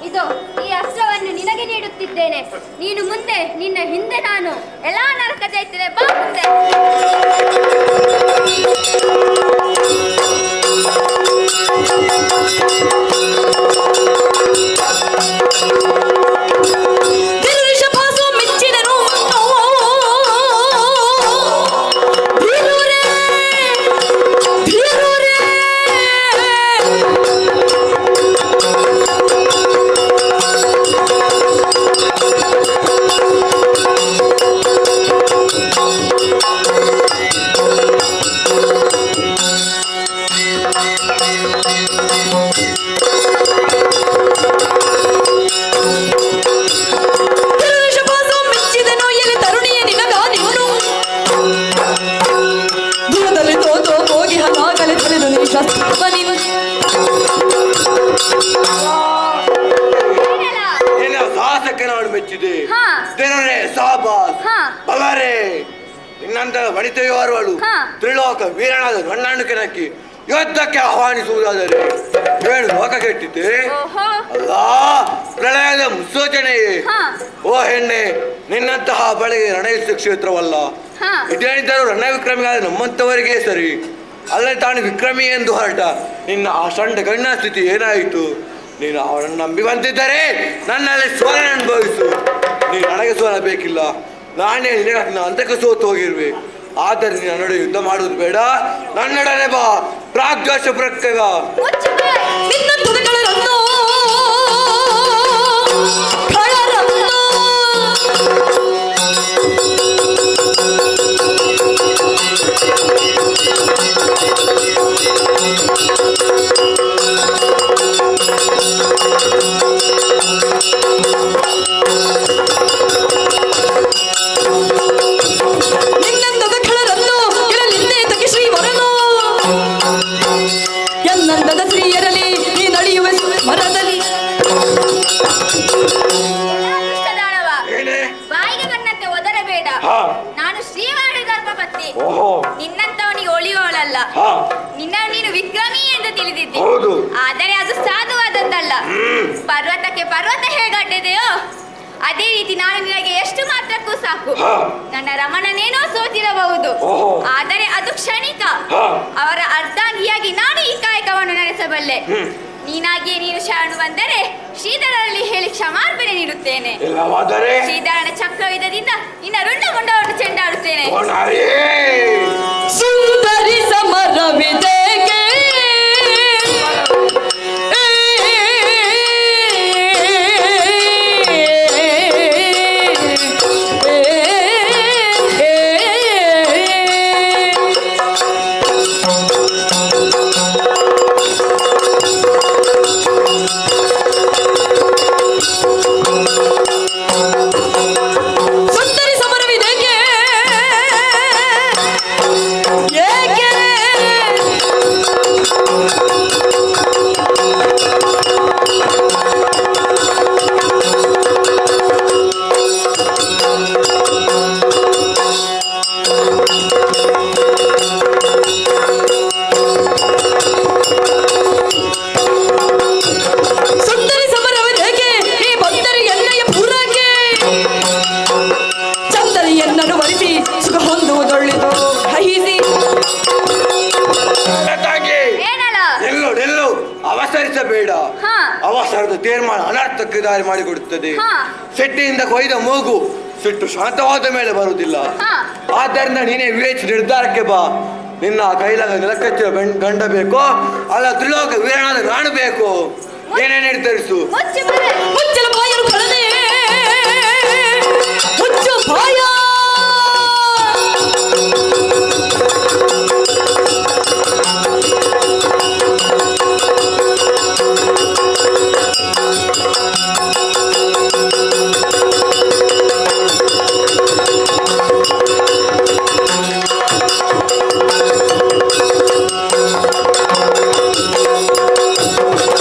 ಇದು ಈ ಅಸ್ತ್ರವನ್ನು ನಿನಗೆ ನೀಡುತ್ತಿದ್ದೇನೆ. ನೀನು ಮುಂದೆ, ನಿನ್ನ ಹಿಂದೆ ನಾನು. ಎಲ್ಲಾ ನರಕ ಚೈತ್ರೆ ಬಾ ಮುಂದೆ. ಗಿರೀಶಭಾಸು ಮೆಚ್ಚಿದನು ಧೀರುರೇ ಧೀರುರೇ. ಸ್ತುವನಿನ್ ನಿನ್ನ ಸಾಹಸಕ್ಕೆ ನಾನು ಮೆಚ್ಚಿದೆ. ಹಾ. ಜನರೇ ಸಾಬಾಸ್ ಹಾ. ಬಲರೇ ನಿನ್ನಂತ ವನಿತೆಯೋರ್ವಳು ಹಾ. ತ್ರಿಲೋಕ ವೀರನಾದ ನನ್ನಣ್ಣಕನಕ್ಕೆ ಯುದ್ಧಕ್ಕೆ ಆಹ್ವಾನಿಸುವುದಾದರೆ ಏನು ಲೋಕ ಕೆಟ್ಟಿದ್ದೆ ಓಹೋ. ಅಲ್ಲ ಪ್ರಳಯದ ಮುನ್ಸೂಚನೆಯೇ. ಹಾ. ಓ ಹೆಣ್ಣೆ, ನಿನ್ನಂತಹ ಬಳಿಗೆ ರಣಯುದ್ಧ ಕ್ಷೇತ್ರವಲ್ಲ. ಹಾ. ಇದೇನಿದ್ದರೂ ರಣವಿಕ್ರಮಿಯಾದ ನಮ್ಮಂಥವರಿಗೆ ಸರಿ. ಅಲ್ಲದೆ ತಾನು ವಿಕ್ರಮಿ ಎಂದು ಹೊರಟ ನಿನ್ನ ಆ ಸಣ್ಣ ಗಣ್ಣ ಸ್ಥಿತಿ ಏನಾಯಿತು? ನೀನು ಅವರನ್ನು ನಂಬಿ ಬಂದಿದ್ದರೆ ನನ್ನಲ್ಲಿ ಸೋಲನೆ ಅನುಭವಿಸು. ನೀನು ನನಗೆ ಸೋಲ ಬೇಕಿಲ್ಲ. ನಾನೇ ನಿನಗೆ ಅಂತಕ್ಕೆ ಸೋತು ಹೋಗಿರುವೆ. ಆದರೆ ನೀನು ನನ್ನೊಡೆ ಯುದ್ಧ ಮಾಡುವುದು ಬೇಡ. ನನ್ನೊಡನೆ ಬಾ, ಪ್ರಾಗ್ದೋಷ ಪ್ರತ್ಯಗ. ಮುಚ್ಚು ಬಾಯ್. ನಿನ್ನ ತುದಿಗಳರನ್ನು ಕಳರನ್ನು ನಿನ್ನಂದದ ಖಳರನ್ನು ಇರಲಿಂದೇ ತಗಿ ಶ್ರೀವರನು ಎನ್ನಂದದ ಸ್ತ್ರೀಯರಲಿ ನೀ ನಡೆಯುವ ಮರದಲ್ಲಿ ದುಷ್ಟದಾನವ, ಏನೇ? ಬಾಯಿಗೆ ಬಂದಂತೆ ಒದರಬೇಡ. ಹಾ. ನಾನು ಶ್ರೀವಾಣಿ ಧರ್ಮಪತ್ನಿ. ಓಹೋ. ನಿನ್ನಂತವನಿಗೆ ಒಳಿಯೋಳಲ್ಲ. ಹಾ. ನಿನ್ನ ನೀನು ವಿಕ್ರಮಿ ಎಂದು ತಿಳಿದಿದ್ದೆ. ಹೌದು. ಆದರೆ ಅದು ಸಾಧುವಾದದ್ದಲ್ಲ. ಪರ್ವತಕ್ಕೆ ಪರ್ವತ ಹೇಗಡ್ಡಿದೆಯೋ ಅದೇ ರೀತಿ ನಾನು ನಿನಗೆ ಎಷ್ಟು ಮಾತ್ರಕ್ಕೂ ಸಾಕು. ಹಾ. ನನ್ನ ರಮಣನೇನೋ ಸೋತಿರಬಹುದು, ಓಹೋ. ಆದರೆ ಅದು ಕ್ಷಣಿಕ. ಹಾ. ಅವರ ಅರ್ಧಾಂಗಿಯಾಗಿ ನಾನು ಈ ಕಾಯಕವನ್ನು ನಡೆಸಬಲ್ಲೆ. ನೀನಾಗಿಯೇ ನೀನು ಶರಣು ಬಂದರೆ ಶ್ರೀಧರಲ್ಲಿ ಹೇಳಿ ಕ್ಷಮಾರ್ಪಣೆ ನೀಡುತ್ತೇನೆ. ಇಲ್ಲವಾದರೆ ಶ್ರೀಧರನ ಚಕ್ರವಿದದಿಂದ ನಿನ್ನ ರುಂಡಗುಂಡವನ್ನು ಚೆಂಡಾಡುತ್ತೇನೆ. ಓನಾರೇ. ಸುಂದರಿ ಸಮರವಿದೇಕೆ ಸುಂದರಿ ಸಮರವಿದೇಕೆ ಏಕೆ ಸುಂದರಿ ಸಮರವಿದೇಕೆ ನೀ ಬಂದರೆ ಎಣ್ಣೆಯ ಪೂರಕ್ಕೆ ಚಂದರಿಯನ್ನನು ವರಿಸಿ ಸುಖ ಹೊಂದುವುದೊಳ್ಳೆದು ಗ್ರಹಿಸಿ ತಂಗಿ, ಏನಲ್ಲ? ನಿಲ್ಲು ಅವಸರಿಸಬೇಡ. ಹಾ. ಅವಸರದ ತೀರ್ಮಾನ ಅನರ್ಥಕ್ಕೆ ದಾರಿ ಮಾಡಿಕೊಡುತ್ತದೆ. ಹಾ. ಸಿಟ್ಟಿಯಿಂದ ಕೊಯ್ದ ಮೂಗು ಸಿಟ್ಟು ಶಾಂತವಾದ ಮೇಲೆ ಬರುವುದಿಲ್ಲ. ಹಾ. ಆದ್ದರಿಂದ ನೀನೇ ವಿವೇಚಿ ನಿರ್ಧಾರಕ್ಕೆ ಬಾ. ನಿನ್ನ ಕೈಲಾಗ ನೆಲಕಚ್ಚಿನ ಗಂಡ ಬೇಕೋ ಅಲ್ಲ ತ್ರಿಲೋಕ ವೀರನಾದ ನಾನು ಬೇಕು? ಏನೇ ನಿರ್ಧರಿಸು. ಮುಚ್ಚು ಬಾಯ್. ಮುಚ್ಚಲ ಬಾಯರು ಕಳನೆ ಮುಚ್ಚು ಬಾಯ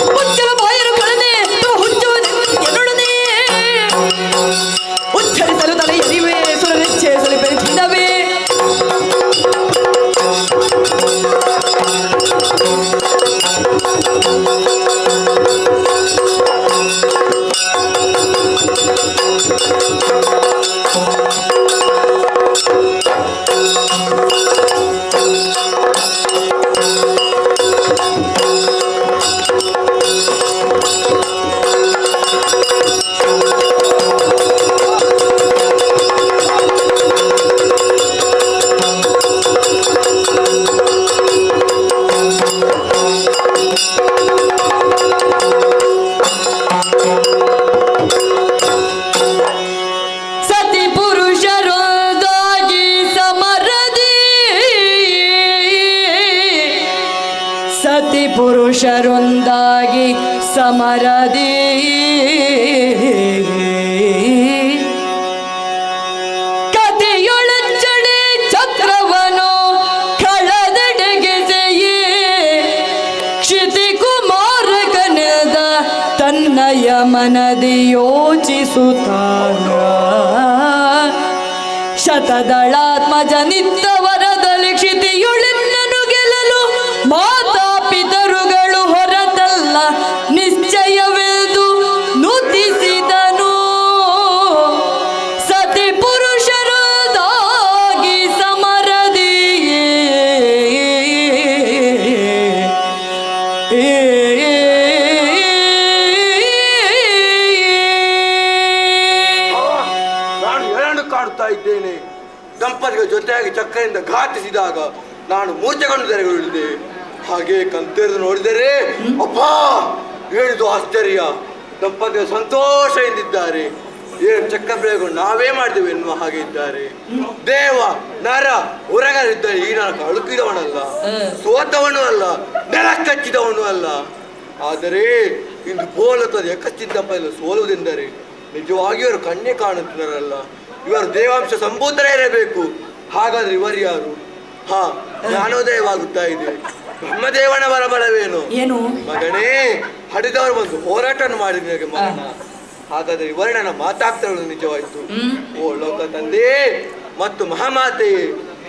ಮುಚ್ಚಲ ಬಾಯರು ಕಳನೆ ಹುಚ್ಚುವುದು ಎನ್ನೊಡನೆ ಉಚ್ಚರಿಸಲು ತಲೆ ಎರಿವೆ ಸುರನಿಚ್ಛೆ ಸಲಿಪೆ ತಿಂದವೇ ಸತಿ ಪುರುಷರೊಂದಾಗಿ ಸಮರದಿ ಸತಿ ಪುರುಷರೊಂದಾಗಿ ಸಮರದಿ ಕಥೆಯೊಳಚಡೆ ಚಕ್ರವನು ಕಳದೆಡೆಗೆಸೆಯೇ ಮನದಿ ಯೋಚಿಸುತ್ತ ಶತದಳಾತ್ಮಜನಿತ್ತವರದಲ್ಲಿ ಕ್ಷಿತಿಯುಳೆನ್ನನು ಗೆಲ್ಲಲು ಮಾತಾ ಪಿತರುಗಳು ಹೊರತಲ್ಲ ನಿಶ್ಚಯವೆಂದು ನುತಿಸಿದನು. ಸತಿ ಪುರುಷರದಾಗಿ ಸಮರದಿಯೇ ನಾನು ಎರಡು ಕಾಡುತ್ತಾ ಇದ್ದೇನೆ. ದಂಪತಿಗಳ ಜೊತೆಯಾಗಿ ಚಕ್ರದಿಂದ ಘಾತಿಸಿದಾಗ ನಾನು ಮೂರ್ಛೆಗೊಂಡು ತೆರೆಗೊಳ್ಳಿದೆ. ಹಾಗೆ ಕಣ್ತೆರೆದು ನೋಡಿದರೆ ಅಪ್ಪ ಹೇಳಿದು ಆಶ್ಚರ್ಯ. ದಂಪತಿಗಳು ಸಂತೋಷ ಎಂದಿದ್ದಾರೆ. ಏನು ಚಕ್ರ ಪ್ರಯೋಗ ನಾವೇ ಮಾಡಿದೆವು ಎನ್ನುವ ಹಾಗೆ ಇದ್ದಾರೆ. ದೇವ ನರ ಹೊರಗರಿದ್ದರೆ ಈ ನಾನು ಅಳುಕಿದವನಲ್ಲ, ಸೋತವನು ಅಲ್ಲ, ನೆಲ ಕಚ್ಚಿದವನು ಅಲ್ಲ. ಆದರೆ ಇಂದು ಬೋಲುತ್ತದೆ ಕಚ್ಚಿದ್ದಂಪಲ್ಲ ಸೋಲುವುದೆಂದರೆ ನಿಜವಾಗಿ ಇವರು ಕಣ್ಣೇ ಕಾಣುತ್ತಿದ್ದಾರಲ್ಲ. ಇವರು ದೇವಾಂಶ ಸಂಭೂತರೇ ಇರಬೇಕು. ಹಾಗಾದ್ರೆ ಇವರು ಯಾರು? ಹಾ, ಜ್ಞಾನೋದಯವಾಗುತ್ತಾ ಇದೆ. ಬ್ರಹ್ಮದೇವನ ಬರಬಲವೇನು? ಏನು ಮಗನೇ, ಹಡಿದವರು ಬಂದು ಹೋರಾಟವನ್ನು ಮಾಡಿದ ನಿನಗೆ ಮರಣ. ಹಾಗಾದ್ರೆ ಇವರೇ ನನ್ನ ಮಾತಾಡ್ತಾಳು ನಿಜವಾಯ್ತು. ಓ ಲೋಕ ತಂದೆ ಮತ್ತು ಮಹಾಮಾತೆಯೇ,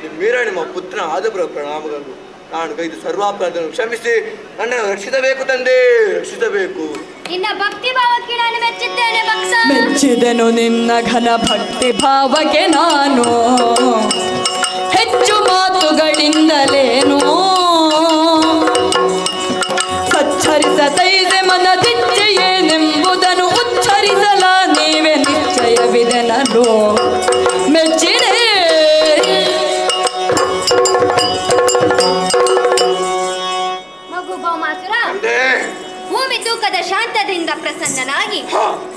ನಿಮ್ಮಿರ ನಿಮ್ಮ ಪುತ್ರ ಆದ ಪ್ರಣಾಮಗಳು. ನಾನು ಕೈದು ಸರ್ವಾಪರಾಧವನ್ನು ಕ್ಷಮಿಸಿ ನನ್ನನ್ನು ರಕ್ಷಿಸಬೇಕು ತಂದೆ, ರಕ್ಷಿಸಬೇಕು. ನಿನ್ನ ಭಕ್ತಿ ಭಾವಕ್ಕೆ ನಾನು ಮೆಚ್ಚಿದ್ದೇನೆ ಭಕ್ತ. ಮೆಚ್ಚಿದೆನು ನಿನ್ನ ಘನ ಭಕ್ತಿ ಭಾವಕ್ಕೆ ನಾನು, ಹೆಚ್ಚು ಮಾತುಗಳಿಂದಲೇನು ಸಚ್ಚರಿಸತೈದೆ ಮನದಿಚ್ಛೆಯೇನೆಂಬುದನ್ನು ಉಚ್ಚರಿಸಲ ನೀವೇ ನಿಶ್ಚಯವಿದೆ ನಾನು ಮೆಚ್ಚಿದೆ. ಮಗು ಭೌಮಾಸುರ, ತಂದೆ, ಭೂಮಿ ತೂಕದ ಶಾಂತದಿಂದ ಪ್ರಸನ್ನನಾಗಿ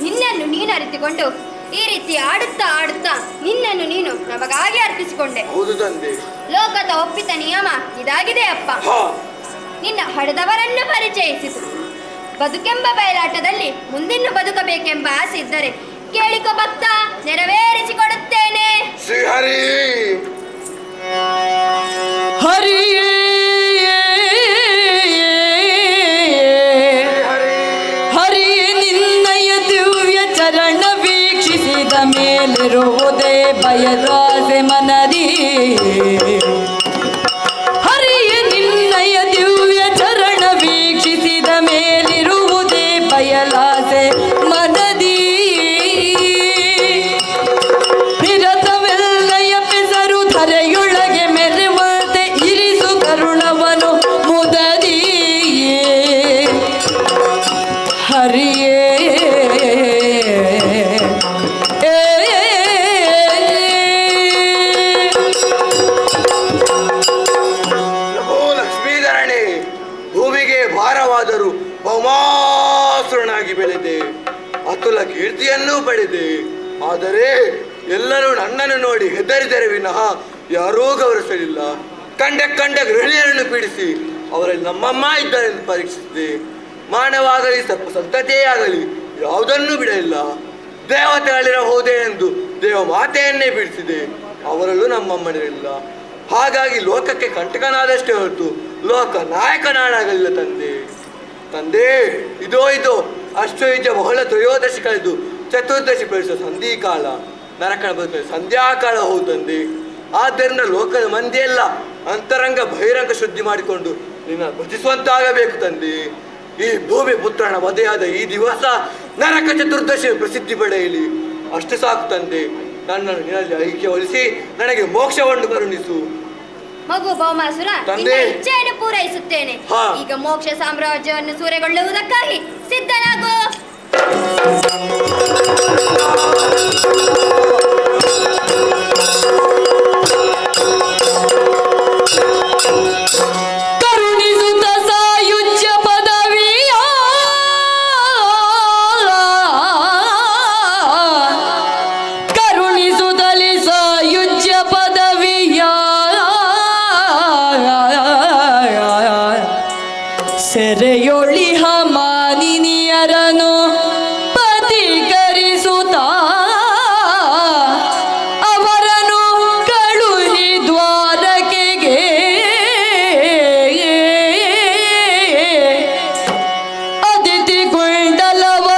ನಿನ್ನನ್ನು ನೀನು ಅರಿತುಕೊಂಡು ಈ ರೀತಿ ಆಡುತ್ತಾ ಆಡುತ್ತಾ ನಿನ್ನನ್ನು ನೀನು ನಮಗಾಗಿ ಅರ್ಪಿಸಿಕೊಂಡೆ. ಹೌದು ತಂದೆ. ಲೋಕದ ಒಪ್ಪಿತ ನಿಯಮ ಇದಾಗಿದೆ ಅಪ್ಪ. ನಿನ್ನ ಹಡೆದವರನ್ನು ಪರಿಚಯಿಸಿತು. ಬದುಕೆಂಬ ಬಯಲಾಟದಲ್ಲಿ ಮುಂದಿನ್ನು ಬದುಕಬೇಕೆಂಬ ಆಸೆ ಇದ್ದರೆ ಕೇಳಿಕೊ ಭಕ್ತ, ನೆರವೇರಿಸಿಕೊಡುತ್ತೇನೆ. ಶ್ರೀಹರಿ ಹರಿಯೇ ಹರಿಯೇ ನಿನ್ನಯ ದಿವ್ಯ ಚರಣ ವೀಕ್ಷಿಸಿದ ಮೇಲಿರುವುದೇ ಬಯಲಾಸೆ ಮನದಿ. ಹರಿಯೇ ನಿನ್ನಯ ದಿವ್ಯ ಚರಣ ವೀಕ್ಷಿಸಿದ ಮೇಲಿರುವುದೇ ಬಯಲಾಸೆ ಮನದಿ. ನಿರತವೆಲ್ಲಯ ಪೆಸರು ಧರೆಯೊಳಗೆ ಮೆರೆವಂತೆ ಇರಿಸು ಕರುಣವನು ಮುದದಿ. ಹರಿಯೇ ಲಕ್ಷ್ಮೀಧರಣಿ, ಭೂಮಿಗೆ ಭಾರವಾದರೂ ಭೌಮಾಸುರನಾಗಿ ಬೆಳೆದೆ, ಅತುಲ ಕೀರ್ತಿಯನ್ನೂ ಪಡೆದೆ. ಆದರೆ ಎಲ್ಲರೂ ನನ್ನನ್ನು ನೋಡಿ ಹೆದರಿದರೆ ವಿನಃ ಯಾರೂ ಗೌರವಿಸಲಿಲ್ಲ. ಕಂಡ ಗೃಹಿಣಿಯರನ್ನು ಪೀಡಿಸಿ ಅವರಲ್ಲಿ ನಮ್ಮಮ್ಮ ಇದ್ದಾರೆ ಎಂದು ಪರೀಕ್ಷಿಸಿದೆ. ಮಾನವಾಗಲಿ ಸಂತತಿಯೇ ಆಗಲಿ ಯಾವುದನ್ನೂ ಬಿಡಲಿಲ್ಲ. ದೇವತೆಗಳಿರಬಹುದೇ ಎಂದು ದೇವ ಮಾತೆಯನ್ನೇ ಬಿಡಿಸಿದೆ, ಅವರಲ್ಲೂ ನಮ್ಮಮ್ಮನಿರಲಿಲ್ಲ. ಹಾಗಾಗಿ ಲೋಕಕ್ಕೆ ಕಂಟಕನಾದಷ್ಟೇ ಹೊರತು ಲೋಕ ನಾಯಕನಾಗಲಿಲ್ಲ ತಂದೆ. ಇದೋ ಅಷ್ಟಯುಜ ಬಹಳ ತ್ರಯೋದಶಿ ಕಳೆದು ಚತುರ್ದಶಿ ಪ್ರವೇಶ ಸಂಧಿಕಾಲ, ನರಕನ ಬದುಕ ಸಂಧ್ಯಾಕಾಲ ಹೌದು ತಂದೆ. ಆದ್ದರಿಂದ ಲೋಕದ ಮಂದಿಯೆಲ್ಲ ಅಂತರಂಗ ಬಹಿರಂಗ ಶುದ್ಧಿ ಮಾಡಿಕೊಂಡು ನಿನ್ನ ಭಜಿಸುವಂತಾಗಬೇಕು ತಂದೆ. ಈ ಭೂಮಿ ಪುತ್ರನ ಮದುವೆಯಾದ ಈ ದಿವಸ ನರಕ ಚತುರ್ದಶಿ ಪ್ರಸಿದ್ಧಿ ಪಡೆಯಲಿ, ಅಷ್ಟು ಸಾಕು ತಂದೆ. ನನ್ನನ್ನು ನಿನ್ನಲ್ಲಿ ಐಕ್ಯವಳಿಸಿ ನನಗೆ ಮೋಕ್ಷವನ್ನು ಕರುಣಿಸು. ಮಗು ಭೌಮಾಸುರ, ತಂದೆ. ನಿನ್ನ ಇಚ್ಛೆಯನ್ನು ಪೂರೈಸುತ್ತೇನೆ. ಹಾ. ಈಗ ಮೋಕ್ಷ ಸಾಮ್ರಾಜ್ಯವನ್ನು ಸೂರೆಗೊಳ್ಳುವುದಕ್ಕಾಗಿ ಸಿದ್ಧನಾಗು. ಕರುಣಿಸುತ್ತ ಸಾಯುಜ್ಯ ಪದವಿಯ ಕರುಣಿಸುತ್ತಲಿ ಸಾಯುಜ್ಯ ಪದವಿಯ ಸೆರೆಯೊಳಿಹ ಮಾನಿನಿಯರನು ಪಥೀಕರಿಸುತ್ತ ಅವರನ್ನು ಕಳುಹಿ ದ್ವಾರಕೆಗೆ ಅದಿತಿ ಕುಂಡಲವ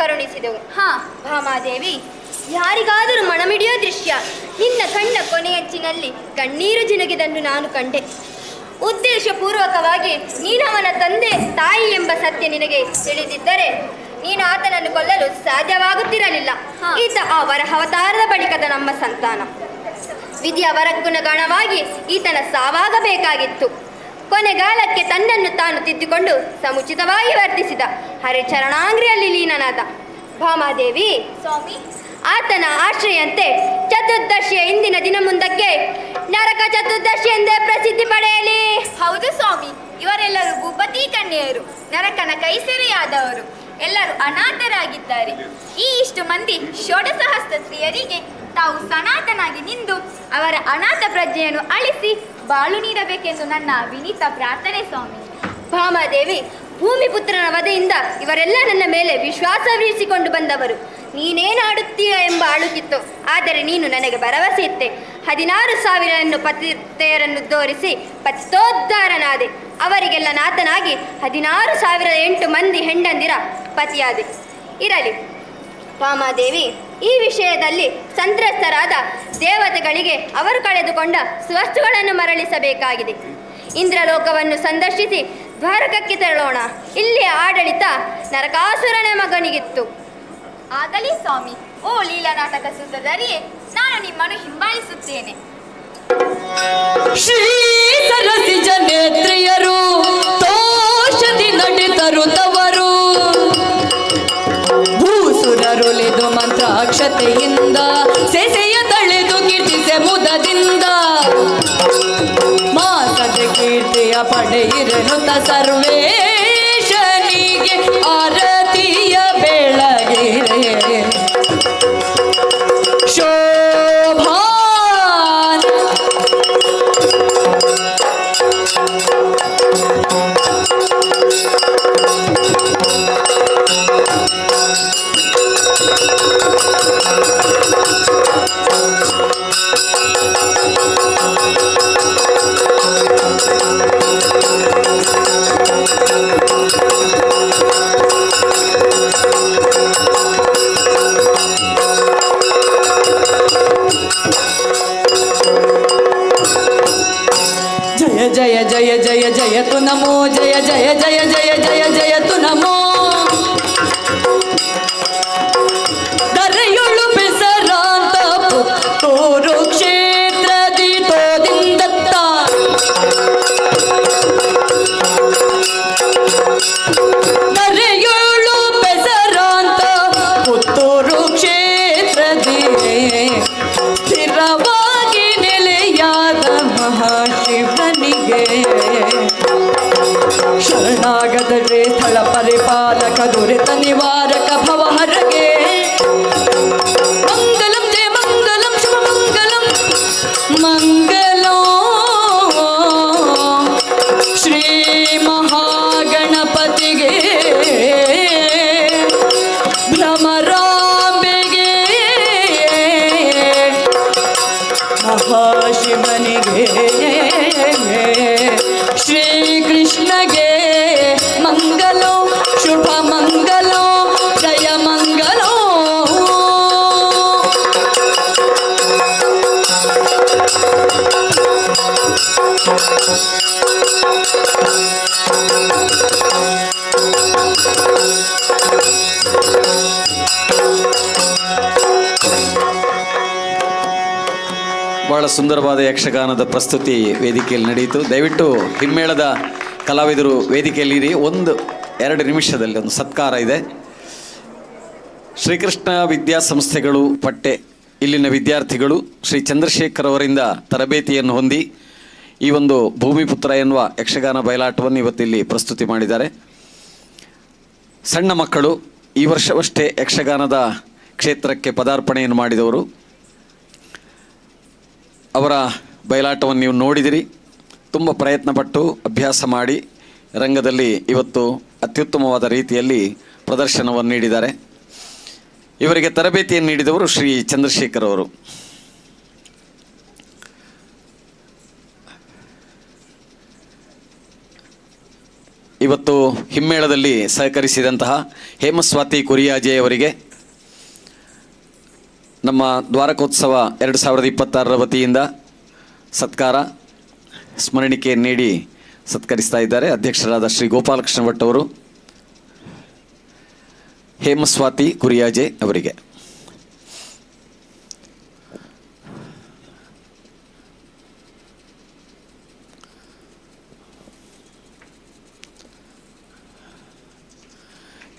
ಕರುಣಿಸಿದೆವು. ಹಾ, ಭಾಮಾದೇವಿ, ಯಾರಿಗಾದರೂ ಮನಮಿಡಿಯೋ ದೃಶ್ಯ ನಿನ್ನ ಕಣ್ಣ ಕೊನೆಯಂಚಿನಲ್ಲಿ ಕಣ್ಣೀರು ಜಿನುಗಿದನ್ನು ನಾನು ಕಂಡೆ. ಉದ್ದೇಶಪೂರ್ವಕವಾಗಿ ನೀನವನ ತಂದೆ ತಾಯಿ ಎಂಬ ಸತ್ಯ ನಿನಗೆ ತಿಳಿದಿದ್ದರೆ ನೀನು ಆತನನ್ನು ಕೊಲ್ಲಲು ಸಾಧ್ಯವಾಗುತ್ತಿರಲಿಲ್ಲ. ಈತ ಆ ವರಹವತಾರದ ಬಳಿಕದ ನಮ್ಮ ಸಂತಾನ. ವಿಧಿಯ ವರಗುಣಗಣವಾಗಿ ಈತನ ಸಾವಾಗಬೇಕಾಗಿತ್ತು. ಕೊನೆಗಾಲಕ್ಕೆ ತನ್ನನ್ನು ತಾನು ತಿದ್ದಿಕೊಂಡು ಸಮುಚಿತವಾಗಿ ವರ್ತಿಸಿದ ಹರಿಚರಣಾಂಗ್ರಿಯಲ್ಲಿ ಲೀನನಾದ. ಭಾಮಾದೇವಿ, ಸ್ವಾಮಿ, ಆತನ ಆಶ್ರಯಂತೆ ಚತುರ್ದಶಿಯ ಇಂದಿನ ದಿನ ಮುಂದಕ್ಕೆ ನರಕ ಚತುರ್ದಶಿ ಎಂದೇ ಪ್ರಸಿದ್ಧಿ ಪಡೆಯಲಿ. ಹೌದು ಸ್ವಾಮಿ, ಇವರೆಲ್ಲರೂ ಭೂಪತಿ ಕನ್ಯೆಯರು, ನರಕನ ಕೈಸೆರೆಯಾದವರು, ಎಲ್ಲರೂ ಅನಾಥರಾಗಿದ್ದಾರೆ. ಈ ಇಷ್ಟು ಮಂದಿ ಷೋಡಸಹಸ್ತ ಸ್ತ್ರೀಯರಿಗೆ ತಾವು ಸನಾತನಾಗಿ ನಿಂದು ಅವರ ಅನಾಥ ಪ್ರಜ್ಞೆಯನ್ನು ಅಳಿಸಿ ಬಾಳು ನೀಡಬೇಕೆಂದು ನನ್ನ ವಿನೀತ ಪ್ರಾರ್ಥನೆ ಸ್ವಾಮಿ. ಭಾಮಾದೇವಿ, ಭೂಮಿಪುತ್ರನ ವಧೆಯಿಂದ ಇವರೆಲ್ಲ ನನ್ನ ಮೇಲೆ ವಿಶ್ವಾಸವಿರಿಸಿಕೊಂಡು ಬಂದವರು. ನೀನೇನಾಡುತ್ತೀಯ ಎಂಬ ಅಳುತ್ತಿತ್ತು. ಆದರೆ ನೀನು ನನಗೆ ಭರವಸೆ ಇತ್ತೆ. 16,000 ಪತಿತೆಯರನ್ನು ತೋರಿಸಿ ಪತಿತೋದ್ಧಾರನಾದೆ. ಅವರಿಗೆಲ್ಲ ನಾಥನಾಗಿ 16,008 ಮಂದಿ ಹೆಂಡಂದಿರ ಪತಿಯಾದೆ. ಇರಲಿ ಭಾಮಾದೇವಿ, ಈ ವಿಷಯದಲ್ಲಿ ಸಂತ್ರಸ್ತರಾದ ದೇವತೆಗಳಿಗೆ ಅವರು ಕಳೆದುಕೊಂಡ ಸ್ವಸ್ತುಗಳನ್ನು ಮರಳಿಸಬೇಕಾಗಿದೆ. ಇಂದ್ರಲೋಕವನ್ನು ಸಂದರ್ಶಿಸಿ ದ್ವಾರಕಕ್ಕೆ ತೆರಳೋಣ. ಇಲ್ಲಿಯ ಆಡಳಿತ ನರಕಾಸುರನ ಮಗನಿಗಿತ್ತು. ಆಗಲಿ ಸ್ವಾಮಿ. ಓ ಲೀಲಾನಾಟಕ ಸುಂದರಿಯೇ, ನಾನು ನಿಮ್ಮನ್ನು ಹಿಂಬಾಲಿಸುತ್ತೇನೆ. ಶ್ರೀ ಸರಸಿಜ ನೇತ್ರಿಯರು ತೋಷದಿ ನಡೆದರು ತವರು, ಭೂಸುರರುಳಿದು ಮಂತ್ರಾಕ್ಷತೆಯಿಂದ ಸೆಸೆಯ ತಳೆದು ಕೀರ್ತಿಸೆ ಮುದದಿಂದ, ಮಾಸದ ಕೀರ್ತಿಯ ಪಡೆಯಿರನುತ ಸರ್ವೇಶನಿಗೆ ಆರತಿಯ ಬೆಳಗಿರೆ ಶೋಭಾನ್. जय जय जय जय तु नमो, जय जय जय जय जय जय तु नमो. ದರೆಯುಳು ಬೆಸರಾಂತ ಪುತ್ತೂರು ಕ್ಷೇತ್ರದಿ ತೋದಿಂದತ್ತ, ದರೆಯುಳು ಬೆಸರಾಂತ ಪುತ್ತೂರು ಕ್ಷೇತ್ರದಿ ಸ್ಥಿರವಾಗಿ ನೆಲೆಯಾದ ಮಹಾಶಿವನಿಗೆ ಶರಣಾಗತ ಸ್ಥಳ ಪರಿಪಾಲಕ ದುರಿತ ನಿವಾರಕ ಭವಹರಗೆ ಮಂಗಲಂ ಜಯ ಮಂಗಲಂ ಶುಭ ಮಂಗಲಂ ಮಂಗಲೋ ಶ್ರೀ ಮಹಾಗಣಪತಿಗೆ ಭ್ರಮರಾಂಬೆಗೆ ಮಹಾಶಿವನಿಗೆ ಶ್ರೀ ಕೃಷ್ಣಗೆ ಮಂಗಲೋ ಶುಭ ಮಂಗಲೋ ಜಯ ಮಂಗಲೋ. ಬಹಳ ಸುಂದರವಾದ ಯಕ್ಷಗಾನದ ಪ್ರಸ್ತುತಿ ವೇದಿಕೆಯಲ್ಲಿ ನಡೆಯಿತು. ದಯವಿಟ್ಟು ಹಿಮ್ಮೇಳದ ಕಲಾವಿದರು ವೇದಿಕೆಯಲ್ಲಿರಿ. 1-2 ನಿಮಿಷದಲ್ಲಿ ಒಂದು ಸತ್ಕಾರ ಇದೆ. ಶ್ರೀಕೃಷ್ಣ ವಿದ್ಯಾಸಂಸ್ಥೆಗಳು ಪಟ್ಟೆ ಇಲ್ಲಿನ ವಿದ್ಯಾರ್ಥಿಗಳು ಶ್ರೀ ಚಂದ್ರಶೇಖರ್ ಅವರಿಂದ ತರಬೇತಿಯನ್ನು ಹೊಂದಿ ಈ ಒಂದು ಭೂಮಿಪುತ್ರ ಎನ್ನುವ ಯಕ್ಷಗಾನ ಬಯಲಾಟವನ್ನು ಇವತ್ತಿಲ್ಲಿ ಪ್ರಸ್ತುತಿ ಮಾಡಿದ್ದಾರೆ. ಸಣ್ಣ ಮಕ್ಕಳು ಈ ವರ್ಷವಷ್ಟೇ ಯಕ್ಷಗಾನದ ಕ್ಷೇತ್ರಕ್ಕೆ ಪದಾರ್ಪಣೆಯನ್ನು ಮಾಡಿದವರು. ಅವರ ಬಯಲಾಟವನ್ನು ನೀವು ನೋಡಿದಿರಿ. ತುಂಬ ಪ್ರಯತ್ನಪಟ್ಟು ಅಭ್ಯಾಸ ಮಾಡಿ ರಂಗದಲ್ಲಿ ಇವತ್ತು ಅತ್ಯುತ್ತಮವಾದ ರೀತಿಯಲ್ಲಿ ಪ್ರದರ್ಶನವನ್ನು ನೀಡಿದ್ದಾರೆ. ಇವರಿಗೆ ತರಬೇತಿಯನ್ನು ನೀಡಿದವರು ಶ್ರೀ ಚಂದ್ರಶೇಖರ್ ಅವರು. ಇವತ್ತು ಹಿಮ್ಮೇಳದಲ್ಲಿ ಸಹಕರಿಸಿದಂತಹ ಹೇಮಸ್ವಾತಿ ಕುರಿಯಾಜೆ ಅವರಿಗೆ ನಮ್ಮ ದ್ವಾರಕೋತ್ಸವ 2026 ವತಿಯಿಂದ ಸತ್ಕಾರ ಸ್ಮರಣಿಕೆ ನೀಡಿ ಸತ್ಕರಿಸ್ತಾ ಇದ್ದಾರೆ ಅಧ್ಯಕ್ಷರಾದ ಶ್ರೀ ಗೋಪಾಲಕೃಷ್ಣ ಭಟ್ ಅವರು. ಹೇಮಸ್ವಾತಿ ಕುರಿಯಾಜೆ ಅವರಿಗೆ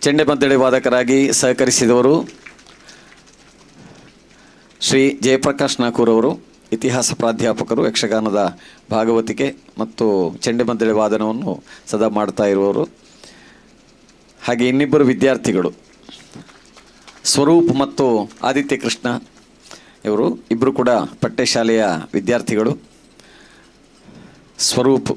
ಚೆಂಡೆಮದ್ದಳೆ ವಾದಕರಾಗಿ ಸಹಕರಿಸಿದವರು ಶ್ರೀ ಜಯಪ್ರಕಾಶ್ ನಾಕೂರ್ ಅವರು, ಇತಿಹಾಸ ಪ್ರಾಧ್ಯಾಪಕರು, ಯಕ್ಷಗಾನದ ಭಾಗವತಿಕೆ ಮತ್ತು ಚೆಂಡೆಮದ್ದಳೆ ವಾದನವನ್ನು ಸದಾ ಮಾಡ್ತಾ ಇರುವವರು. ಹಾಗೆ ಇನ್ನಿಬ್ಬರು ವಿದ್ಯಾರ್ಥಿಗಳು ಸ್ವರೂಪ್ ಮತ್ತು ಆದಿತ್ಯ ಕೃಷ್ಣ ಇವರು ಇಬ್ಬರು ಕೂಡ ಪಠ್ಯಶಾಲೆಯ ವಿದ್ಯಾರ್ಥಿಗಳು. ಸ್ವರೂಪ್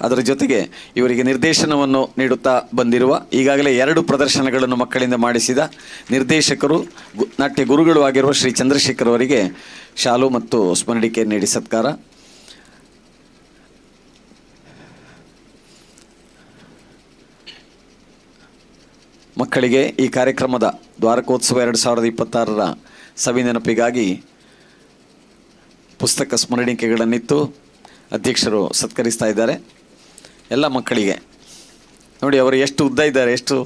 ಅದರ ಜೊತೆಗೆ ಇವರಿಗೆ ನಿರ್ದೇಶನವನ್ನು ನೀಡುತ್ತಾ ಬಂದಿರುವ, ಈಗಾಗಲೇ 2 ಪ್ರದರ್ಶನಗಳನ್ನು ಮಕ್ಕಳಿಂದ ಮಾಡಿಸಿದ ನಿರ್ದೇಶಕರು, ನಾಟ್ಯ ಗುರುಗಳು ಆಗಿರುವ ಶ್ರೀ ಚಂದ್ರಶೇಖರ್ ಅವರಿಗೆ ಶಾಲು ಮತ್ತು ಸ್ಮರಣಿಕೆ ನೀಡಿ ಸತ್ಕಾರ. ಮಕ್ಕಳಿಗೆ ಈ ಕಾರ್ಯಕ್ರಮದ ದ್ವಾರಕೋತ್ಸವ 2026 ಸವಿ ನೆನಪಿಗಾಗಿ ಪುಸ್ತಕ ಸ್ಮರಣಿಕೆಗಳನ್ನಿತ್ತು ಅಧ್ಯಕ್ಷರು ಸತ್ಕರಿಸ್ತಾ ಇದ್ದಾರೆ. ಎಲ್ಲ ಮಕ್ಕಳಿಗೆ ನೋಡಿ ಅವರು ಎಷ್ಟು ಉದ್ದ ಇದ್ದಾರೆ, ಎಷ್ಟು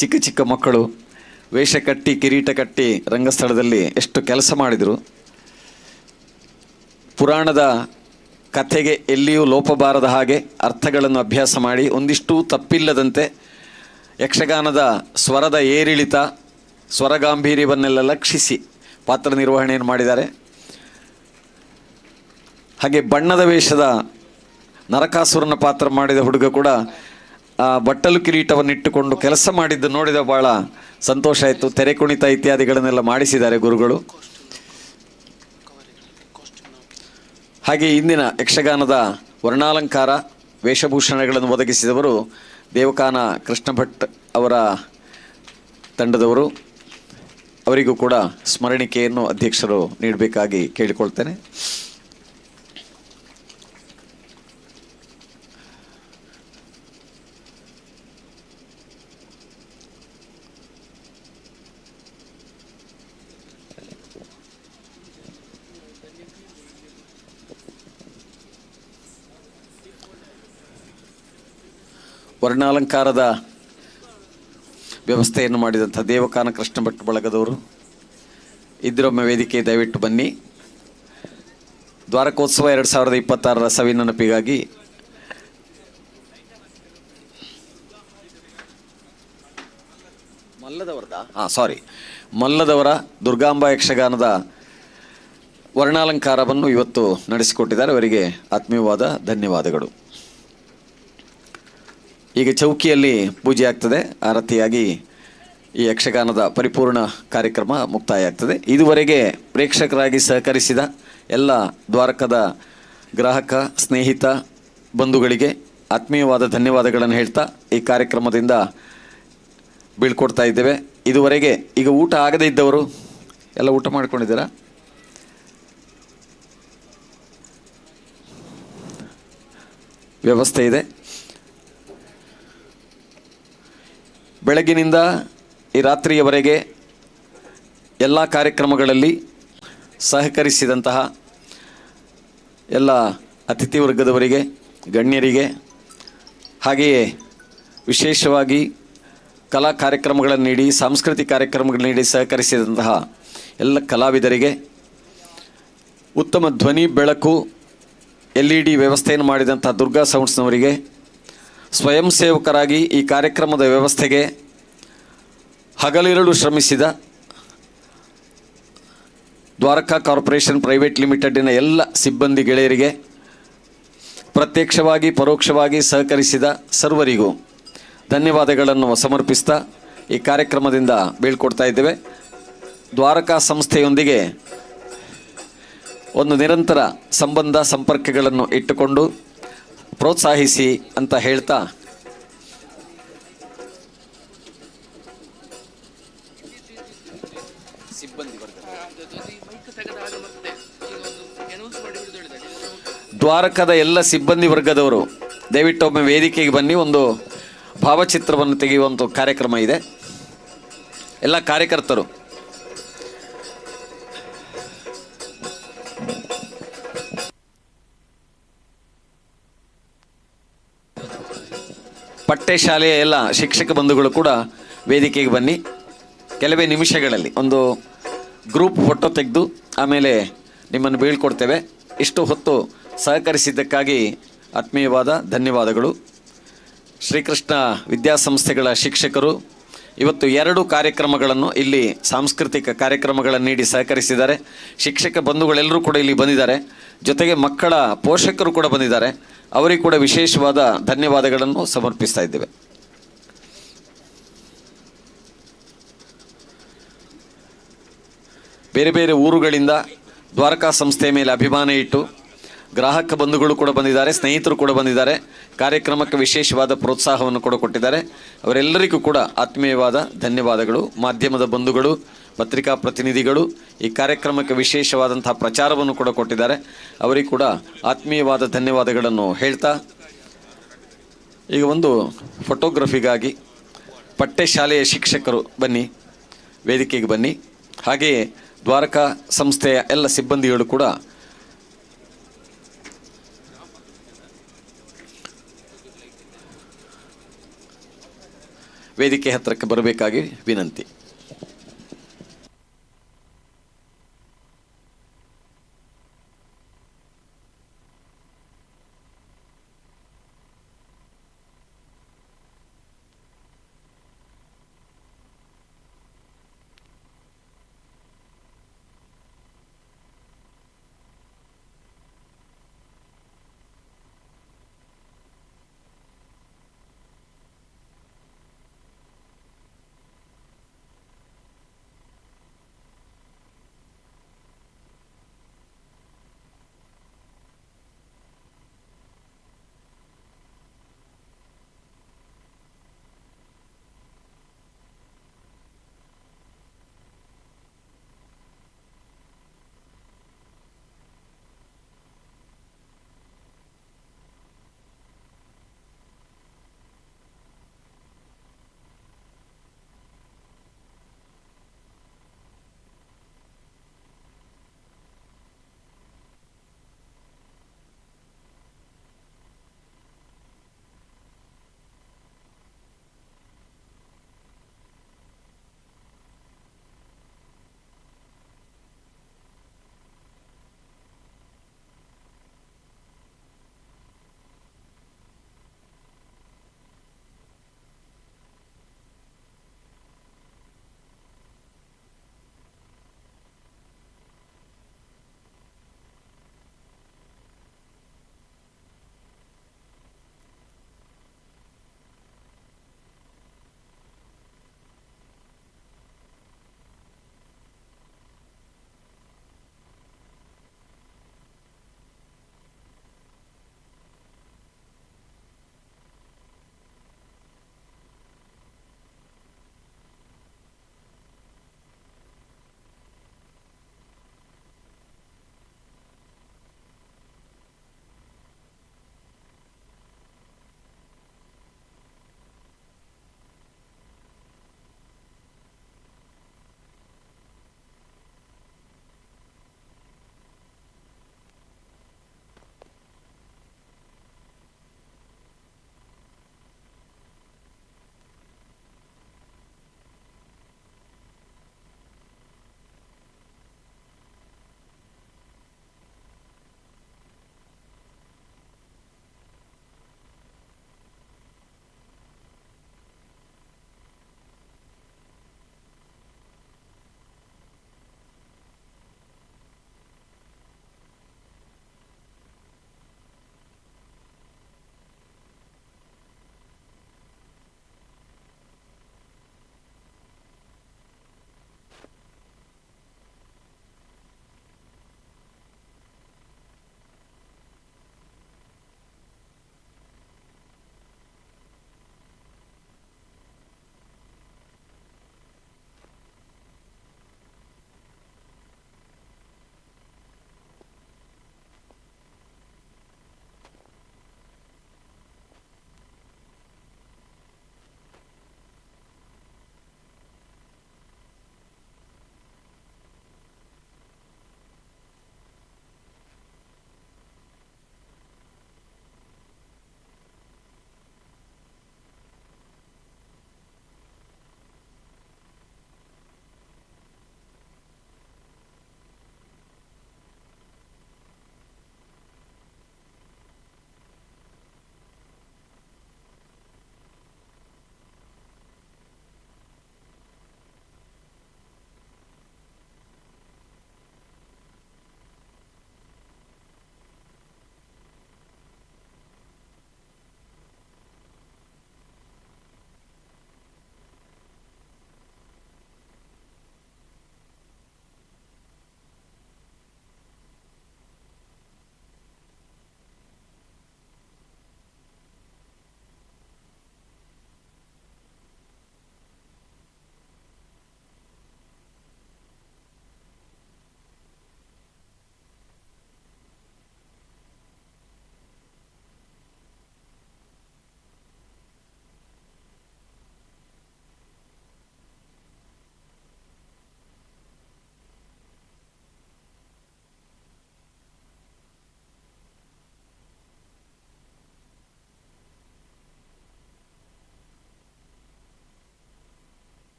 ಚಿಕ್ಕ ಚಿಕ್ಕ ಮಕ್ಕಳು ವೇಷ ಕಟ್ಟಿ ಕಿರೀಟ ಕಟ್ಟಿ ರಂಗಸ್ಥಳದಲ್ಲಿ ಎಷ್ಟು ಕೆಲಸ ಮಾಡಿದರು. ಪುರಾಣದ ಕಥೆಗೆ ಎಲ್ಲಿಯೂ ಲೋಪ ಬಾರದ ಹಾಗೆ ಅರ್ಥಗಳನ್ನು ಅಭ್ಯಾಸ ಮಾಡಿ ಒಂದಿಷ್ಟು ತಪ್ಪಿಲ್ಲದಂತೆ ಯಕ್ಷಗಾನದ ಸ್ವರದ ಏರಿಳಿತ ಸ್ವರಗಾಂಭೀರ್ಯವನ್ನೆಲ್ಲ ಲಕ್ಷಿಸಿ ಪಾತ್ರ ನಿರ್ವಹಣೆಯನ್ನು ಮಾಡಿದ್ದಾರೆ. ಹಾಗೆ ಬಣ್ಣದ ವೇಷದ ನರಕಾಸುರನ ಪಾತ್ರ ಮಾಡಿದ ಹುಡುಗ ಕೂಡ ಬಟ್ಟಲು ಕಿರೀಟವನ್ನಿಟ್ಟುಕೊಂಡು ಕೆಲಸ ಮಾಡಿದ್ದು ನೋಡಿದ ಭಾಳ ಸಂತೋಷ ಆಯಿತು. ತೆರೆ ಕುಣಿತ ಇತ್ಯಾದಿಗಳನ್ನೆಲ್ಲ ಮಾಡಿಸಿದ್ದಾರೆ ಗುರುಗಳು. ಹಾಗೆ ಇಂದಿನ ಯಕ್ಷಗಾನದ ವರ್ಣಾಲಂಕಾರ ವೇಷಭೂಷಣಗಳನ್ನು ಒದಗಿಸಿದವರು ದೇವಕಾನ ಕೃಷ್ಣ ಭಟ್ ಅವರ ತಂಡದವರು. ಅವರಿಗೂ ಕೂಡ ಸ್ಮರಣಿಕೆಯನ್ನು ಅಧ್ಯಕ್ಷರು ನೀಡಬೇಕಾಗಿ ಕೇಳಿಕೊಳ್ತೇನೆ. ವರ್ಣಾಲಂಕಾರದ ವ್ಯವಸ್ಥೆಯನ್ನು ಮಾಡಿದಂಥ ದೇವಕಾನ ಕೃಷ್ಣ ಭಟ್ ಬಳಗದವರು ಇದ್ರೊಮ್ಮೆ ವೇದಿಕೆ ದಯವಿಟ್ಟು ಬನ್ನಿ. ದ್ವಾರಕೋತ್ಸವ 2026 ಸವಿ ನೆನಪಿಗಾಗಿ ಮಲ್ಲದವರ ದುರ್ಗಾಂಬಾ ಯಕ್ಷಗಾನದ ವರ್ಣಾಲಂಕಾರವನ್ನು ಇವತ್ತು ನಡೆಸಿಕೊಟ್ಟಿದ್ದಾರೆ. ಅವರಿಗೆ ಆತ್ಮೀಯವಾದ ಧನ್ಯವಾದಗಳು. ಈಗ ಚೌಕಿಯಲ್ಲಿ ಪೂಜೆ ಆಗ್ತದೆ. ಆರತಿಯಾಗಿ ಈ ಯಕ್ಷಗಾನದ ಪರಿಪೂರ್ಣ ಕಾರ್ಯಕ್ರಮ ಮುಕ್ತಾಯ ಆಗ್ತದೆ. ಇದುವರೆಗೆ ಪ್ರೇಕ್ಷಕರಾಗಿ ಸಹಕರಿಸಿದ ಎಲ್ಲ ದ್ವಾರಕದ ಗ್ರಾಹಕ ಸ್ನೇಹಿತ ಬಂಧುಗಳಿಗೆ ಆತ್ಮೀಯವಾದ ಧನ್ಯವಾದಗಳನ್ನು ಹೇಳ್ತಾ ಈ ಕಾರ್ಯಕ್ರಮದಿಂದ ಬೀಳ್ಕೊಡ್ತಾ ಇದ್ದೇವೆ. ಇದುವರೆಗೆ ಈಗ ಊಟ ಆಗದೇ ಇದ್ದವರು ಎಲ್ಲ ಊಟ ಮಾಡ್ಕೊಂಡಿದ್ದೀರಾ? ವ್ಯವಸ್ಥೆ ಇದೆ. ಬೆಳಗಿನಿಂದ ಈ ರಾತ್ರಿಯವರೆಗೆ ಎಲ್ಲ ಕಾರ್ಯಕ್ರಮಗಳಲ್ಲಿ ಸಹಕರಿಸಿದಂತಹ ಎಲ್ಲ ಅತಿಥಿ ವರ್ಗದವರಿಗೆ, ಗಣ್ಯರಿಗೆ, ಹಾಗೆಯೇ ವಿಶೇಷವಾಗಿ ಕಲಾ ಕಾರ್ಯಕ್ರಮಗಳನ್ನು ನೀಡಿ ಸಾಂಸ್ಕೃತಿಕ ಕಾರ್ಯಕ್ರಮಗಳನ್ನು ನೀಡಿ ಸಹಕರಿಸಿದಂತಹ ಎಲ್ಲ ಕಲಾವಿದರಿಗೆ, ಉತ್ತಮ ಧ್ವನಿ ಬೆಳಕು LED ವ್ಯವಸ್ಥೆಯನ್ನು ಮಾಡಿದಂಥ ದುರ್ಗಾ ಸೌಂಡ್ಸ್ನವರಿಗೆ, ಸ್ವಯಂ ಸೇವಕರಾಗಿ ಈ ಕಾರ್ಯಕ್ರಮದ ವ್ಯವಸ್ಥೆಗೆ ಹಗಲಿರುಳು ಶ್ರಮಿಸಿದ ದ್ವಾರಕಾ ಕಾರ್ಪೊರೇಷನ್ ಪ್ರೈವೇಟ್ ಲಿಮಿಟೆಡ್ನ ಎಲ್ಲ ಸಿಬ್ಬಂದಿ ಗೆಳೆಯರಿಗೆ, ಪ್ರತ್ಯಕ್ಷವಾಗಿ ಪರೋಕ್ಷವಾಗಿ ಸಹಕರಿಸಿದ ಸರ್ವರಿಗೂ ಧನ್ಯವಾದಗಳನ್ನು ಸಮರ್ಪಿಸ್ತಾ ಈ ಕಾರ್ಯಕ್ರಮದಿಂದ ಬೀಳ್ಕೊಡ್ತಾ ಇದ್ದೇವೆ. ದ್ವಾರಕಾ ಸಂಸ್ಥೆಯೊಂದಿಗೆ ಒಂದು ನಿರಂತರ ಸಂಬಂಧ ಸಂಪರ್ಕಗಳನ್ನು ಇಟ್ಟುಕೊಂಡು ಪ್ರೋತ್ಸಾಹಿಸಿ ಅಂತ ಹೇಳ್ತಾ ದ್ವಾರಕದ ಎಲ್ಲ ಸಿಬ್ಬಂದಿ ವರ್ಗದವರು ದಯವಿಟ್ಟು ಒಮ್ಮೆ ವೇದಿಕೆಗೆ ಬನ್ನಿ. ಒಂದು ಭಾವಚಿತ್ರವನ್ನು ತೆಗೆಯುವಂಥ ಕಾರ್ಯಕ್ರಮ ಇದೆ. ಎಲ್ಲ ಕಾರ್ಯಕರ್ತರು ಪಠ್ಯ ಶಾಲೆಯ ಎಲ್ಲ ಶಿಕ್ಷಕ ಬಂಧುಗಳು ಕೂಡ ವೇದಿಕೆಗೆ ಬನ್ನಿ. ಕೆಲವೇ ನಿಮಿಷಗಳಲ್ಲಿ ಒಂದು ಗ್ರೂಪ್ ಫೋಟೋ ತೆಗೆದು ಆಮೇಲೆ ನಿಮ್ಮನ್ನು ಬೀಳ್ಕೊಡ್ತೇವೆ. ಇಷ್ಟು ಹೊತ್ತು ಸಹಕರಿಸಿದ್ದಕ್ಕಾಗಿ ಆತ್ಮೀಯವಾದ ಧನ್ಯವಾದಗಳು. ಶ್ರೀಕೃಷ್ಣ ವಿದ್ಯಾಸಂಸ್ಥೆಗಳ ಶಿಕ್ಷಕರು ಇವತ್ತು 2 ಕಾರ್ಯಕ್ರಮಗಳನ್ನು ಇಲ್ಲಿ ಸಾಂಸ್ಕೃತಿಕ ಕಾರ್ಯಕ್ರಮಗಳನ್ನು ನೀಡಿ ಸಹಕರಿಸಿದ್ದಾರೆ. ಶಿಕ್ಷಕ ಬಂಧುಗಳೆಲ್ಲರೂ ಕೂಡ ಇಲ್ಲಿ ಬಂದಿದ್ದಾರೆ. ಜೊತೆಗೆ ಮಕ್ಕಳ ಪೋಷಕರು ಕೂಡ ಬಂದಿದ್ದಾರೆ. ಅವರಿಗೆ ಕೂಡ ವಿಶೇಷವಾದ ಧನ್ಯವಾದಗಳನ್ನು ಸಮರ್ಪಿಸ್ತಾ ಇದ್ದೇವೆ. ಬೇರೆ ಬೇರೆ ಊರುಗಳಿಂದ ದ್ವಾರಕಾ ಸಂಸ್ಥೆಯ ಮೇಲೆ ಅಭಿಮಾನ ಇಟ್ಟು ಗ್ರಾಹಕ ಬಂಧುಗಳು ಕೂಡ ಬಂದಿದ್ದಾರೆ, ಸ್ನೇಹಿತರು ಕೂಡ ಬಂದಿದ್ದಾರೆ. ಕಾರ್ಯಕ್ರಮಕ್ಕೆ ವಿಶೇಷವಾದ ಪ್ರೋತ್ಸಾಹವನ್ನು ಕೂಡ ಕೊಟ್ಟಿದ್ದಾರೆ. ಅವರೆಲ್ಲರಿಗೂ ಕೂಡ ಆತ್ಮೀಯವಾದ ಧನ್ಯವಾದಗಳು. ಮಾಧ್ಯಮದ ಬಂಧುಗಳು, ಪತ್ರಿಕಾ ಪ್ರತಿನಿಧಿಗಳು ಈ ಕಾರ್ಯಕ್ರಮಕ್ಕೆ ವಿಶೇಷವಾದಂತಹ ಪ್ರಚಾರವನ್ನು ಕೂಡ ಕೊಟ್ಟಿದ್ದಾರೆ. ಅವರಿಗೆ ಕೂಡ ಆತ್ಮೀಯವಾದ ಧನ್ಯವಾದಗಳನ್ನು ಹೇಳ್ತಾ, ಈಗ ಒಂದು ಫೋಟೋಗ್ರಫಿಗಾಗಿ ಪಠ್ಯ ಶಾಲೆಯ ಶಿಕ್ಷಕರು ಬನ್ನಿ, ವೇದಿಕೆಗೆ ಬನ್ನಿ. ಹಾಗೆಯೇ ದ್ವಾರಕಾ ಸಂಸ್ಥೆಯ ಎಲ್ಲ ಸಿಬ್ಬಂದಿಗಳು ಕೂಡ ವೇದಿಕೆ ಹತ್ತಿರಕ್ಕೆ ಬರಬೇಕಾಗಿ ವಿನಂತಿ.